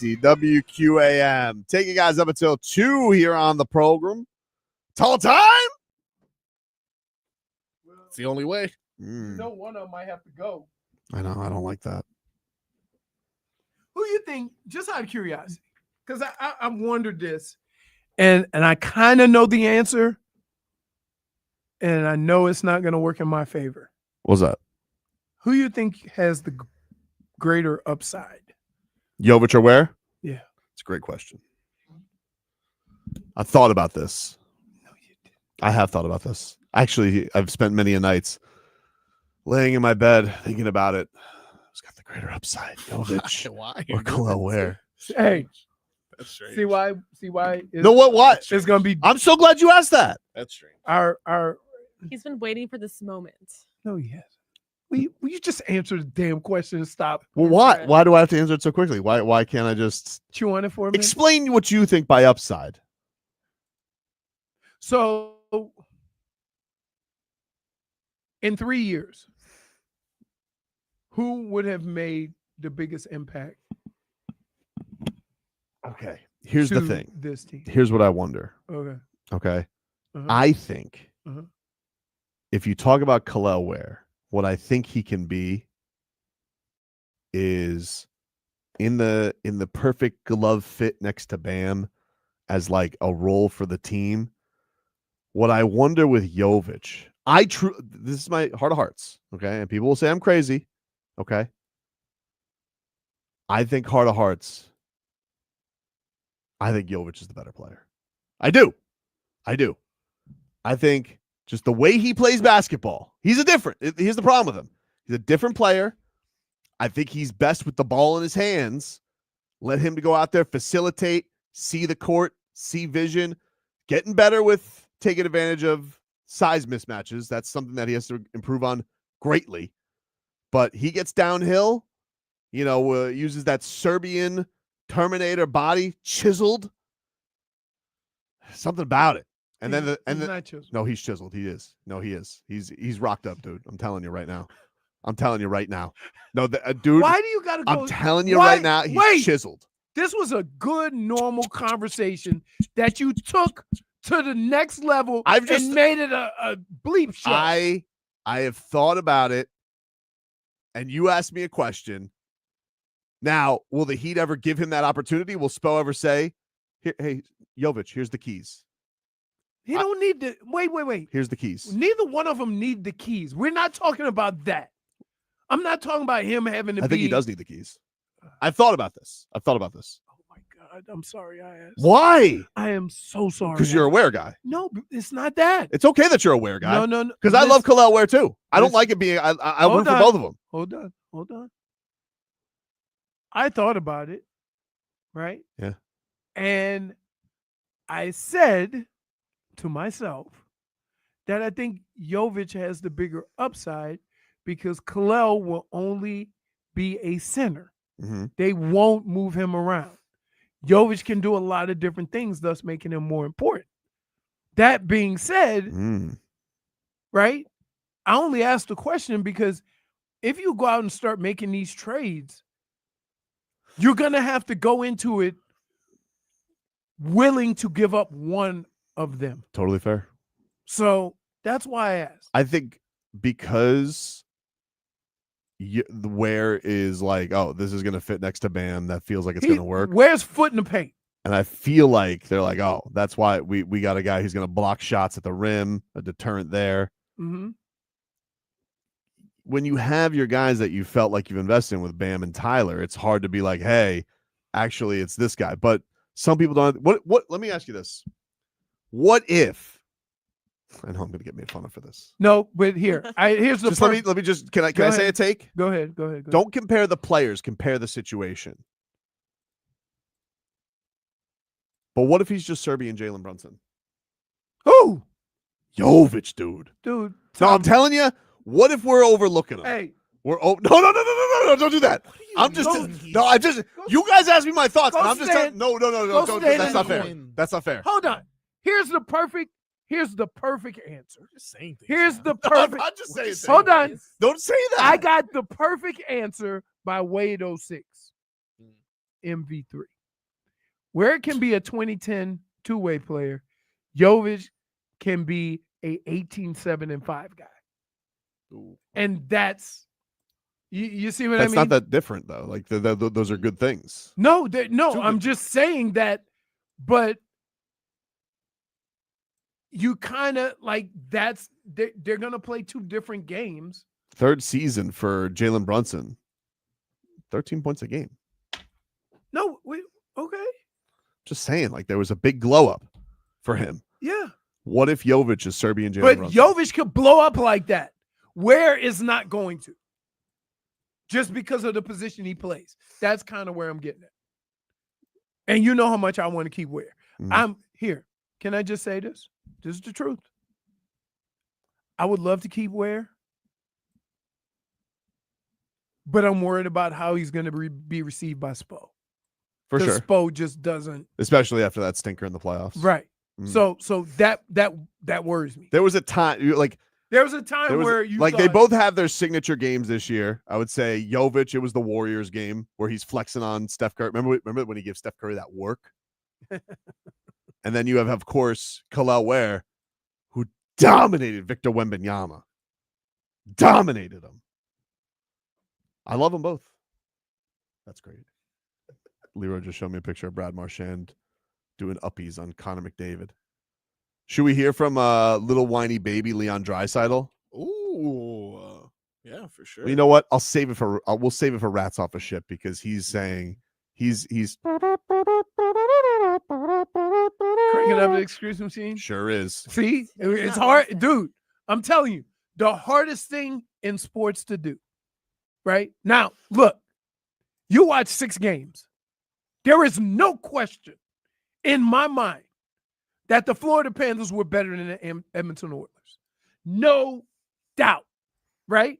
850 WQAM. Take you guys up until 2 here on the program. Tall time. It's the only way. No one of them might have to go. I know. I don't like that. Who you think, just out of curiosity, because I've wondered this, and I kind of know the answer, and I know it's not going to work in my favor. What's that? Who you think has the greater upside? Jović or where? Yeah. It's a great question. I've thought about this. No, you didn't. I have thought about this. Actually, I've spent many a nights laying in my bed thinking about it. Who's got the greater upside, Jović Why? or Khalil Ware? Hey, That's strange. see why? No, what? It's going to be I'm so glad you asked that. That's strange. our. He's been waiting for this moment. No, yes. Will you just answer the damn question and stop? Well, why? Why do I have to answer it so quickly? Why can't I just Chew on it for a minute? explain what you think by upside? So, in 3 years, who would have made the biggest impact? Okay. Here's the to thing. This team. Here's what I wonder. Okay. Okay. Uh-huh. I think Uh-huh. if you talk about Khalil Ware, what I think he can be is in the perfect glove fit next to Bam as like a role for the team. What I wonder with Jović, this is my heart of hearts, okay? And people will say I'm crazy, okay? I think heart of hearts, I think Jović is the better player. I do. I think just the way he plays basketball, here's the problem with him. He's a different player. I think he's best with the ball in his hands. Let him to go out there, facilitate, see the court, see vision, getting better with taking advantage of size mismatches. That's something that he has to improve on greatly. But he gets downhill, uses that Serbian Terminator body, chiseled. Something about it. And then He's not chiseled. no, he's chiseled. He is. No, he is. He's rocked up, dude. I'm telling you right now. No, dude. Why do you got to go? I'm telling you right now, he's chiseled. This was a good, normal conversation that you took to the next level and made it a bleep show. I have thought about it, and you asked me a question. Now, will the Heat ever give him that opportunity? Will Spo ever say, hey, Jović, here's the keys? He don't need the wait. Here's the keys. Neither one of them need the keys. We're not talking about that. I'm not talking about him having to I think he does need the keys. I've thought about this. Oh my God. I'm sorry I asked. Why? I am so sorry. Because you're a Ware guy. No, it's not that. It's okay that you're a Ware guy. No. Because I love Khalil Ware too. I don't like it being. I root for both of them. Hold on. I thought about it, right? Yeah. And I said to myself that I think Jović has the bigger upside because Khalil will only be a center. Mm-hmm. They won't move him around. Jović can do a lot of different things, thus making him more important. That being said, right, I only asked the question because if you go out and start making these trades, you're going to have to go into it willing to give up one of them. Totally fair. So that's why I asked. I think because Ware is like, oh, this is going to fit next to Bam. That feels like it's going to work. Where's foot in the paint? And I feel like they're like, oh, that's why we got a guy who's going to block shots at the rim, a deterrent there. Mm-hmm. When you have your guys that you felt like you've invested in with Bam and Tyler, it's hard to be like, hey, actually, it's this guy. But some people don't. What? Let me ask you this. What if? I know I'm going to get made fun of for this. No, but here's the. Just let me just. Can I say a take? Go ahead. Don't compare the players. Compare the situation. But what if he's just Serbian Jalen Brunson? Who? Jović, dude. Dude. No, I'm telling you. What if we're overlooking him? Hey. No, don't do that. You guys asked me my thoughts, and I'm just telling. No, don't. That's not fair. That's not fair. Hold on. Here's the perfect answer. Just saying things. Here's the perfect. I'm just saying. Hold on. Don't say that. I got the perfect answer by Wade 06. MV3. Where it can be a 2010 two-way player, Jović can be a 18-7 and 5 guy. Ooh. And that's you see what That's I mean? not that different though. Like those are good things. No, Two I'm good just saying that, but you kind of like they're gonna play two different games. Third season for Jalen Brunson, 13 points a game. No, wait, okay, Just saying, like there was a big glow up for him. yeah, What if Jović is Serbian Jalen but Brunson? Jović could blow up like that. Where is not going to, just because of the position he plays. That's kind of where I'm getting at. And you know how much I want to keep Ware. I'm here. Can I just say this? This is the truth. I would love to keep Ware, but I'm worried about how he's going to be received by Spo. For sure. Spo just doesn't. Especially after that stinker in the playoffs. Right. So that worries me. There was a time like there was a time where you like thought, they both have their signature games this year. I would say Jović, it was the Warriors game where he's flexing on Steph Curry. Remember when he gives Steph Curry that work? And then you have, of course, Kel'el Ware, who dominated Victor Wembanyama. Dominated him. I love them both. That's great. Leroy just showed me a picture of Brad Marchand doing uppies on Connor McDavid. Should we hear from little whiny baby Leon Draisaitl? Ooh, yeah, for sure. Well, you know what? We'll save it for Rats Off a Ship because he's saying he's cranking up the excuse machine. Sure is. See, it's hard, dude. I'm telling you, the hardest thing in sports to do. Right now, look, you watch 6 games. There is no question in my mind that the Florida Panthers were better than the Edmonton Oilers. No doubt, right?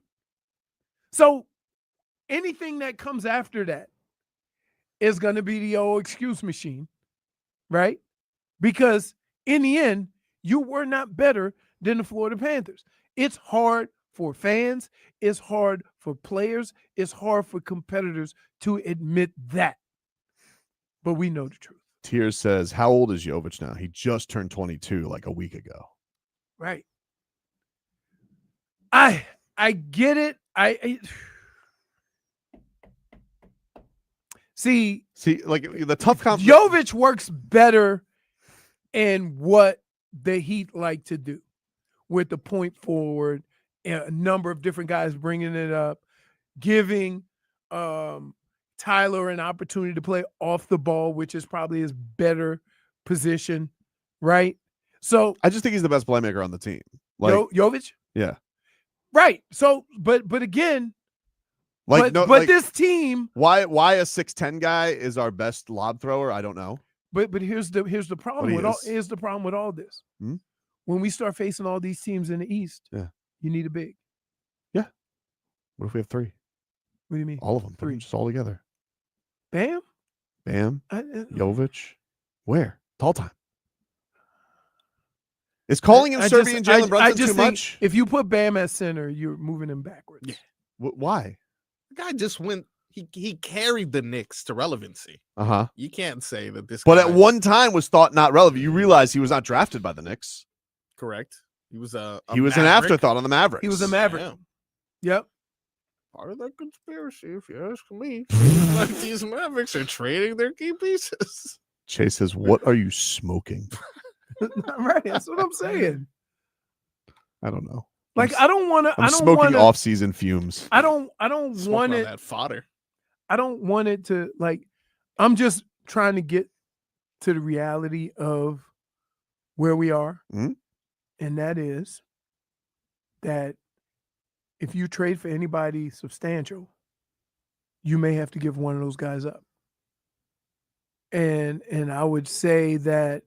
So anything that comes after that is going to be the old excuse machine, right? Because in the end, you were not better than the Florida Panthers. It's hard for fans. It's hard for players. It's hard for competitors to admit that. But we know the truth. Tears says, how old is Jović now? He just turned 22 like a week ago. Right. I get it. I see, like the tough Jović works better in what the Heat like to do with the point forward, a number of different guys bringing it up, giving Tyler an opportunity to play off the ball, which is probably his better position, right? So I just think he's the best playmaker on the team. Like Jović? Yeah. Right. So, but again, like this team. Why a 6'10" guy is our best lob thrower? I don't know. But here's the problem with here's the problem with all this. Hmm? When we start facing all these teams in the East, you need a big. Yeah. What if we have 3? What do you mean? All of them. 3. Just all together. Bam. Jović. Where? Tall time. Is calling him Serbian Jalen Brunson too much? If you put Bam at center, you're moving him backwards. Yeah. Why? The guy just went. He carried the Knicks to relevancy. Uh-huh. You can't say that this. But guy, at one time was thought not relevant. You realize he was not drafted by the Knicks. Correct. He was an afterthought on the Mavericks. He was a Maverick. Yeah. Yep. Part of that conspiracy, if you ask me. Like these Mavericks are trading their key pieces. Chase says, "What are you smoking?" Right. That's what I'm saying. I don't know. Like I don't want to. I'm smoking off-season fumes. I don't want it. That fodder. I don't want it to like. I'm just trying to get to the reality of where we are, and that is that if you trade for anybody substantial, you may have to give one of those guys up. And I would say that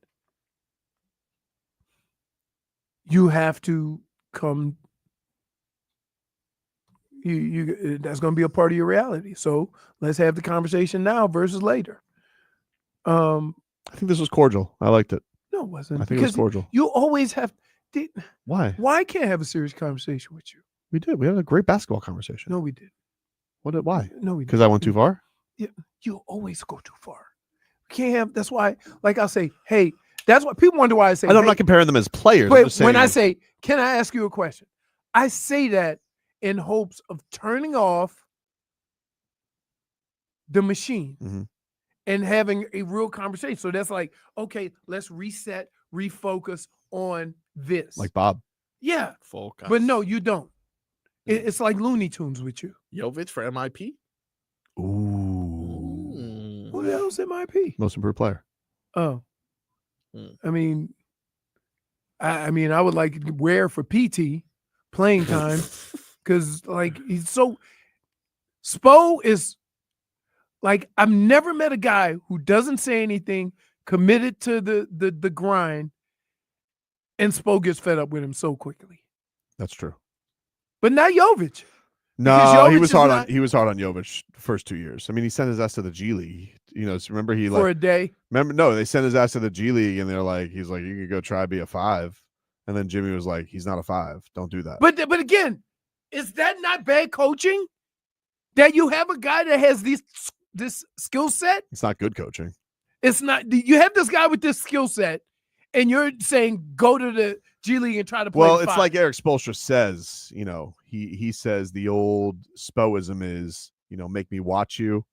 you have to come. You that's going to be a part of your reality. So let's have the conversation now versus later. I think this was cordial. I liked it. No, it wasn't. I think it was cordial. You always have. Why? Why can't I have a serious conversation with you? We did. We had a great basketball conversation. No, we did. Why? No, we. Because I went too far. you always go too far. Can't have. That's why, like I say, hey, that's what people wonder why I say. I'm hey, not comparing them as players. I'm but just saying, when I say, can I ask you a question? I say that in hopes of turning off the machine Mhm. and having a real conversation. So that's like, okay, let's reset, refocus on this. like Bob. Yeah, Focus. but no, you don't. It's like Looney Tunes with you. Jović for MIP. Ooh. Who the hell's MIP? Most improved player. Oh, Mm. I mean, I would like Ware for PT playing time because like he's so. Spo is like I've never met a guy who doesn't say anything, committed to the grind, and Spo gets fed up with him so quickly. That's true. But not Jović. No, Jović he was is hard not- on Jović the first 2 years. I mean, he sent his ass to the G League. You know, remember he For like a day. remember no, they sent his ass to the G League and they're like, he's like, you could go try be a 5. And then Jimmy was like, he's not a 5. Don't do that. But again, is that not bad coaching? That you have a guy that has this skill set? It's not good coaching. It's not. You have this guy with this skill set, and you're saying go to the G League and try to play. Well, the it's 5. like Erik Spoelstra says, you know, he says the old Spoism is, you know, make me watch you,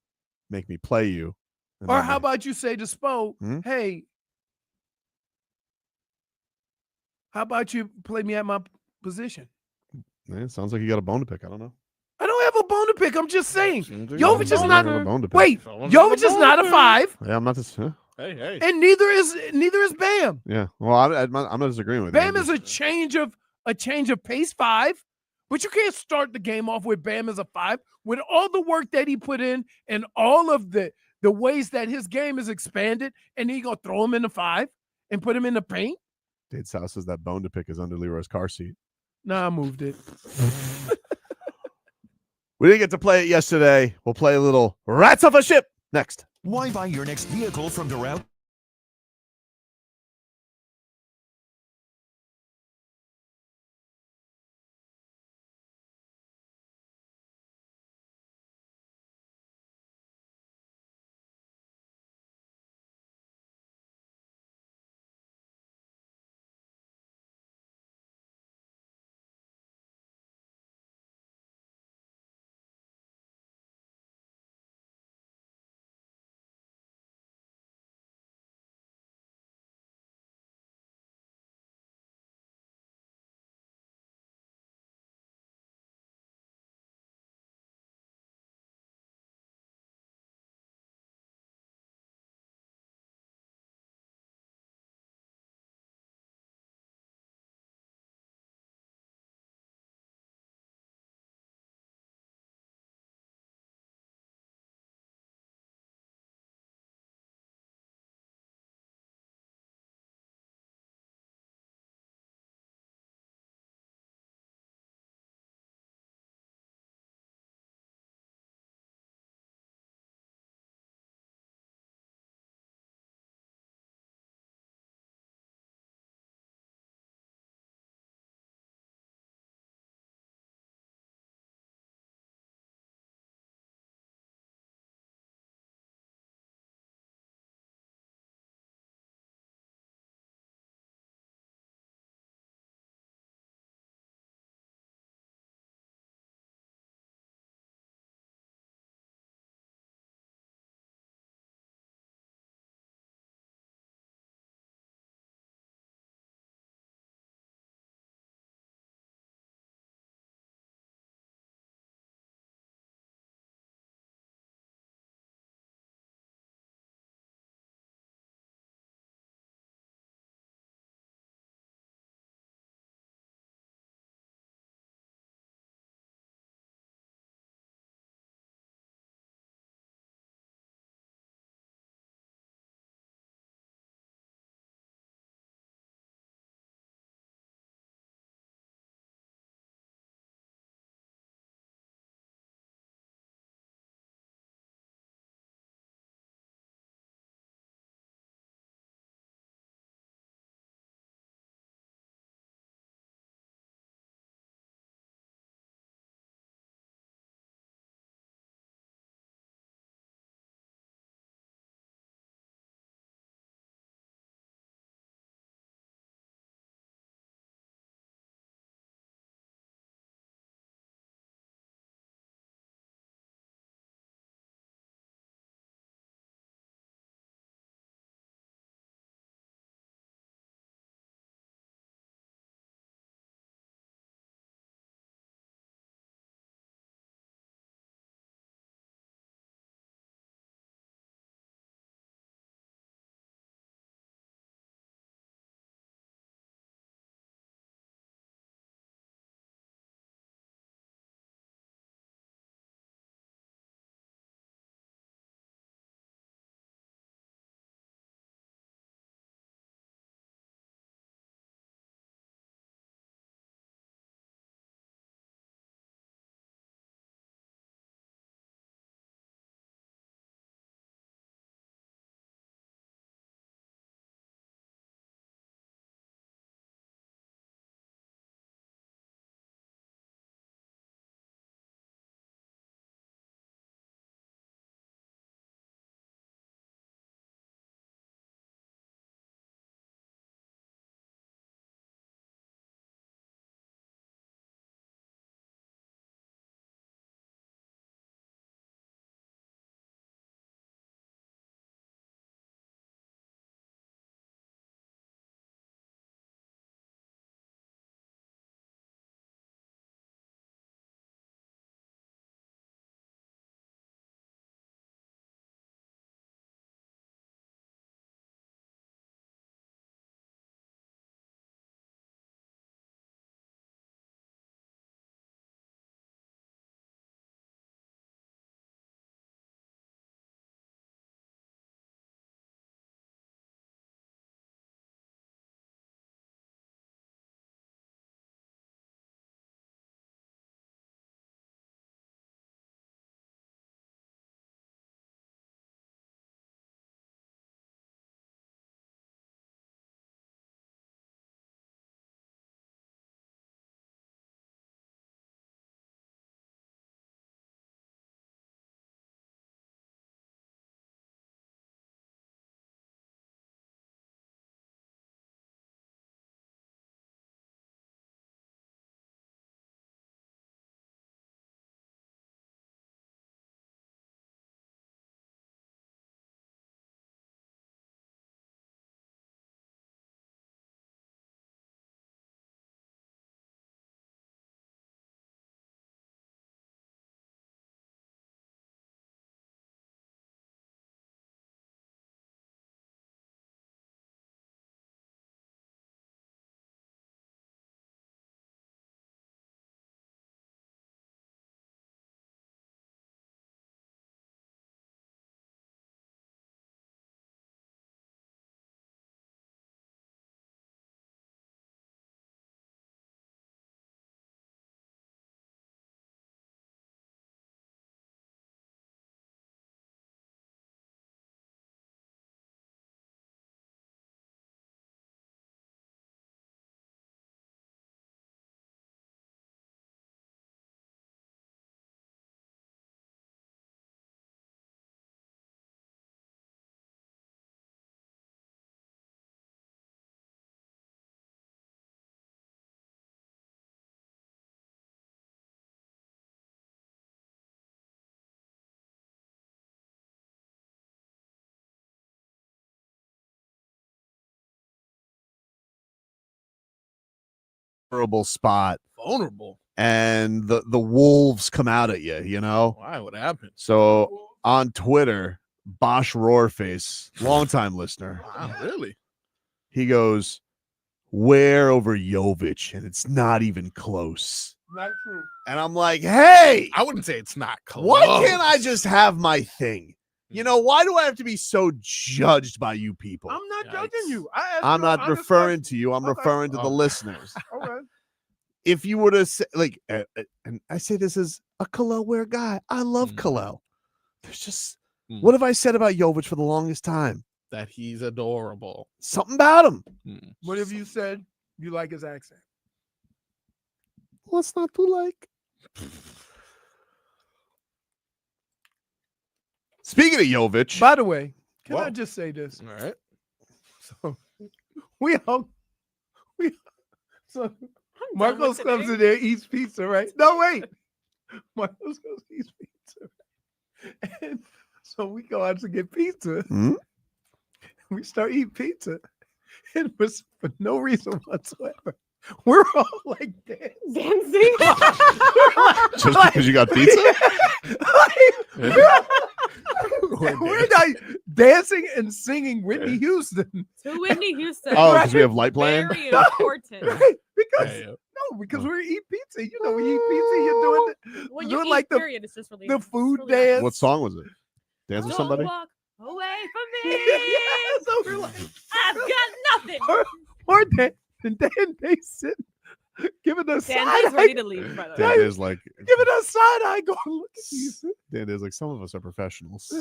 make me play you. and Or then how they- about you say to Spo, Hmm? hey, how about you play me at my position? Man, it sounds like you got a bone to pick. I don't know. I don't have a bone to pick. I'm just saying. Seems like Jović is Someone not. got a bone to pick. Wait, Someone's got a Jović is bone not to a pick. 5, Yeah, I'm not this. Hey. and neither is Bam. Yeah. Well, I'm not disagreeing with you. Bam is a change of pace 5, but you can't start the game off with Bam as a 5 with all the work that he put in and all of the ways that his game is expanded, and he gonna throw him in the 5 and put him in the paint. Dade South says that bone to pick is under Leroy's car seat. Nah, I moved it. We didn't get to play it yesterday. We'll play a little Rats Off a Ship next. Why buy your next vehicle from Durant? vulnerable spot. Vulnerable. And the wolves come out at you, you know? Why? What happened? So on Twitter, Bosch Roarface, longtime listener. Wow, really? He goes, Ware over Jović, and it's not even close. Not true. And I'm like, hey, I wouldn't say it's not close. why can't I just have my thing? You know, why do I have to be so judged by you people? I'm not judging you. I'm not referring to you. I'm referring to the listeners. Okay. If you were to say, like, and I say this as a Khalil Ware guy, I love Khalil. There's just, what have I said about Jović for the longest time? That he's adorable. Something about him. What have you said? You like his accent? What's not to like? Speaking of Jović, By the way, can Whoa. I just say this? All right. So Marcos comes in there, eats pizza, right? No, wait. Marcos goes eats pizza. And so we go out to get pizza. We start eating pizza. And for no reason whatsoever, we're all like dancing. Just because you got pizza? We're like dancing and singing Whitney Houston. To Whitney Houston. Oh, because we have light playing? Very important. Right? Because we eat pizza. You know, we eat pizza, you're doing When doing you like eat, period, it's just really the food it's really dance. What song was it? Dance with somebody? Don't walk away from me. Yeah, so we're like, I've got nothing. or then they sit giving us Dan side is ready to leave, by the way. Dan is like, giving us side eye going, look at these. Dan is like, some of us are professionals.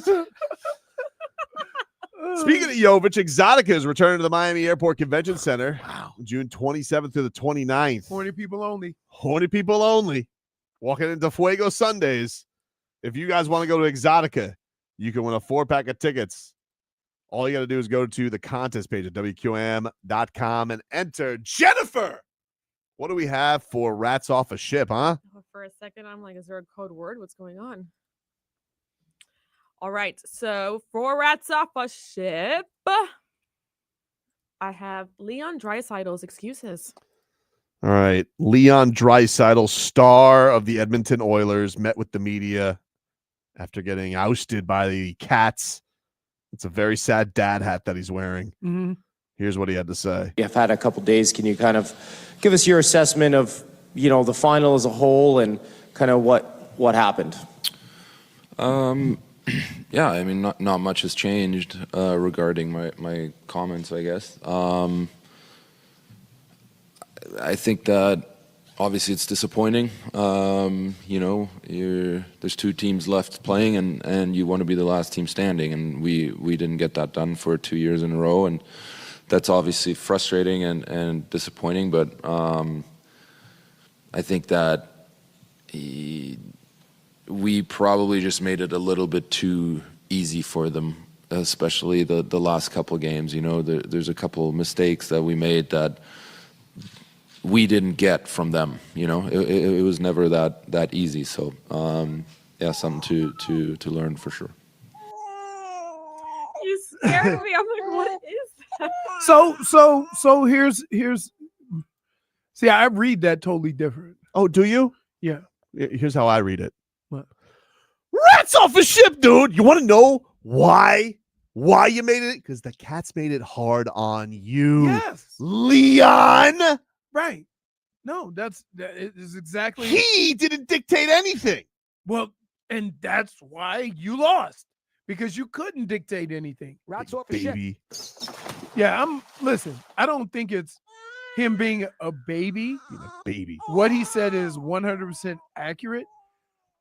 Speaking of Jović, Exotica is returning to the Miami Airport Convention Center. Wow. June 27th through the 29th. 40 people only. 40 people only. Walking into Fuego Sundays. If you guys want to go to Exotica, you can win a 4-pack of tickets. All you got to do is go to the contest page at WQAM.com and enter Jennifer. What do we have for Rats Off a Ship, huh? For a second, I'm like, is there a code word? What's going on? All right. So for Rats Off a Ship, I have Leon Draisaitl's excuses. All right. Leon Draisaitl, star of the Edmonton Oilers, met with the media after getting ousted by the Cats. It's a very sad dad hat that he's wearing. Mm-hmm. Here's what he had to say. You've had a couple days. Can you kind of give us your assessment of, you know, the final as a whole and kind of what happened? Yeah, I mean, not much has changed regarding my comments, I guess. I think that obviously it's disappointing. You know, there's 2 teams left playing, and you want to be the last team standing, and we didn't get that done for 2 years in a row, and that's obviously frustrating and disappointing. But I think that we probably just made it a little bit too easy for them, especially the last couple games. You know, there's a couple mistakes that we made that we didn't get from them. You know, it was never that easy. So yeah, something to learn for sure. You scared me. I'm like, what is that? So here's see, I read that totally different. Oh, do you? Yeah. Here's how I read it. What? Rats off a ship, dude. You want to know why you made it? Because the Cats made it hard on you. Yes. Leon. Right. No, that is exactly. He didn't dictate anything. Well, and that's why you lost. Because you couldn't dictate anything. Rats off a ship. Yeah, listen, I don't think it's him being a baby. Baby. What he said is 100% accurate.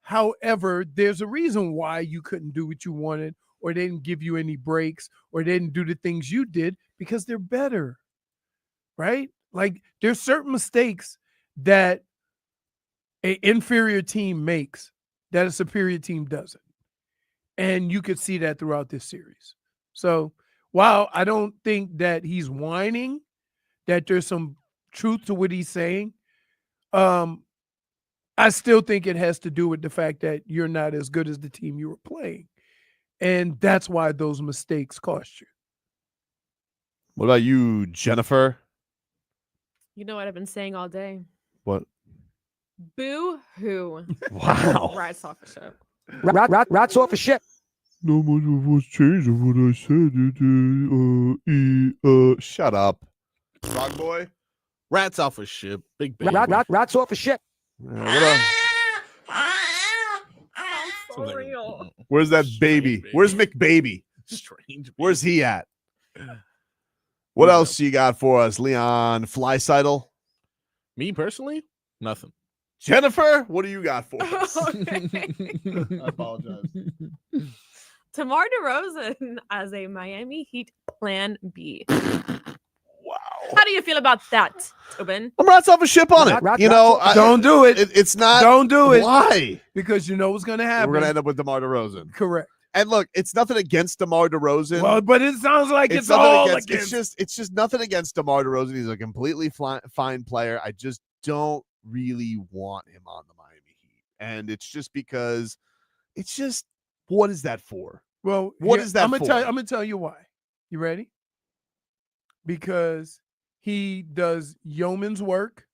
However, there's a reason why you couldn't do what you wanted, or they didn't give you any breaks, or they didn't do the things you did, because they're better, right? Like, there's certain mistakes that an inferior team makes that a superior team doesn't. And you could see that throughout this series. So while I don't think that he's whining, that there's some truth to what he's saying, I still think it has to do with the fact that you're not as good as the team you were playing. And that's why those mistakes cost you. What about you, Jennifer? You know what I've been saying all day? What? Boo hoo. Wow. Rats off a ship. Rats off a ship. No much of what's changed of what I said. Shut up. Frog boy. Rats off a ship. Big baby. Rats off a ship. Where's that baby? Where's McBaby? Strange. Where's he at? What else you got for us, Leon Flysidle? Me personally, nothing. Jennifer, what do you got for us? Okay. I apologize. DeMar DeRozan as a Miami Heat plan B. Wow. How do you feel about that, Tobin? I'm rats off a ship on it. You know, Don't do it. It's not. Don't do it. Why? Because you know what's going to happen. We're going to end up with DeMar DeRozan. Correct. And look, it's nothing against DeMar DeRozan. Well, but it sounds like it's nothing all against. It's just nothing against DeMar DeRozan. He's a completely fine player. I just don't really want him on the Miami Heat, and it's just because it's just what is that for? Well, what is that I'm for? gonna tell you why. You ready? Because he does yeoman's work.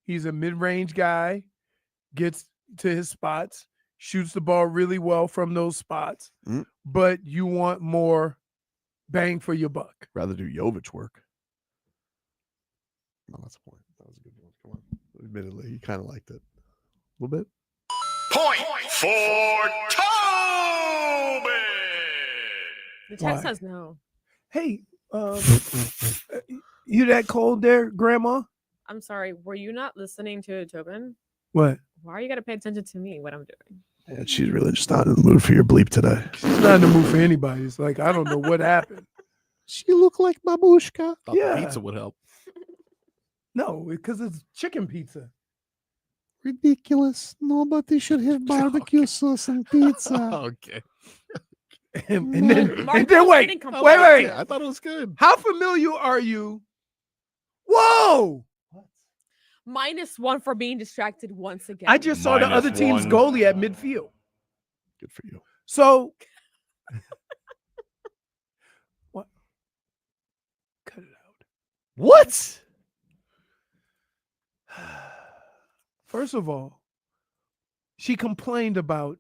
He's a mid-range guy, gets to his spots, shoots the ball really well from those spots, but you want more bang for your buck. Rather do Jović work. No, that's the point. That was a good one. Come on. Admittedly, you kind of liked it. A little bit. Point for Tobin. The text Why? says no. Hey, you that cold there, Grandma? I'm sorry. Were you not listening to Tobin? What? Why are you gotta pay attention to me? What I'm doing? Yeah, she's really just not in the mood for your bleep today. She's not in the mood for anybody. It's like, I don't know what happened. She looked like babushka. Thought Yeah. the pizza would help. No, because it's chicken pizza. Ridiculous. Nobody should have barbecue sauce and pizza. Okay. And then Mark wait, was wait. getting complaints. I thought it was good. How familiar are you? Whoa! -1 for being distracted once again. I just saw the other team's goalie at midfield. Good for you. So what? Cut it out. What? First of all, she complained about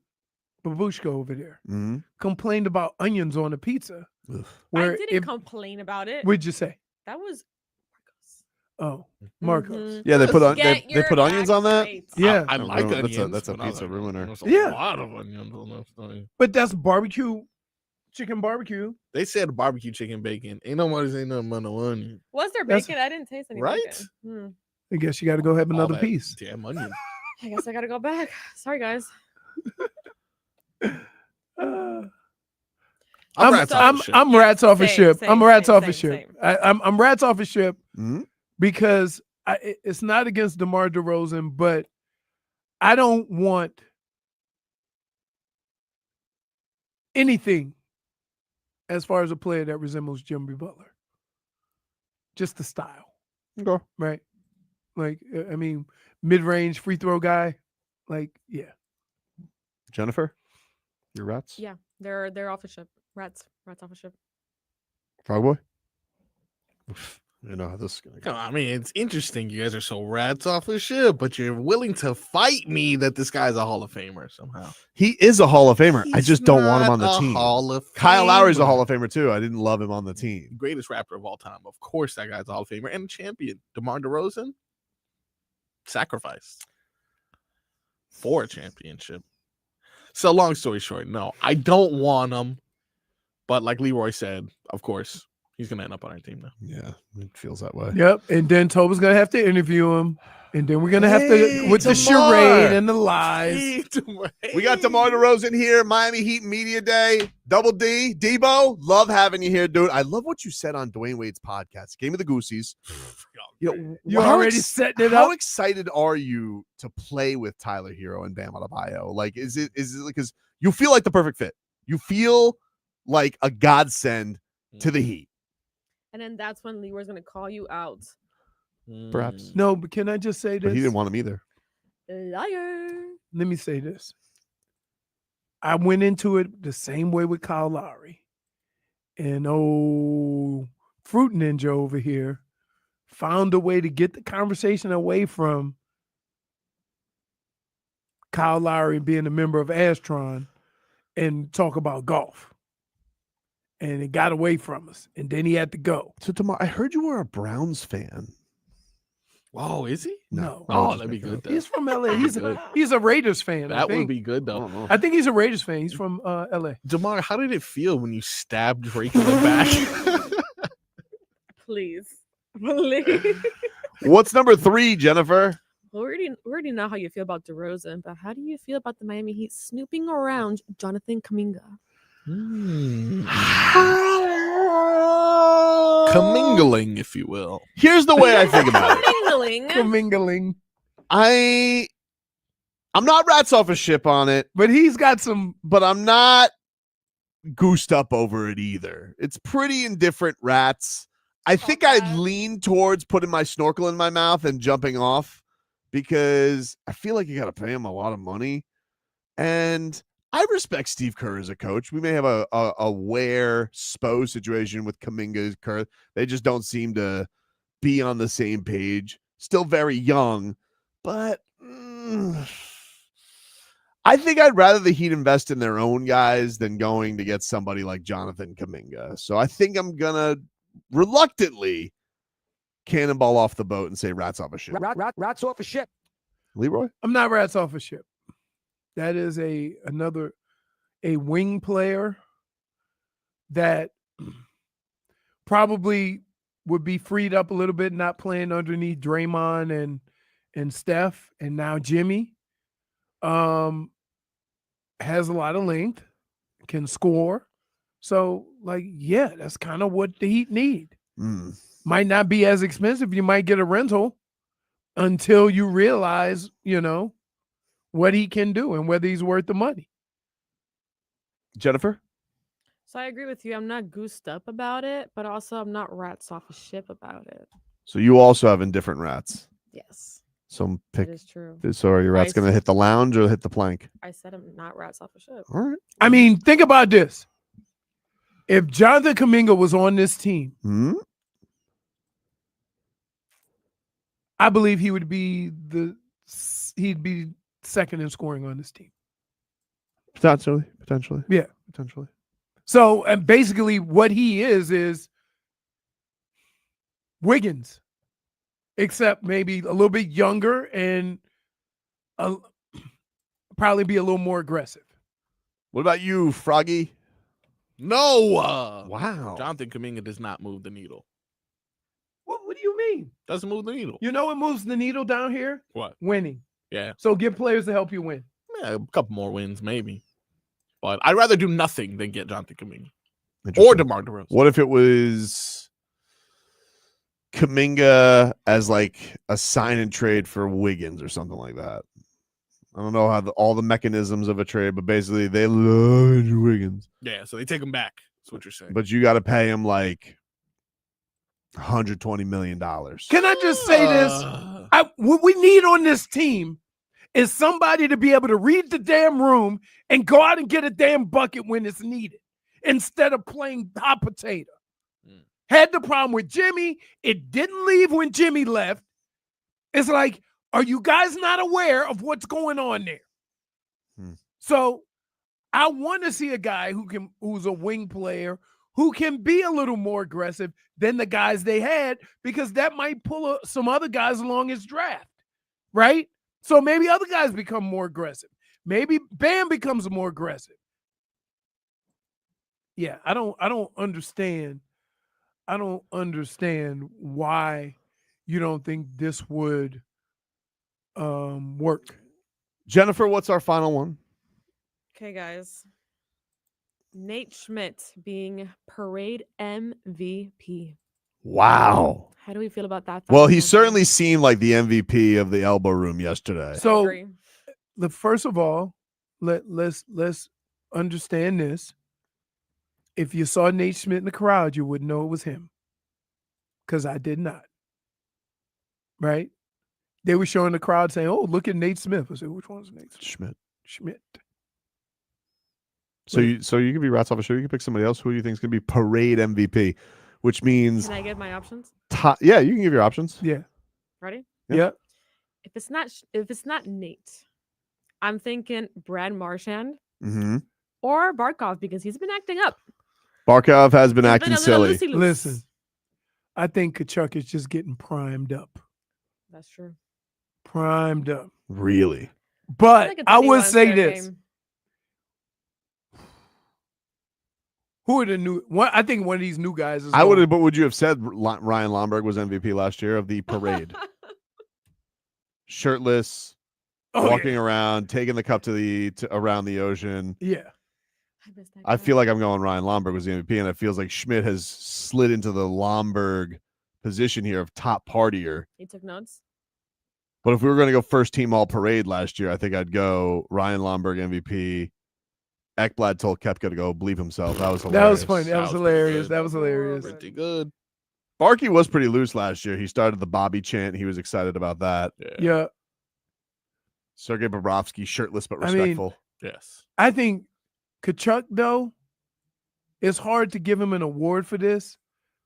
babushka over there. Mm-hmm. Complained about onions on the pizza. I Where didn't complain about it. what'd you say? That was Oh, Marcos. Mhm. Yeah, they put on Get they your put onions on that. accolades. Yeah, I like That's onions. that's a but I was pizza like, ruiner. There's a Yeah. lot of onions on that stuff. but that's barbecue, chicken barbecue. They said barbecue chicken bacon. Ain't nobody saying nothing about no onion. Was there That's- bacon? I didn't taste any Right? bacon. Hmm. I guess you got to go have All another that piece. Damn onion. I guess I gotta go back. Sorry, guys. I'm rats off a ship. I'm rats off a Same, ship. I'm same, rats same, off a same, ship. same. I'm rats off a ship Mhm. because it's not against DeMar DeRozan, but I don't want anything as far as a player that resembles Jimmy Butler. Just the style, Okay. right? Like, I mean, mid-range free throw guy. Like, yeah. Jennifer, your rats. Yeah, they're off a ship. Rats off a ship. Frog boy. Oof, you know how this is gonna go. Come on, I mean, it's interesting. You guys are so rats off the ship, but you're willing to fight me that this guy's a Hall of Famer somehow. He is a Hall of Famer. I He's just don't want him on not the a team. Hall of Kyle Lowry's a Famer. Hall of Famer too. I didn't love him on the team. Greatest rapper of all time. Of course, that guy's a Hall of Famer and a champion. DeMar DeRozan, sacrificed for a championship. So, long story short, no, I don't want him. But like Leroy said, of course, he's going to end up on our team now. Yeah, it feels that way. Yep. And then Tobin's going to have to interview him. And then we're going to have to, Hey, with the DeMar. charade and the lies. We got DeMar DeRozan here, Miami Heat Media Day. Double D, Debo, love having you here, dude. I love what you said on Dwayne Wade's podcast, Game of the Goosies. You know, You're how already setting it How up? excited are you to play with Tyler Hero and Bam Adebayo? Like, is it because you feel like the perfect fit? You feel like a godsend to the Heat. And then that's when Leroy's gonna call you out. Perhaps. No, but can I just say this? But he didn't want him either. Liar. Let me say this. I went into it the same way with Kyle Lowry. And Fruit Ninja over here found a way to get the conversation away from Kyle Lowry being a member of Astron and talk about golf. And it got away from us. And then he had to go. So tomorrow, I heard you were a Browns fan. Oh, is he? No. Oh, that'd be good. Though. He's from LA. He's a Raiders fan. That would be good though. I think he's a Raiders fan. He's from LA. DeMar, how did it feel when you stabbed Drake in the back? Please. What's number 3, Jennifer? Well, we already know how you feel about DeRozan, but how do you feel about the Miami Heat snooping around Jonathan Kuminga? Commingling, if you will. Here's the way I think about it. Commingling. I'm not rats off a ship on it, but he's got some. But I'm not goosed up over it either. It's pretty indifferent rats. I think I'd lean towards putting my snorkel in my mouth and jumping off because I feel like you got to pay him a lot of money. And I respect Steve Kerr as a coach. We may have a Ware Spo situation with Kuminga Kerr. They just don't seem to be on the same page. Still very young, but I think I'd rather the Heat invest in their own guys than going to get somebody like Jonathan Kuminga. So I think I'm going to reluctantly cannonball off the boat and say rats off a ship. Rats off a ship. Leroy? I'm not rats off a ship. That is a wing player that probably would be freed up a little bit, not playing underneath Draymond and Steph, and now Jimmy. Has a lot of length, can score. So, yeah, that's kind of what the Heat need. Might not be as expensive. You might get a rental until you realize, what he can do and whether he's worth the money. Jennifer? So I agree with you. I'm not goosed up about it, but also I'm not rats off a ship about it. So you also have indifferent rats. Yes. So pick. That is true. So are your rats going to hit the lounge or hit the plank? I said I'm not rats off a ship. All right. I mean, think about this. If Jonathan Kuminga was on this team, I believe he'd be second in scoring on this team. Potentially. Yeah. Potentially. So, and basically what he is Wiggins, except maybe a little bit younger and probably be a little more aggressive. What about you, Froggy? No. Wow. Jonathan Kuminga does not move the needle. What do you mean? Doesn't move the needle. You know what moves the needle down here? What? Winning. Yeah. So get players to help you win. Yeah, a couple more wins, maybe. But I'd rather do nothing than get Jonathan Kuminga. Or DeMar DeRozan. What if it was Kuminga as like a sign and trade for Wiggins or something like that? I don't know how all the mechanisms of a trade, but basically they love Wiggins. Yeah, so they take him back. That's what you're saying. But you got to pay him like $120 million. Can I just say this? What we need on this team is somebody to be able to read the damn room and go out and get a damn bucket when it's needed instead of playing hot potato. Had the problem with Jimmy. It didn't leave when Jimmy left. It's like, are you guys not aware of what's going on there? So I want to see a guy who's a wing player who can be a little more aggressive than the guys they had, because that might pull some other guys along his draft, right? So maybe other guys become more aggressive. Maybe Bam becomes more aggressive. Yeah, I don't understand. I don't understand why you don't think this would work. Jennifer, what's our final one? Okay, guys. Nate Schmidt being parade MVP. Wow. How do we feel about that? Well, he certainly seemed like the MVP of the elbow room yesterday. So, first of all, let's understand this. If you saw Nate Schmidt in the crowd, you wouldn't know it was him, because I did not. Right? They were showing the crowd saying, "Oh, look at Nate Smith." I said, "Which one's Nate Schmidt?" So you could be rats off a show. You can pick somebody else. Who do you think is going to be parade MVP? which means Can I give my options? yeah, you can give your options. Yeah. Ready? Yeah. If it's not Nate, I'm thinking Brad Marchand Mm-hmm. or Barkov because he's been acting up. Barkov has been He's acting been a little silly. loosey-loose. Listen, I think Kachuk is just getting primed up. That's true. Primed up. Really? But think it's I would anyone's say fair this. game. Who are the new one? I think one of these new guys is I would going- have, but would you have said Ryan Lomberg was MVP last year of the parade? Shirtless, walking around, taking the cup to around the ocean. Yeah. I feel like I'm going Ryan Lomberg was the MVP, and it feels like Schmidt has slid into the Lomberg position here of top partier. He took notes. But if we were going to go first team all parade last year, I think I'd go Ryan Lomberg MVP. Ekblad told Koepka to go bleep himself. That was hilarious. That was funny. That was hilarious. That was hilarious. Pretty good. Barkey was pretty loose last year. He started the Bobby chant. He was excited about that. Yeah. Sergei Bobrovsky, shirtless but I mean, respectful. Yes. I think Kachuk, though, it's hard to give him an award for this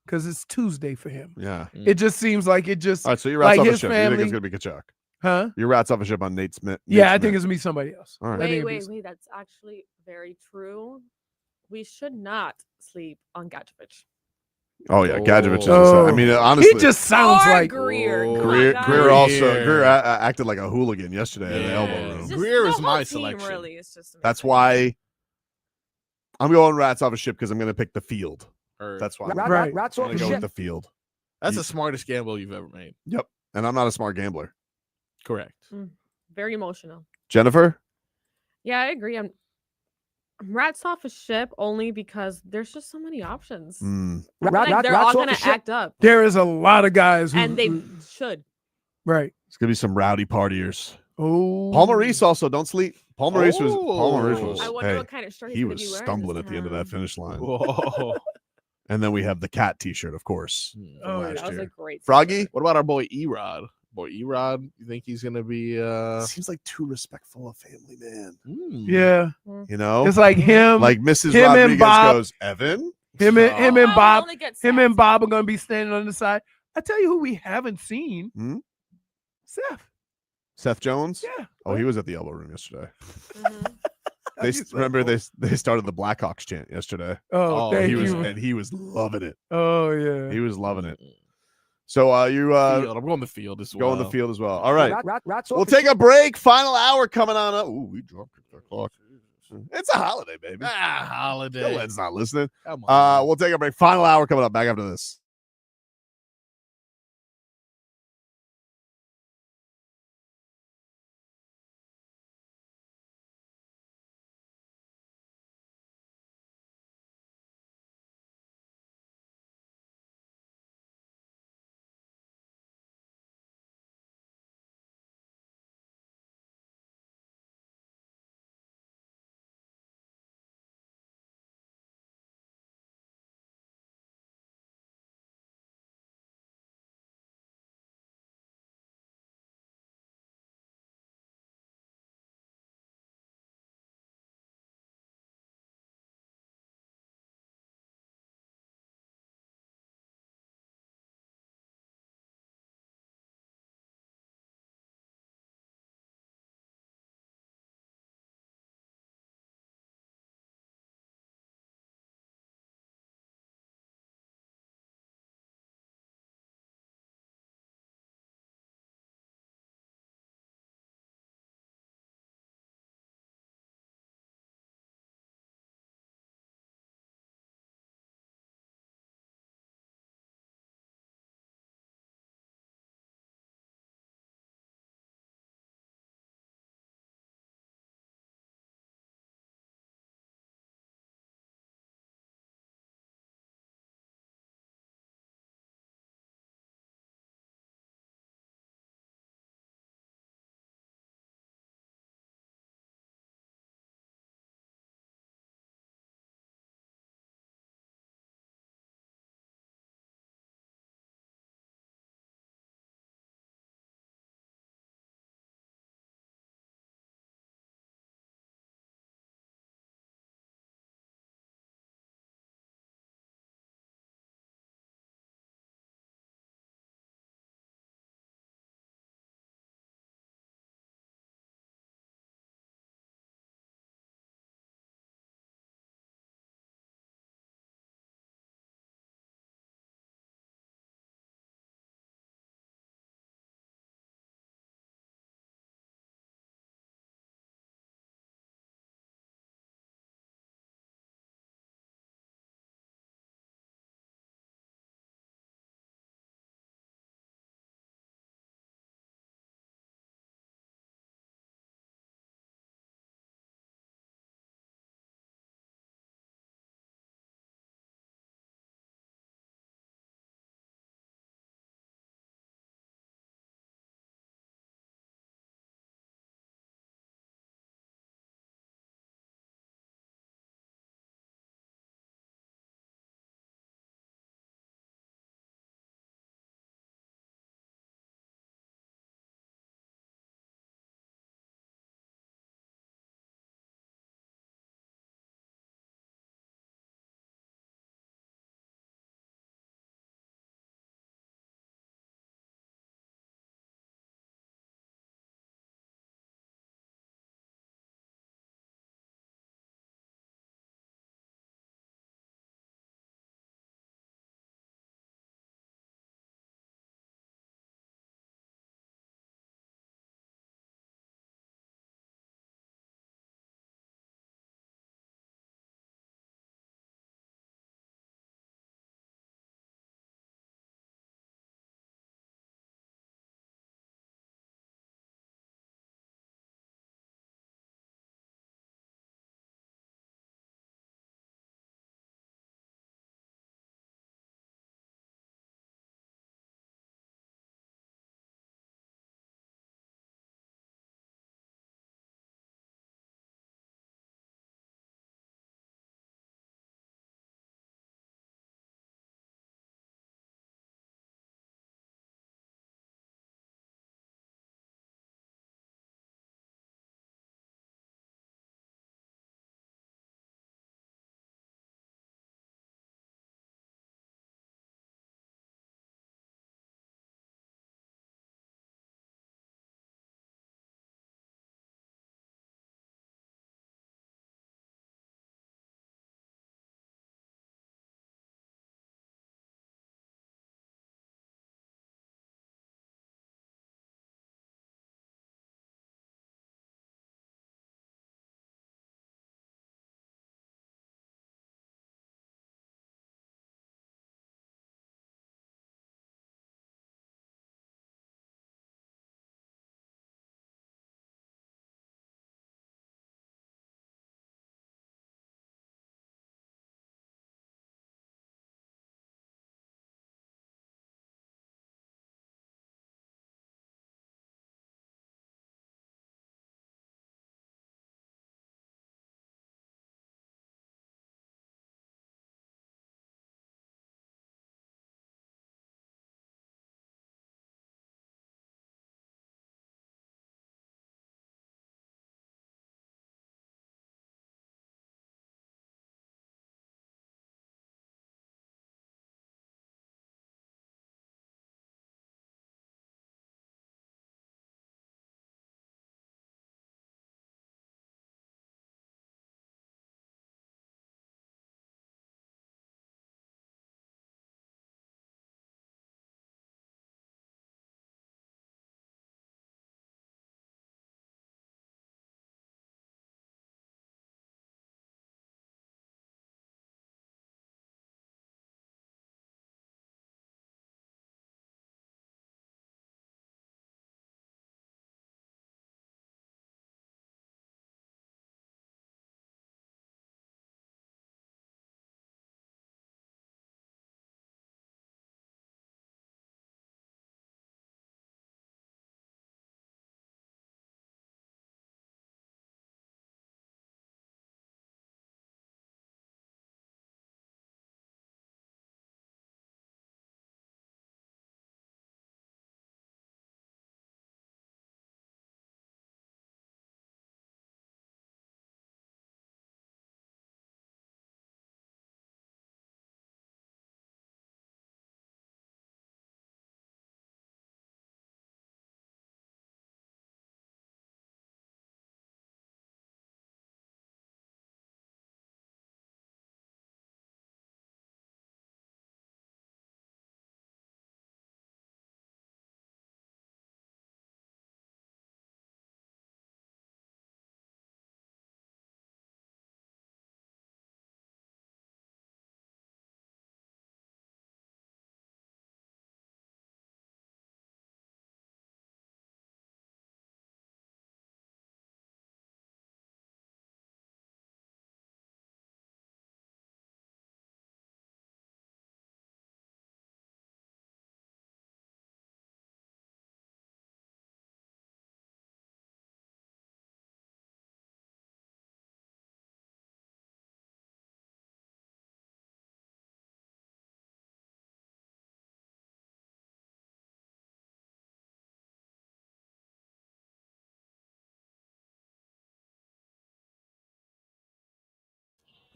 because it's Tuesday for him. Yeah. It just seems like it just All right, so your rat's like off a his ship. You think family. it's going to be Kachuk? Huh? Your rat's off a ship on Nate Smith. Yeah, I Smith. think it's gonna be somebody else. All right. I think Wait, it'd be- wait. That's actually very true. We should not sleep on Gadjevich. Oh yeah, Gadjevich. Is Oh. I mean, honestly, He just sounds Or like Greer. Come on, Greer. guys. Greer also acted like a hooligan yesterday in the elbow Yeah. room. It's just Greer the is whole my team, selection. Really, it's just That's why I'm going rats off a ship because I'm going to pick the field. That's why. Right. Rats I'm off going the to go with ship. the field. That's the smartest gamble you've ever made. Yep. And I'm not a smart gambler. Correct. very emotional. Jennifer? Yeah, I agree. I'm rats off a ship only because there's just so many options. Like, they're all gonna act up, There is a lot of guys who and they should. right. It's gonna be some rowdy partiers. Oh, Paul Maurice also don't sleep. Paul Maurice was. I wonder hey, what kind of shirt he's he gonna was be wearing stumbling this at the end of that time. finish line. Whoa. And then we have the cat T-shirt, of course. Oh, last that was year. a great Froggy. What about our boy Erod? Erod, you think he's gonna be? Seems like too respectful a family man. Yeah. You know, It's like him, like Mrs. him Rodriguez and Bob goes, Evan. Him and Bob. only gets Him and Bob are gonna be standing on the side. I tell you who we haven't seen. Hmm? Seth. Jones. Yeah. Oh, he was at the elbow room yesterday. Mm-hmm. Remember they started the Blackhawks chant yesterday. Oh, thank you. And he was loving it. Oh yeah. He was loving it. So you Field. I'm going the field as well. Going the field as well. All right. Rats We'll off the take a break. Final hour coming on up. Ooh, we dropped the clock. It's a holiday, baby. Holiday. Dylan's not listening. Come on. We'll take a break. Final hour coming up. Back after this.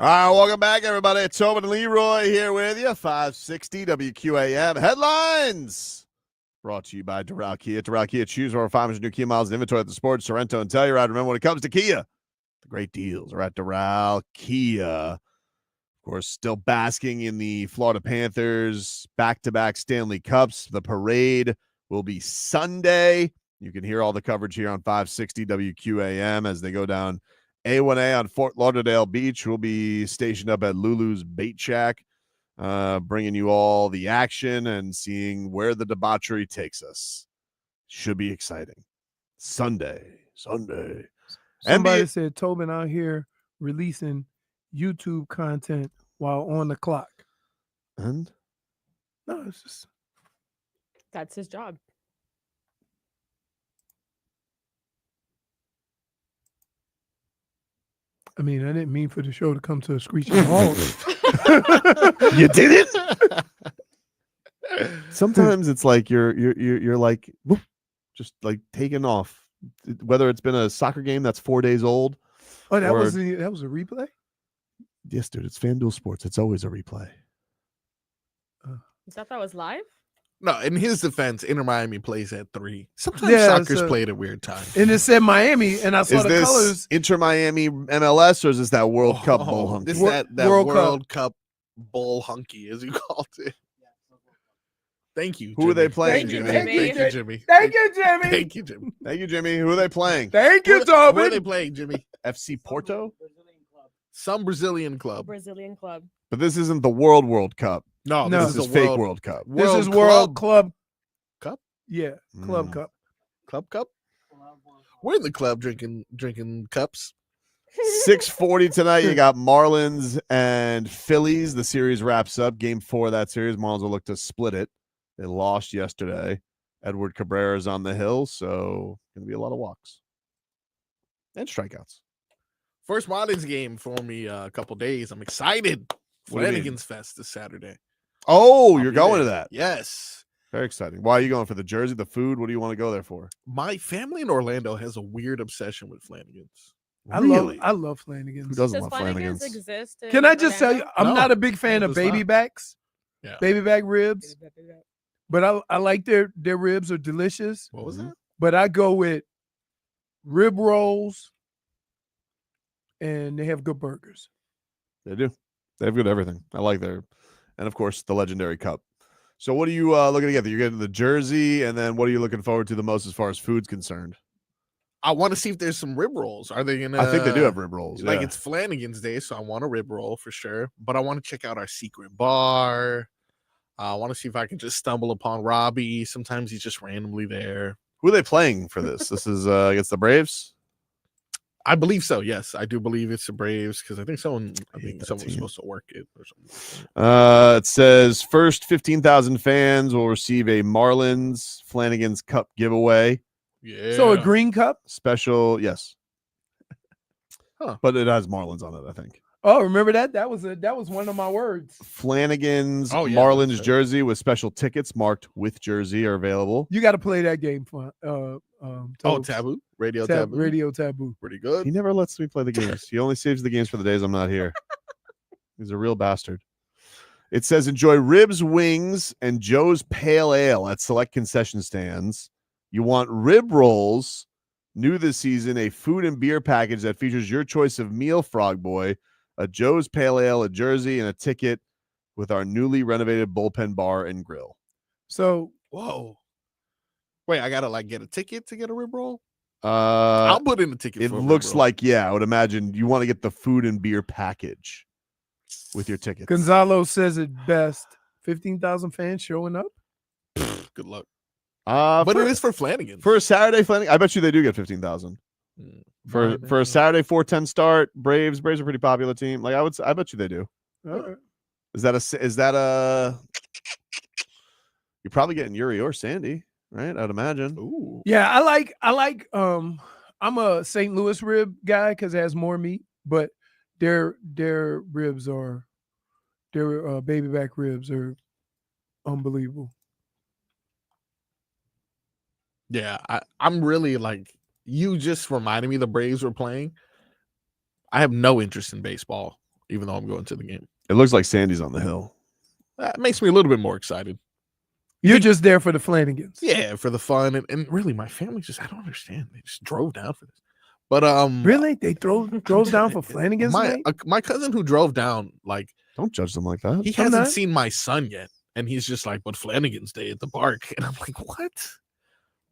All right, welcome back, everybody. It's Tobin and Leroy here with you. 560 WQAM headlines. Brought to you by Doral Kia. Doral Kia, choose over 500 new Kia miles in inventory at the Sports Sorrento and Telluride. Remember, when it comes to Kia, the great deals are at Doral Kia. Of course, still basking in the Florida Panthers back-to-back Stanley Cups. The parade will be Sunday. You can hear all the coverage here on 560 WQAM as they go down A1A on Fort Lauderdale Beach. We'll be stationed up at Lulu's Bait Shack, bringing you all the action and seeing where the debauchery takes us. Should be exciting. Sunday. Somebody said Tobin out here releasing YouTube content while on the clock. And? No, it's just... That's his job. I mean, I didn't mean for the show to come to a screeching halt. You did it? Sometimes it's like you're like whoop, just like taking off. Whether it's been a soccer game that's 4 days old. Oh, that was a replay? Yes, dude. It's FanDuel Sports. It's always a replay. You thought that was live? No, in his defense, Inter Miami plays at 3. Sometimes soccer's played at weird times. And it said Miami, and I saw the colors. Inter Miami MLS, or is this that World Cup bull hunky? This is that World Cup bull hunky, as you called it. Thank you. Who are they playing, Jimmy? Thank you, Jimmy. Thank you, Jimmy. Thank you, Jimmy. Thank you, Jimmy. Who are they playing? Thank you, Tobin. Who are they playing, Jimmy? FC Porto? Some Brazilian club. Brazilian club. But this isn't the World Cup. No, this is fake World Cup. This is World Club Cup. Yeah, Club Cup. Club Cup. We're in the club drinking cups. 6:40 tonight. You got Marlins and Phillies. The series wraps up. Game 4 of that series. Marlins will look to split it. They lost yesterday. Edward Cabrera's on the hill, so going to be a lot of walks and strikeouts. First Marlins game for me a couple days. I'm excited. What do you mean? Flanagan's Fest this Saturday. Oh, you're going to that? Yes. Very exciting. Why are you going? For the jersey, the food? What do you want to go there for? My family in Orlando has a weird obsession with Flanagan's. Really? I love Flanagan's. Who doesn't Does love Flanagan's? exist in Can I just tell you, Orlando? I'm not a big fan of does not. baby backs. Yeah. Baby back ribs. But I like their ribs are delicious. What was that? But I go with rib rolls, and they have good burgers. They do. They have good everything. I like their, and of course the legendary cup. So what are you looking to get? You're getting the jersey, and then what are you looking forward to the most as far as food's concerned? I want to see if there's some rib rolls. Are they gonna? I think they do have rib rolls. Like yeah. it's Flanagan's Day, so I want a rib roll for sure. But I want to check out our secret bar. I want to see if I can just stumble upon Robbie. Sometimes he's just randomly there. Who are they playing for this? This is against the Braves. I believe so. Yes, I do believe it's the Braves because I think someone was supposed to work it or something. It says first 15,000 fans will receive a Marlins Flanagan's Cup giveaway. Yeah. So a green cup? Special, yes. Huh. But it has Marlins on it, I think. Oh, remember that? That was one of my words. Flanagan's Oh, yeah, Marlins that's right. jersey with special tickets marked with jersey are available. You got to play that game for Taboo. Radio Taboo. Radio Taboo. Pretty good. He never lets me play the games. He only saves the games for the days I'm not here. He's a real bastard. It says enjoy ribs, wings, and Joe's Pale Ale at select concession stands. You want rib rolls. New this season, a food and beer package that features your choice of meal, Frog Boy, a Joe's Pale Ale, a jersey, and a ticket with our newly renovated bullpen bar and grill. So, whoa. Wait, I gotta get a ticket to get a rib roll? I'll put in a ticket. It for a rib looks roll. like, yeah, I would imagine you want to get the food and beer package with your tickets. Gonzalo says it best. 15,000 fans showing up. Good luck. But it is for Flanagan. For a Saturday Flanagan, I bet you they do get 15,000. For a Saturday 4:10 start, Braves are a pretty popular team. Like I bet you they do. All right. Is that a you're probably getting Yuri or Sandy, right? I'd imagine. Ooh. Yeah, I like I'm a St. Louis rib guy because it has more meat, but their ribs are their baby back ribs are unbelievable. Yeah, I'm really like, you just reminded me the Braves were playing. I have no interest in baseball even though I'm going to the game. It looks like Sandy's on the hill. That makes me a little bit more excited. You're just there for the Flanagans. Yeah, for the fun. And really, my family I don't understand. They just drove down for this. But really? They drove down for Flanagans? My cousin who drove down, like, don't judge them like that. He hasn't seen my son yet. And he's just like, but Flanagan's Day at the park. And I'm like, what?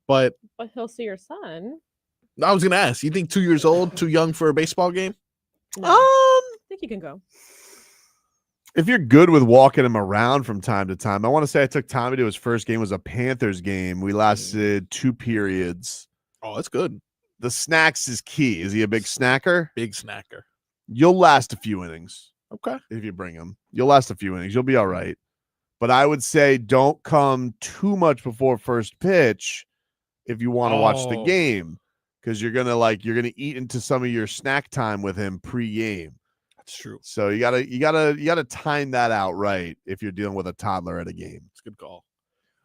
But he'll see your son. I was gonna ask, you think 2 years old, too young for a baseball game? No. I think you can go. If you're good with walking him around from time to time, I want to say I took Tommy to his first game. It was a Panthers game. We lasted 2 periods. Oh, that's good. The snacks is key. Is he a big snacker? Big snacker. You'll last a few innings. Okay. If you bring him, you'll last a few innings. You'll be all right. But I would say don't come too much before first pitch if you want to watch the game, because you're gonna eat into some of your snack time with him pre-game. That's true. So you gotta time that out right if you're dealing with a toddler at a game. It's a good call.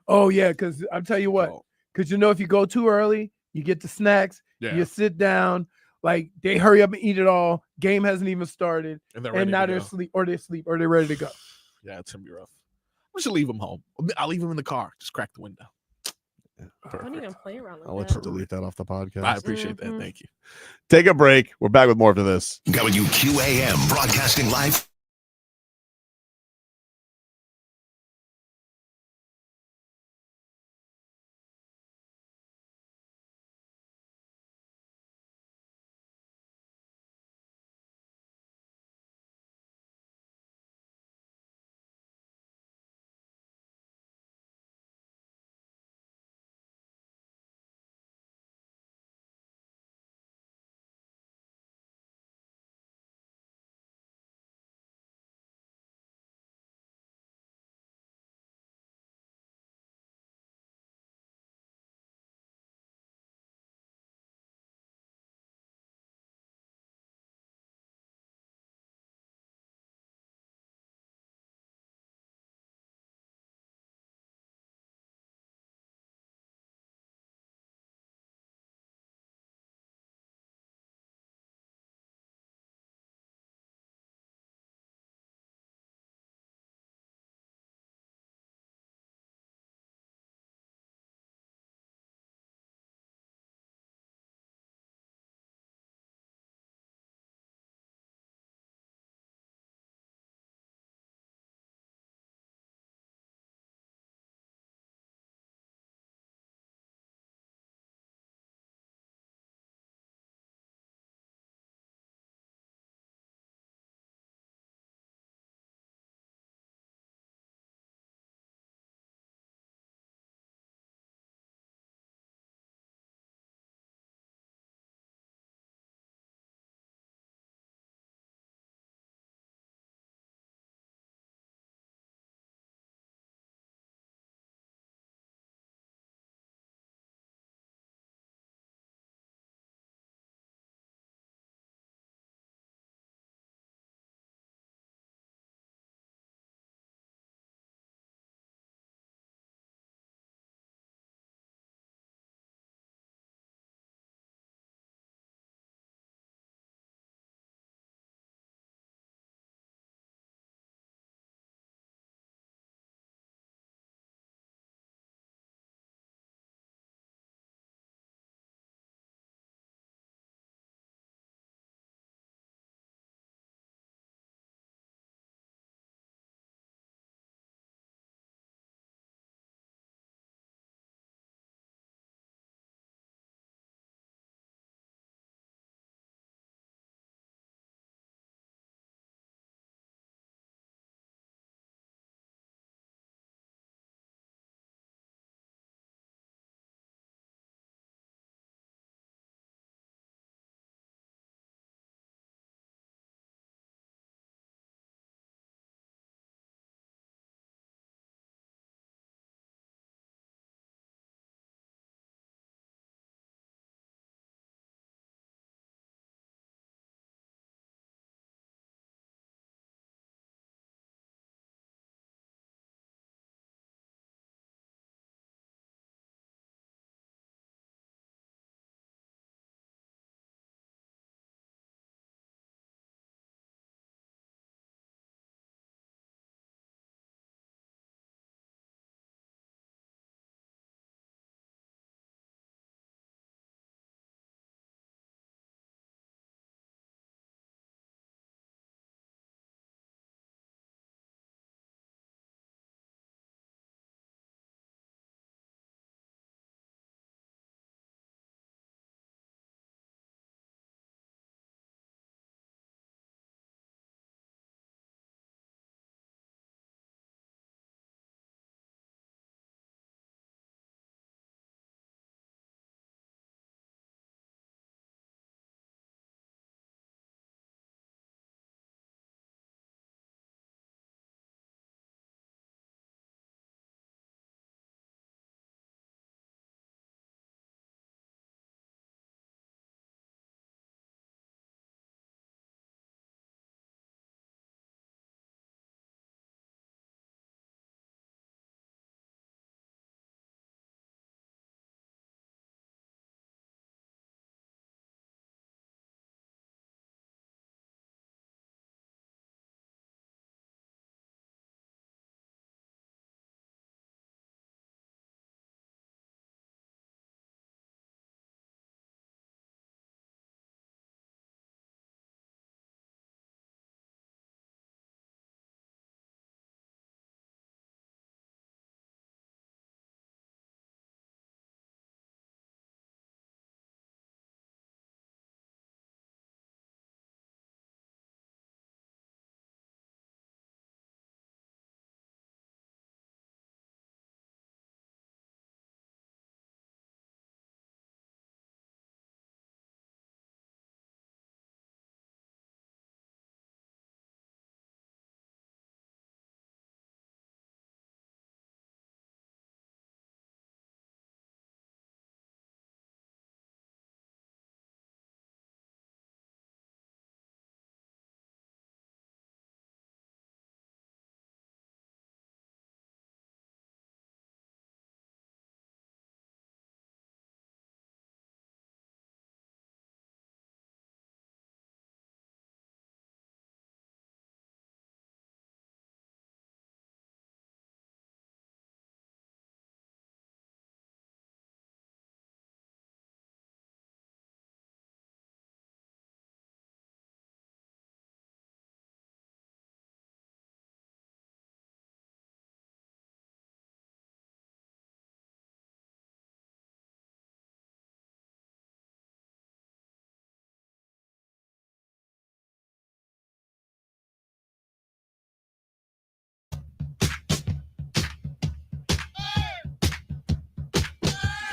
Oh yeah, because I'll tell you what, because if you go too early, you get the snacks, you sit down, like they hurry up and eat it all. Game hasn't even started, and now they're asleep, or they're ready to go. Yeah, it's gonna be rough. We should leave him home. I'll leave him in the car. Just crack the window. Don't even play around with I'll delete that off the podcast. I appreciate that. Thank you. Take a break. We're back with more after this. WQAM broadcasting live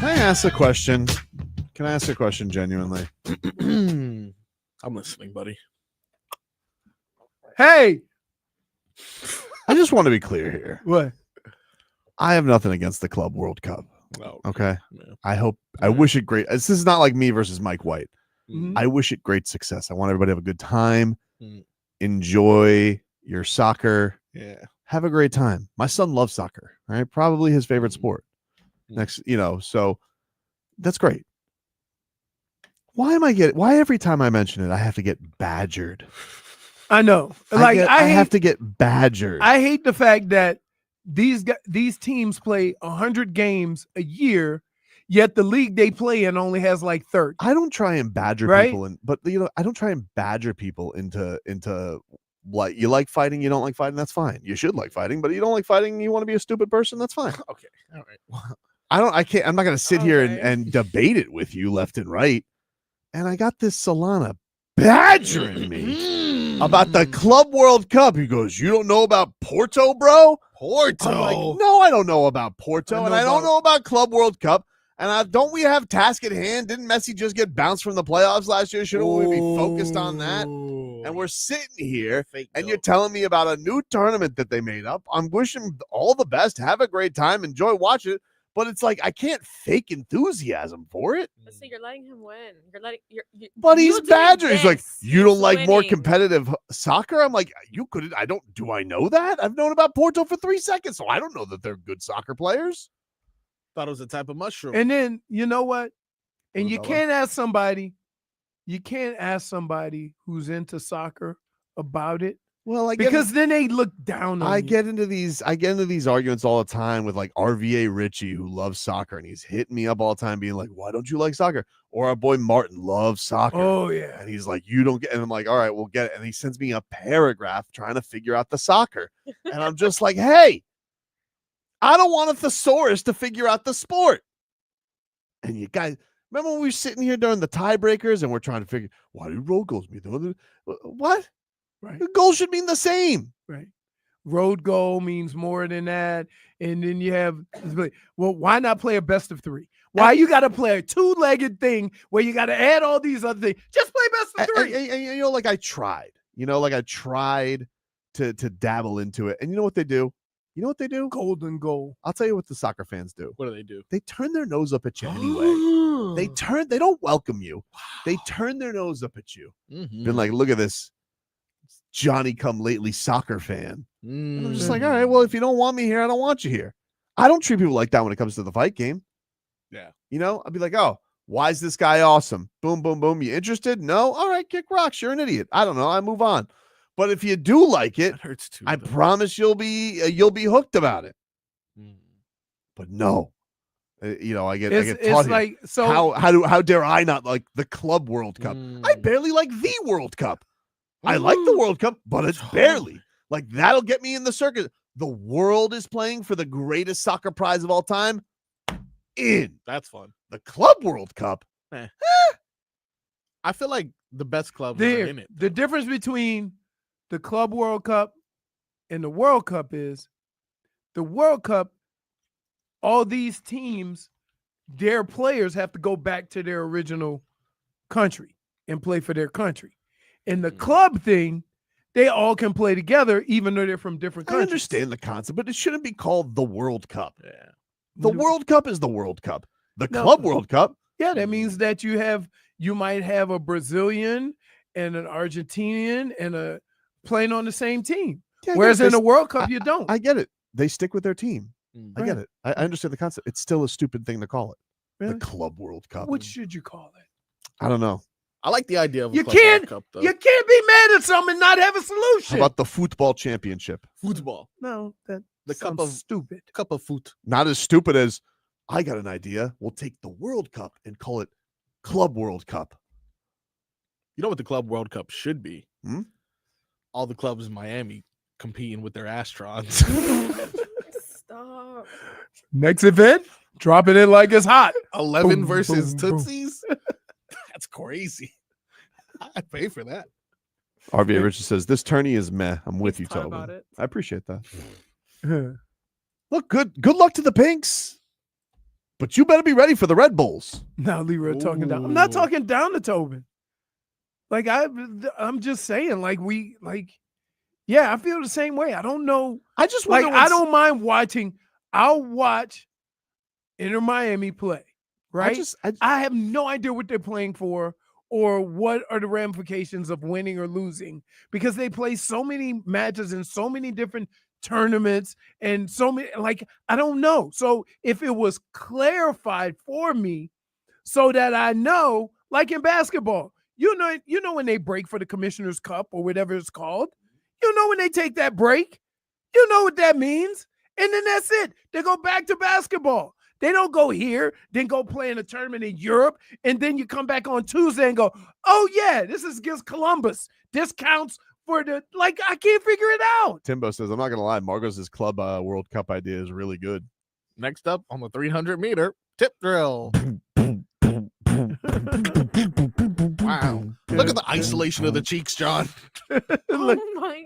Can I ask a question? Can I ask a question genuinely? I'm listening, buddy. Hey, I just want to be clear here. what? I have nothing against the Club World Cup. No. Okay. Yeah. I wish it great. This is not like me versus Mike White. Mhm. I wish it great success. I want everybody to have a good time. Mm. Enjoy your soccer. Yeah. Have a great time. My son loves soccer, right? Probably his favorite sport. Next, so that's great. Why every time I mention it, I have to get badgered? I know. Like I hate, have to get badgered. I hate the fact that these teams play 100 games a year, yet the league they play in only has like 30. I don't try and badger Right? people, I don't try and badger people into like, you like fighting, you don't like fighting, that's fine. You should like fighting, but you don't like fighting, you want to be a stupid person, that's fine. Okay. All right. I'm not going to sit here and debate it with you left and right. And I got this Solana badgering me about the Club World Cup. He goes, "You don't know about Porto, bro?" Porto. I'm like, no, I don't know about Porto, and I don't know about Club World Cup. And don't we have task at hand? Didn't Messi just get bounced from the playoffs last year? Shouldn't we be focused on that? And we're sitting here, and you're telling me about a new tournament that they made up. I'm wishing all the best. Have a great time. Enjoy watching it. But it's like, I can't fake enthusiasm for it. But see, you're letting him win. But he's you doing badger. He's like, this, you don't like more winning. competitive soccer? I'm like, you couldn't. Do I know that? I've known about Porto for 3 seconds, so I don't know that they're good soccer players. Thought it was a type of mushroom. And then you know what? And you What can't ask somebody who's into soccer about it. Well, because then they look down on I you. get into these arguments all the time with like RVA Richie, who loves soccer, and he's hitting me up all the time being like, why don't you like soccer? Or our boy Martin loves soccer. Oh yeah. And he's like, you don't get, and I'm like, all right, we'll get it. And he sends me a paragraph trying to figure out the soccer. And I'm just like, hey, I don't want a thesaurus to figure out the sport. And you guys, remember when we were sitting here during the tiebreakers and we're trying to figure, why do road goals mean? What? Right. The goal should mean the same. Right. Road goal means more than that. And then you have, well, why not play a best of 3? Why you got to play a 2-legged thing where you got to add all these other things? Just play best of 3. And like I tried, to dabble into it. And you know what they do? Golden goal. I'll tell you what the soccer fans do. What do? They turn their nose up at you anyway. They don't welcome you. They turn their nose up at you. Been like, look at this Johnny come lately soccer fan. And I'm just like, all right, well, if you don't want me here, I don't want you here. I don't treat people like that when it comes to the fight game. Yeah. I'll be like, oh, why is this guy awesome? Boom, boom, boom. You interested? No? All right, kick rocks. You're an idiot. I don't know. I move on. But if you do like it, That hurts too. I promise you'll be hooked about it. But no, I get taught here. Like, so how dare I not like the Club World Cup? I barely like the World Cup. I like the World Cup, but it's barely like that'll get me in the circuit. The world is playing for the greatest soccer prize of all time. That's fun. The Club World Cup. I feel like the best clubs are in it. The difference between the Club World Cup and the World Cup is the World Cup, all these teams, their players have to go back to their original country and play for their country. In the club thing, they all can play together, even though they're from different countries. I understand the concept, but it shouldn't be called the World Cup. Yeah. The World Cup is the World Cup. The Club World Cup. Yeah, that means that you might have a Brazilian and an Argentinian and a playing on the same team. Yeah, Whereas in the World Cup, you don't. I get it. They stick with their team. I get it. I understand the concept. It's still a stupid thing to call it. Really? The Club World Cup. What should you call it? I don't know. I like the idea of a You Club World can't. Cup, though. You can't be mad at something and not have a How solution. about the Football Championship? Football. No, that The cup sounds of stupid. Cup of foot. Not as stupid as I got an idea. We'll take the World Cup and call it Club World Cup. You know what the Club World Cup should be? Hmm? All the clubs in Miami competing with their Astrons. Stop. Next event, drop it in like it's hot. 11 Boom, versus boom, boom. Tootsies? That's crazy. I'd pay for that. RVA Richard says, this tourney is meh. I'm with He's you, thought Tobin. about it. I appreciate that. Look, good luck to the Pinks. But you better be ready for the Red Bulls. Now Leroy talking down. I'm not talking down to Tobin. Like I'm just saying, yeah, I feel the same way. I don't know. I just like wonder I don't mind watching. I'll watch Inter Miami play. Right. I have no idea what they're playing for or what are the ramifications of winning or losing, because they play so many matches in so many different tournaments and so many, like, I don't know. So if it was clarified for me so that I know, like in basketball, you know when they break for the Commissioner's Cup or whatever it's called, when they take that break, you know what that means. And then that's it. They go back to basketball. They don't go here, then go play in a tournament in Europe, and then you come back on Tuesday and go, oh, yeah, this is against Columbus. This counts for the, I can't figure it out. Timbo says, I'm not going to lie, Margos' club World Cup idea is really good. Next up on the 300-meter tip drill. Wow. Look at the isolation of the cheeks, John. Oh, my.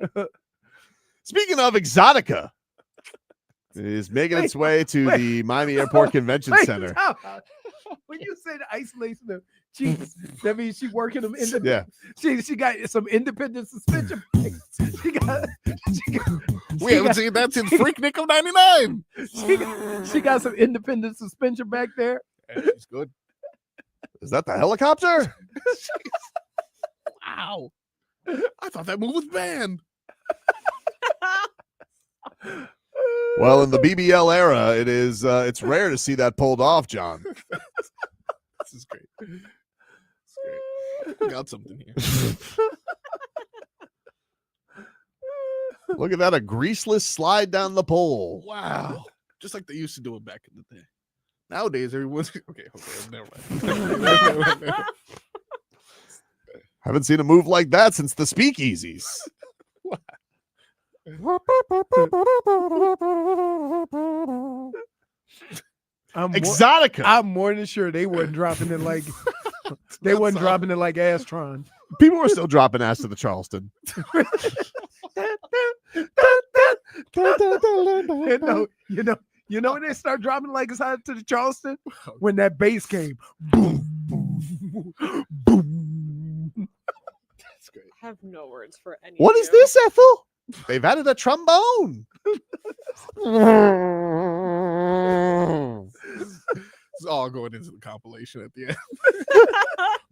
Speaking of Exotica, is making its way to the Miami Airport Convention Center. When you say the isolation of cheeks, that means she's working them Yeah. She got some independent suspension. We haven't seen that since Freaknik of '99. She got some independent suspension back there. Yeah, she's good. Is that the helicopter? Wow. I thought that move was banned. Well, in the BBL era, it's rare to see that pulled off, John. This is great. It's great. We got something here. Look at that, a greaseless slide down the pole. Wow. Just like they used to do it back in the day. Nowadays, everyone's okay, never mind. Haven't seen a move like that since the speakeasies. Exotica. I'm more than sure they weren't dropping it like dropping it like Astron. People were still dropping ass to the Charleston. You know when they start dropping like it's hot to the Charleston? When that bass came. Boom, boom, boom. That's great. I have no words for any. What is this, Ethel? They've added a trombone. It's all going into the compilation at the end.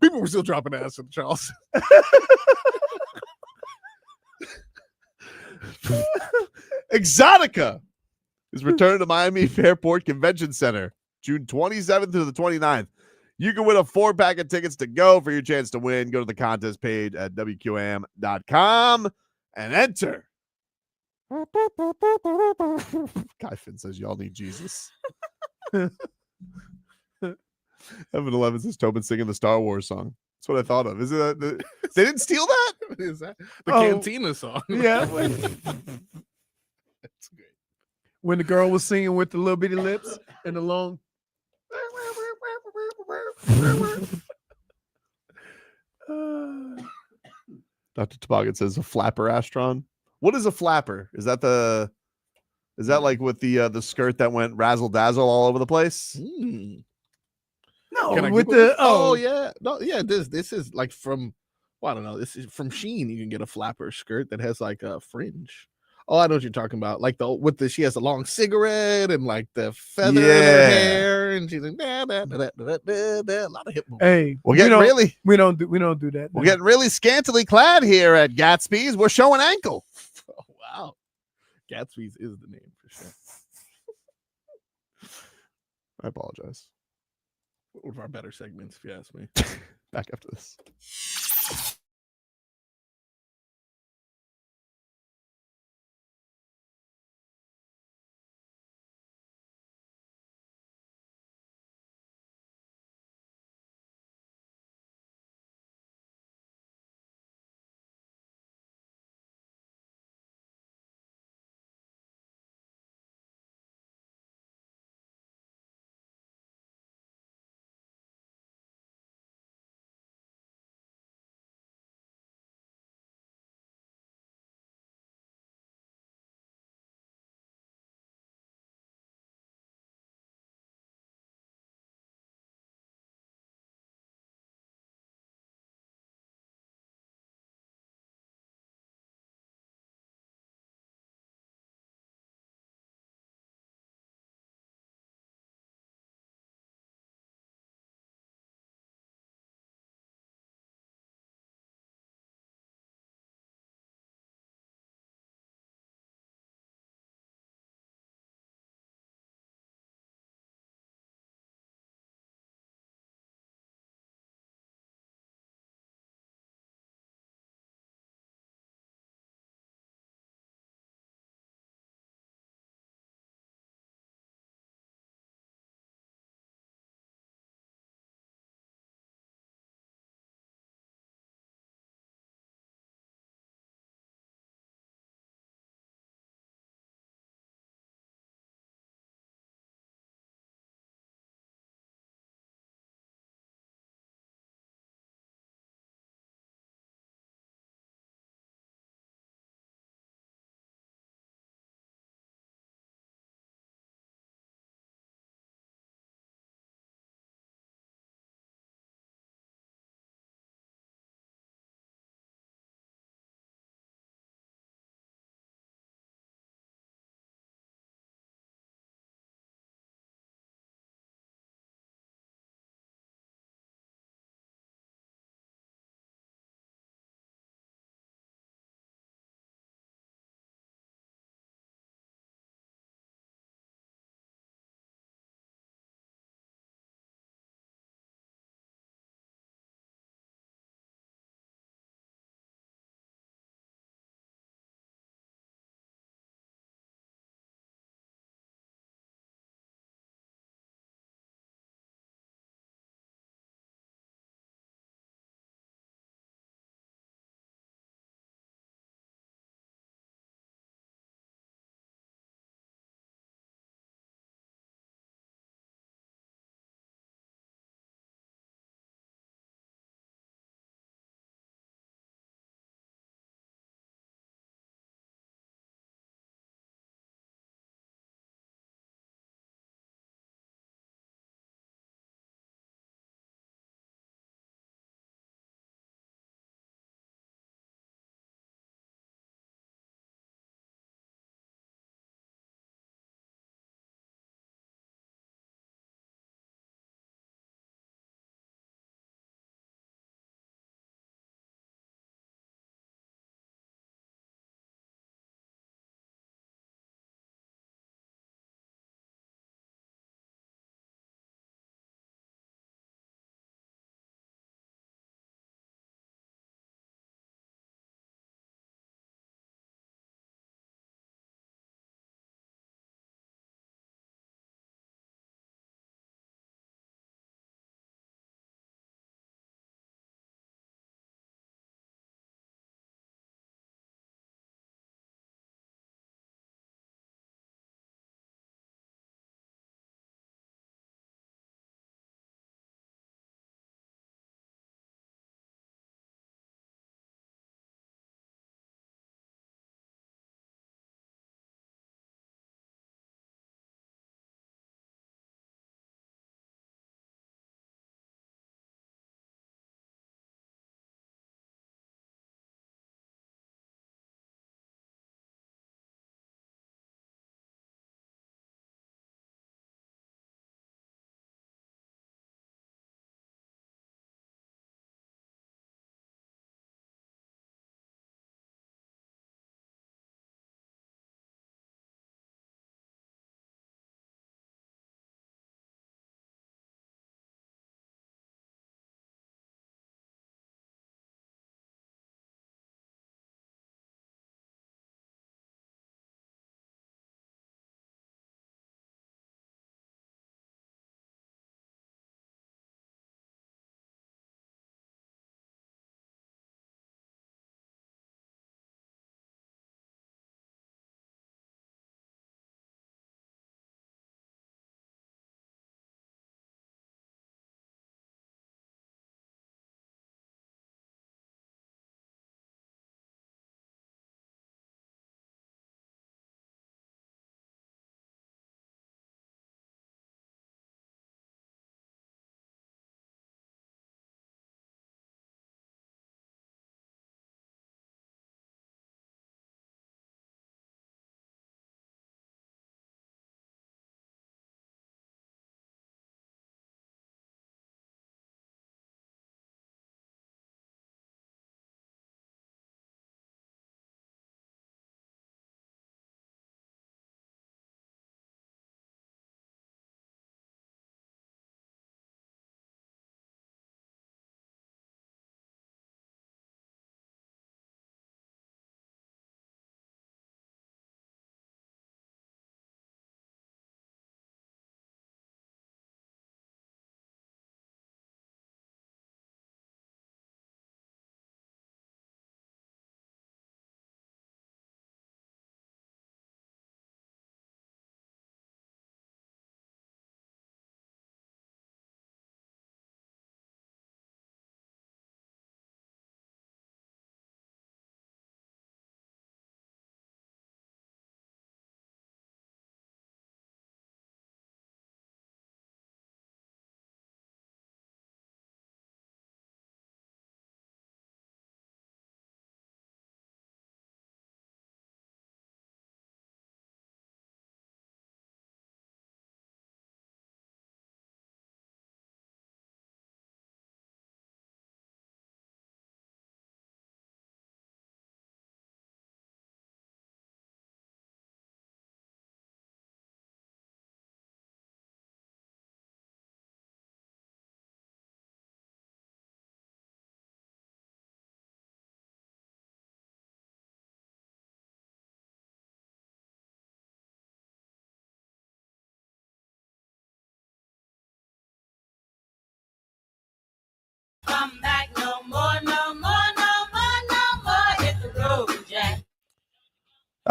People were still dropping ass in Charleston. Exotica is returning to Miami Airport Convention Center June 27th to the 29th. You can win a 4-pack of tickets to go. For your chance to win, go to the contest page at WQAM.com and enter. Guy Finn says y'all need Jesus. Heaven 11 says Tobin singing the Star Wars song. That's what I thought of. Is it they didn't steal that? What is that? The Cantina song. Yeah. That's great. When the girl was singing with the little bitty lips and the long. Dr. Toboggan says a flapper Astron. What is a flapper? Is that like with the skirt that went razzle dazzle all over the place? No, Can I with Google the this? Oh yeah, no, yeah. This is like from, well, I don't know. This is from Shein. You can get a flapper skirt that has like a fringe. Oh, I know what you're talking about. Like she has a long cigarette and like the feather in her hair, and she's like a lot of hip movement. Hey, we don't do that. We're getting really scantily clad here at Gatsby's. We're showing ankle. Oh, wow, Gatsby's is the name for sure. I apologize. One of our better segments, if you ask me. Back after this.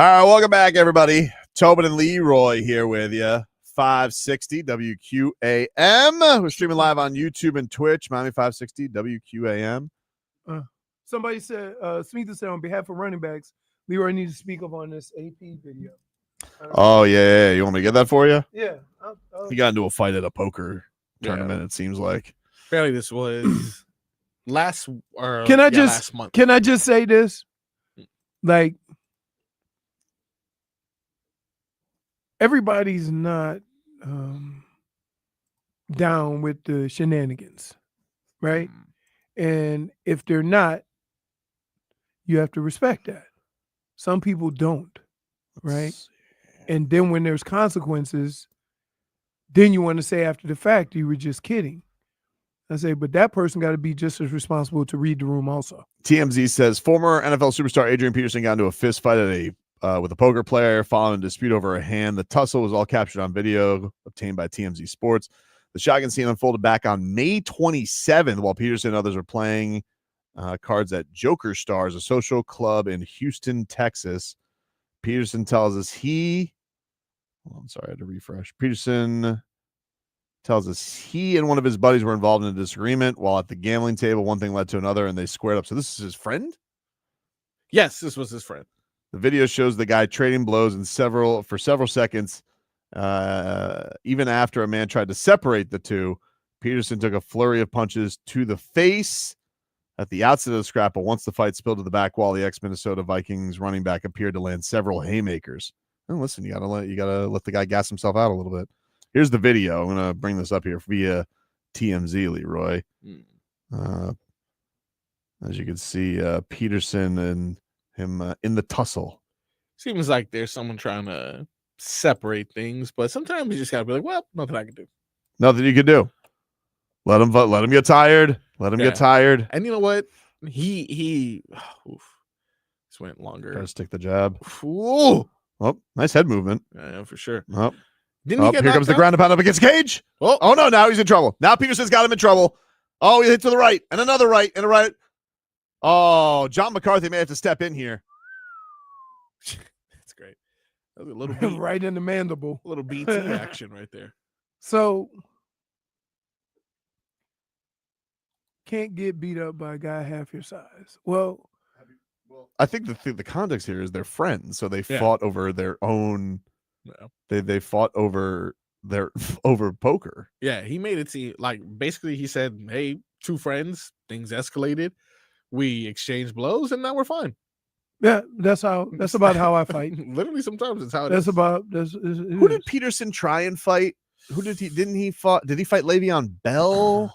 All right, welcome back, everybody. Tobin and Leroy here with you. 560 WQAM. We're streaming live on YouTube and Twitch. Miami 560 WQAM. Somebody said, Smitha said, on behalf of running backs, Leroy needs to speak up on this AP video. Oh, yeah. You want me to get that for you? Yeah. He got into a fight at a poker tournament, it seems like. Apparently this was last month. Can I just say this? Like, everybody's not down with the shenanigans, right? And if they're not, you have to respect that. Some people don't, right? And then when there's consequences, then you want to say after the fact you were just kidding. I say, but that person got to be just as responsible to read the room also. TMZ says former NFL superstar Adrian Peterson got into a fist fight at with a poker player following a dispute over a hand. The tussle was all captured on video obtained by TMZ Sports. The shotgun scene unfolded back on May 27th while Peterson and others are playing cards at Joker Stars, a social club in Houston, Texas. Peterson tells us I'm sorry, I had to refresh. Peterson tells us he and one of his buddies were involved in a disagreement while at the gambling table. One thing led to another, and they squared up. So this is his friend? Yes, this was his friend. The video shows the guy trading blows for several seconds. Even after a man tried to separate the two, Peterson took a flurry of punches to the face at the outset of the scrap, but once the fight spilled to the back wall, the ex-Minnesota Vikings running back appeared to land several haymakers. And listen, you gotta let the guy gas himself out a little bit. Here's the video. I'm gonna bring this up here via TMZ, Leroy. As you can see, Peterson and him in the tussle. Seems like there's someone trying to separate things, but sometimes you just gotta be like, well, nothing I can do. Nothing you can do. Let him get tired. Let him get tired. And you know what? He this went longer. Try to stick the jab. Ooh. Oh, nice head movement. Yeah, for sure. Oh, Didn't he get here comes the ground and pound up against Cage. Oh no, now he's in trouble. Now Peterson's got him in trouble. Oh, he hit to the right and another right and a right. Oh, John McCarthy may have to step in here. That's great. That was a little beat. Right in the mandible. A little BT action right there. So can't get beat up by a guy half your size. Well, I think the context here is they're friends, so they fought over their own. They fought over over poker. Yeah, he made it seem like basically he said, "Hey, two friends, things escalated, we exchanged blows, and now we're fine." Yeah, that's about how I fight. Literally, sometimes it's how it is. Who did Peterson try and fight? Did he fight Le'Veon Bell?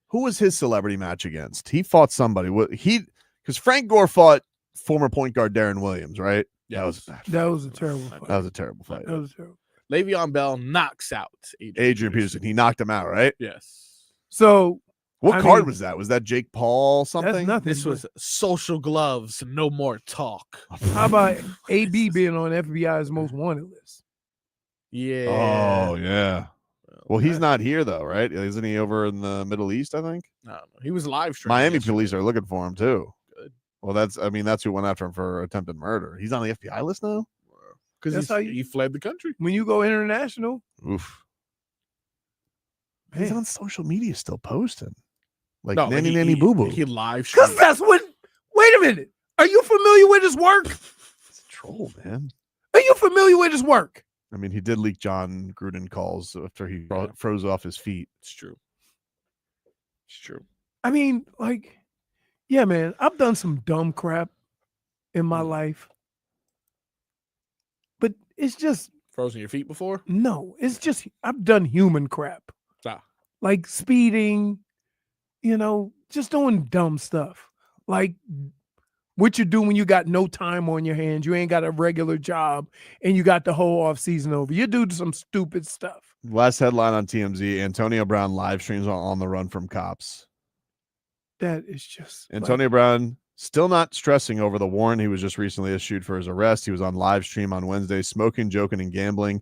Who was his celebrity match against? He fought somebody. Because Frank Gore fought former point guard Darren Williams, right? Yeah, that was a terrible fight. That was a terrible fight. That was terrible. Le'Veon Bell knocks out Adrian Peterson. He knocked him out, right? Yes. So what card was that? Was that Jake Paul something? That's nothing. This was social gloves, no more talk. How about AB being on FBI's most wanted list? Yeah. Oh, yeah. Well, he's not here though, right? Isn't he over in the Middle East? I think. I don't know. He was live streaming. Miami police are looking for him too. Good. Well, that's who went after him for attempted murder. He's on the FBI list now because he fled the country. When you go international, oof. He's on social media still posting, like No, nanny boo boo. He live streamed. because that's what. Wait a minute. Are you familiar with his work? It's a troll, man. Are you familiar with his work? I mean, he did leak John Gruden calls after he froze off his feet. It's true. It's true. I mean, like, yeah, man, I've done some dumb crap in my life, but it's just frozen your feet before. No, it's just I've done human crap, like speeding, just doing dumb stuff, like what you do when you got no time on your hands, you ain't got a regular job, and you got the whole off season over. You do some stupid stuff. Last headline on TMZ: Antonio Brown live streams on the run from cops. That is just Antonio Brown still not stressing over the warrant he was just recently issued for his arrest. He was on live stream on Wednesday, smoking, joking, and gambling.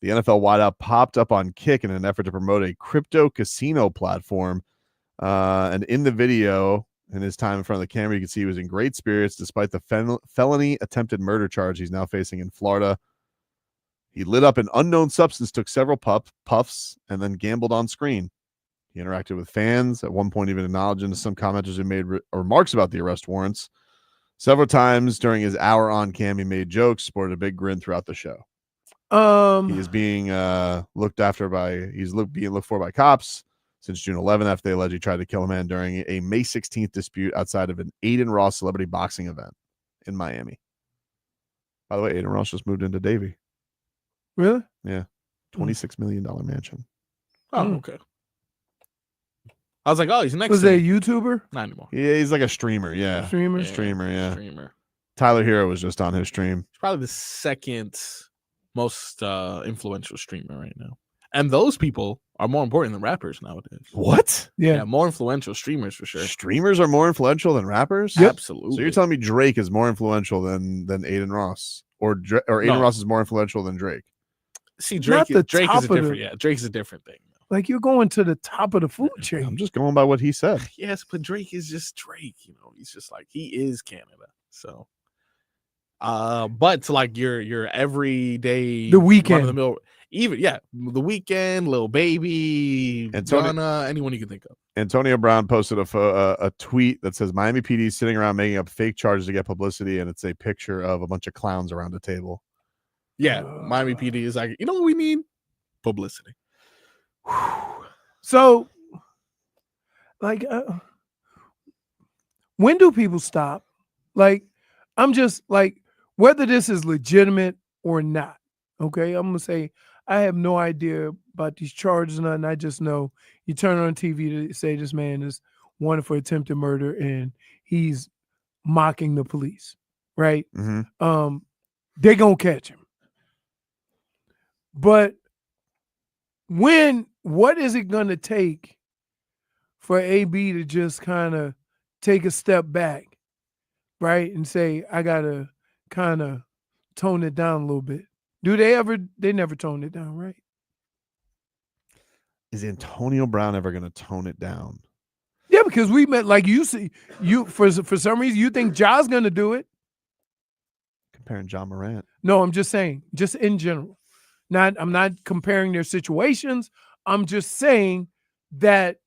The NFL wideout popped up on Kick in an effort to promote a crypto casino platform. And in the video, In his time in front of the camera, you can see he was in great spirits despite the felony attempted murder charge he's now facing in Florida. He lit up an unknown substance, took several puffs, and then gambled on screen. He interacted with fans, at one point even acknowledging to some commenters who made remarks about the arrest warrants. Several times during his hour on cam, he made jokes, sported a big grin throughout the show. He is being being looked for by cops since June 11th after they allegedly tried to kill a man during a May 16th dispute outside of an Aiden Ross celebrity boxing event in Miami. By the way, Aiden Ross just moved into Davie. Really? Yeah. $26 million mansion. Oh, okay. I was like, oh, he's next. Was to he a me. YouTuber? Not anymore. Yeah, he's like a streamer. Yeah. Streamer? Streamer, yeah. Streamer. Tyler Hero was just on his stream. He's probably the second most influential streamer right now. And those people are more important than rappers nowadays. What? Yeah. More influential streamers for sure. Streamers are more influential than rappers? Yep. Absolutely. So you're telling me Drake is more influential than Aiden Ross? Or Aiden Ross is more influential than Drake? See, Drake is a different Drake's a different thing. Like you're going to the top of the food chain. I'm just going by what he said. Yes, but Drake is just Drake, He's just like he is Canada. So but to like your everyday The Weeknd. run-of-the-mill, even the Weeknd, Lil Baby, Ghana, anyone you can think of. Antonio Brown posted a tweet that says Miami PD is sitting around making up fake charges to get publicity, and it's a picture of a bunch of clowns around a table. Yeah, Miami PD is like, you know what we need? Publicity. So, like, when do people stop? Like, I'm just like, whether this is legitimate or not, okay? I'm going to say, I have no idea about these charges or nothing. I just know you turn on TV to say this man is wanted for attempted murder and he's mocking the police, right? Mm-hmm. They're going to catch him. But what is it going to take for AB to just kind of take a step back, right? And say, I got to kind of tone it down a little bit. They never tone it down, right? Is Antonio Brown ever going to tone it down? Yeah, because we met, like for some reason, you think Ja's going to do it. Comparing John Morant. No, I'm just saying, just in general. I'm not comparing their situations. I'm just saying that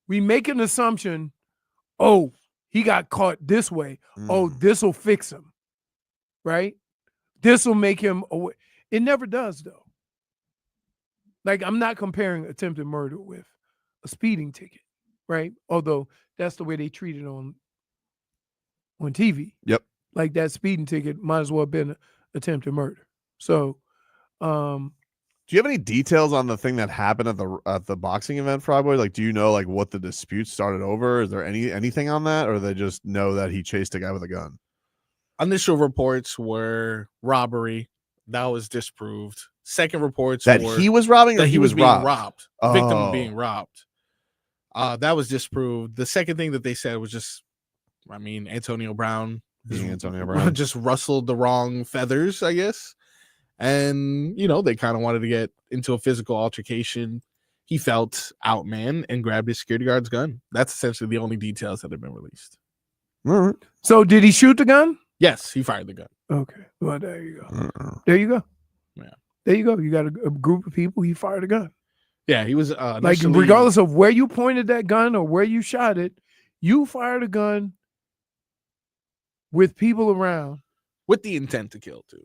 we make an assumption, oh, he got caught this way. Oh, this will fix him, right? This will make him away. It never does, though. Like, I'm not comparing attempted murder with a speeding ticket, right? Although that's the way they treat it on TV. Yep. Like that speeding ticket might as well have been attempted murder. So, do you have any details on the thing that happened at the boxing event, Fryboy? Like, do you know like what the dispute started over? Is there anything on that, or they just know that he chased a guy with a gun? Initial reports were robbery. That was disproved. Second reports that were he was robbing, or that he was being robbed. Victim of being robbed. That was disproved. The second thing that they said was just, Antonio Brown. Antonio Brown just rustled the wrong feathers, I guess. And, they kind of wanted to get into a physical altercation. He felt outman and grabbed his security guard's gun. That's essentially the only details that have been released. All right. So did he shoot the gun? Yes, he fired the gun. Okay. Well, there you go. There you go. Yeah. There you go. You got a group of people. He fired a gun. Yeah, he was like, regardless of where you pointed that gun or where you shot it, you fired a gun with people around. With the intent to kill, too.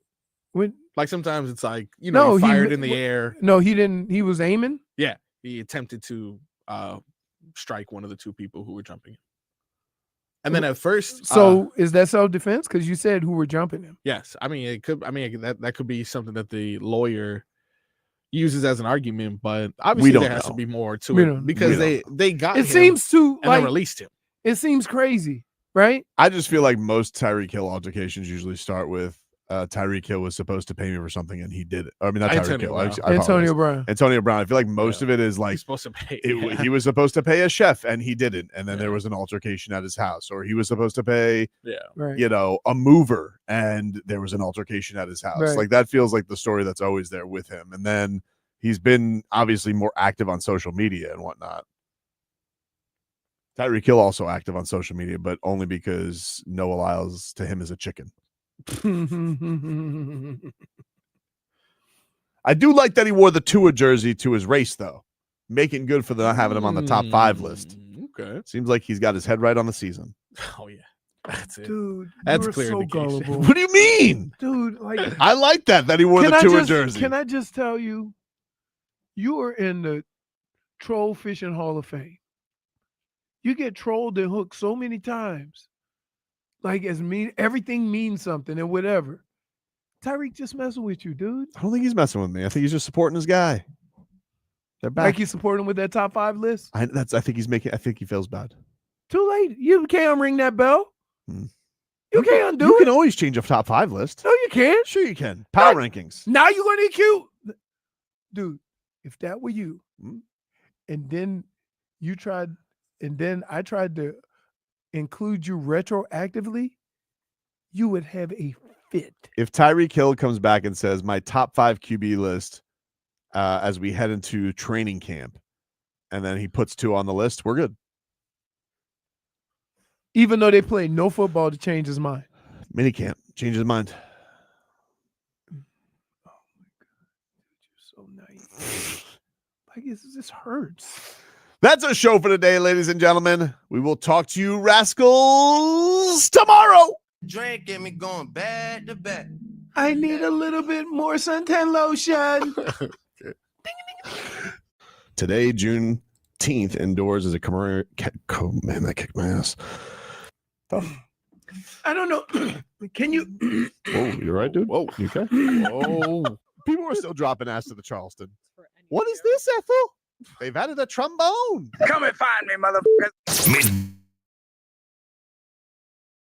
Like sometimes it's like, he fired in the air. No, he didn't. He was aiming. Yeah, he attempted to strike one of the two people who were jumping him. And then at first, so is that self-defense? Because you said who were jumping him. Yes, it could. That could be something that the lawyer uses as an argument, but obviously there has to be more to it because they got him. It seems to and then released him. It seems crazy, right? I just feel like most Tyreek Hill altercations usually start with Tyreek Hill was supposed to pay me for something and he did it. I mean, not Tyreek Hill. Antonio Brown. Antonio Brown. I feel like most of it is like he's supposed to pay. He was supposed to pay a chef and he didn't, and then there was an altercation at his house, or he was supposed to pay, a mover and there was an altercation at his house. Right. Like that feels like the story that's always there with him, and then he's been obviously more active on social media and whatnot. Tyreek Hill also active on social media, but only because Noah Lyles to him is a chicken. I do like that he wore the Tua jersey to his race, though, making good for not having him on the top 5 list. Okay. Seems like he's got his head right on the season. Oh yeah, that's it. Dude, That's you're clear so indication. gullible. What do you mean? Dude, like I like that he wore the Tua jersey. Can I just tell you, you are in the Troll Fishing Hall of Fame. You get trolled and hooked so many times. Like everything means something and whatever. Tyreek just messing with you, dude. I don't think he's messing with me. I think he's just supporting his guy. They're back. Like he's supporting him with that top 5 list. I think he feels bad. Too late. You can't ring that bell. Hmm. You can't do You it. can always change a top 5 list. No, you can't. Sure you can. Power rankings. Now you're going to get cute. Dude, if that were you, and then I tried to include you retroactively, you would have a fit. If Tyreek Hill comes back and says my top 5 QB list as we head into training camp, and then he puts 2 on the list, we're good. Even though they play no football to change his mind. Mini camp, change his mind. Oh my God, you're so nice. Like this hurts. That's our show for today, ladies and gentlemen. We will talk to you rascals tomorrow. Drink get me going bad to bad. I need a little bit more suntan lotion. Today, Juneteenth indoors is a man, that kicked my ass. I don't know. Can you? Whoa, you right, dude? Whoa, you okay? Oh, people are still dropping ass to the Charleston. What is this, Ethel? They've added a trombone. Come and find me, motherfucker.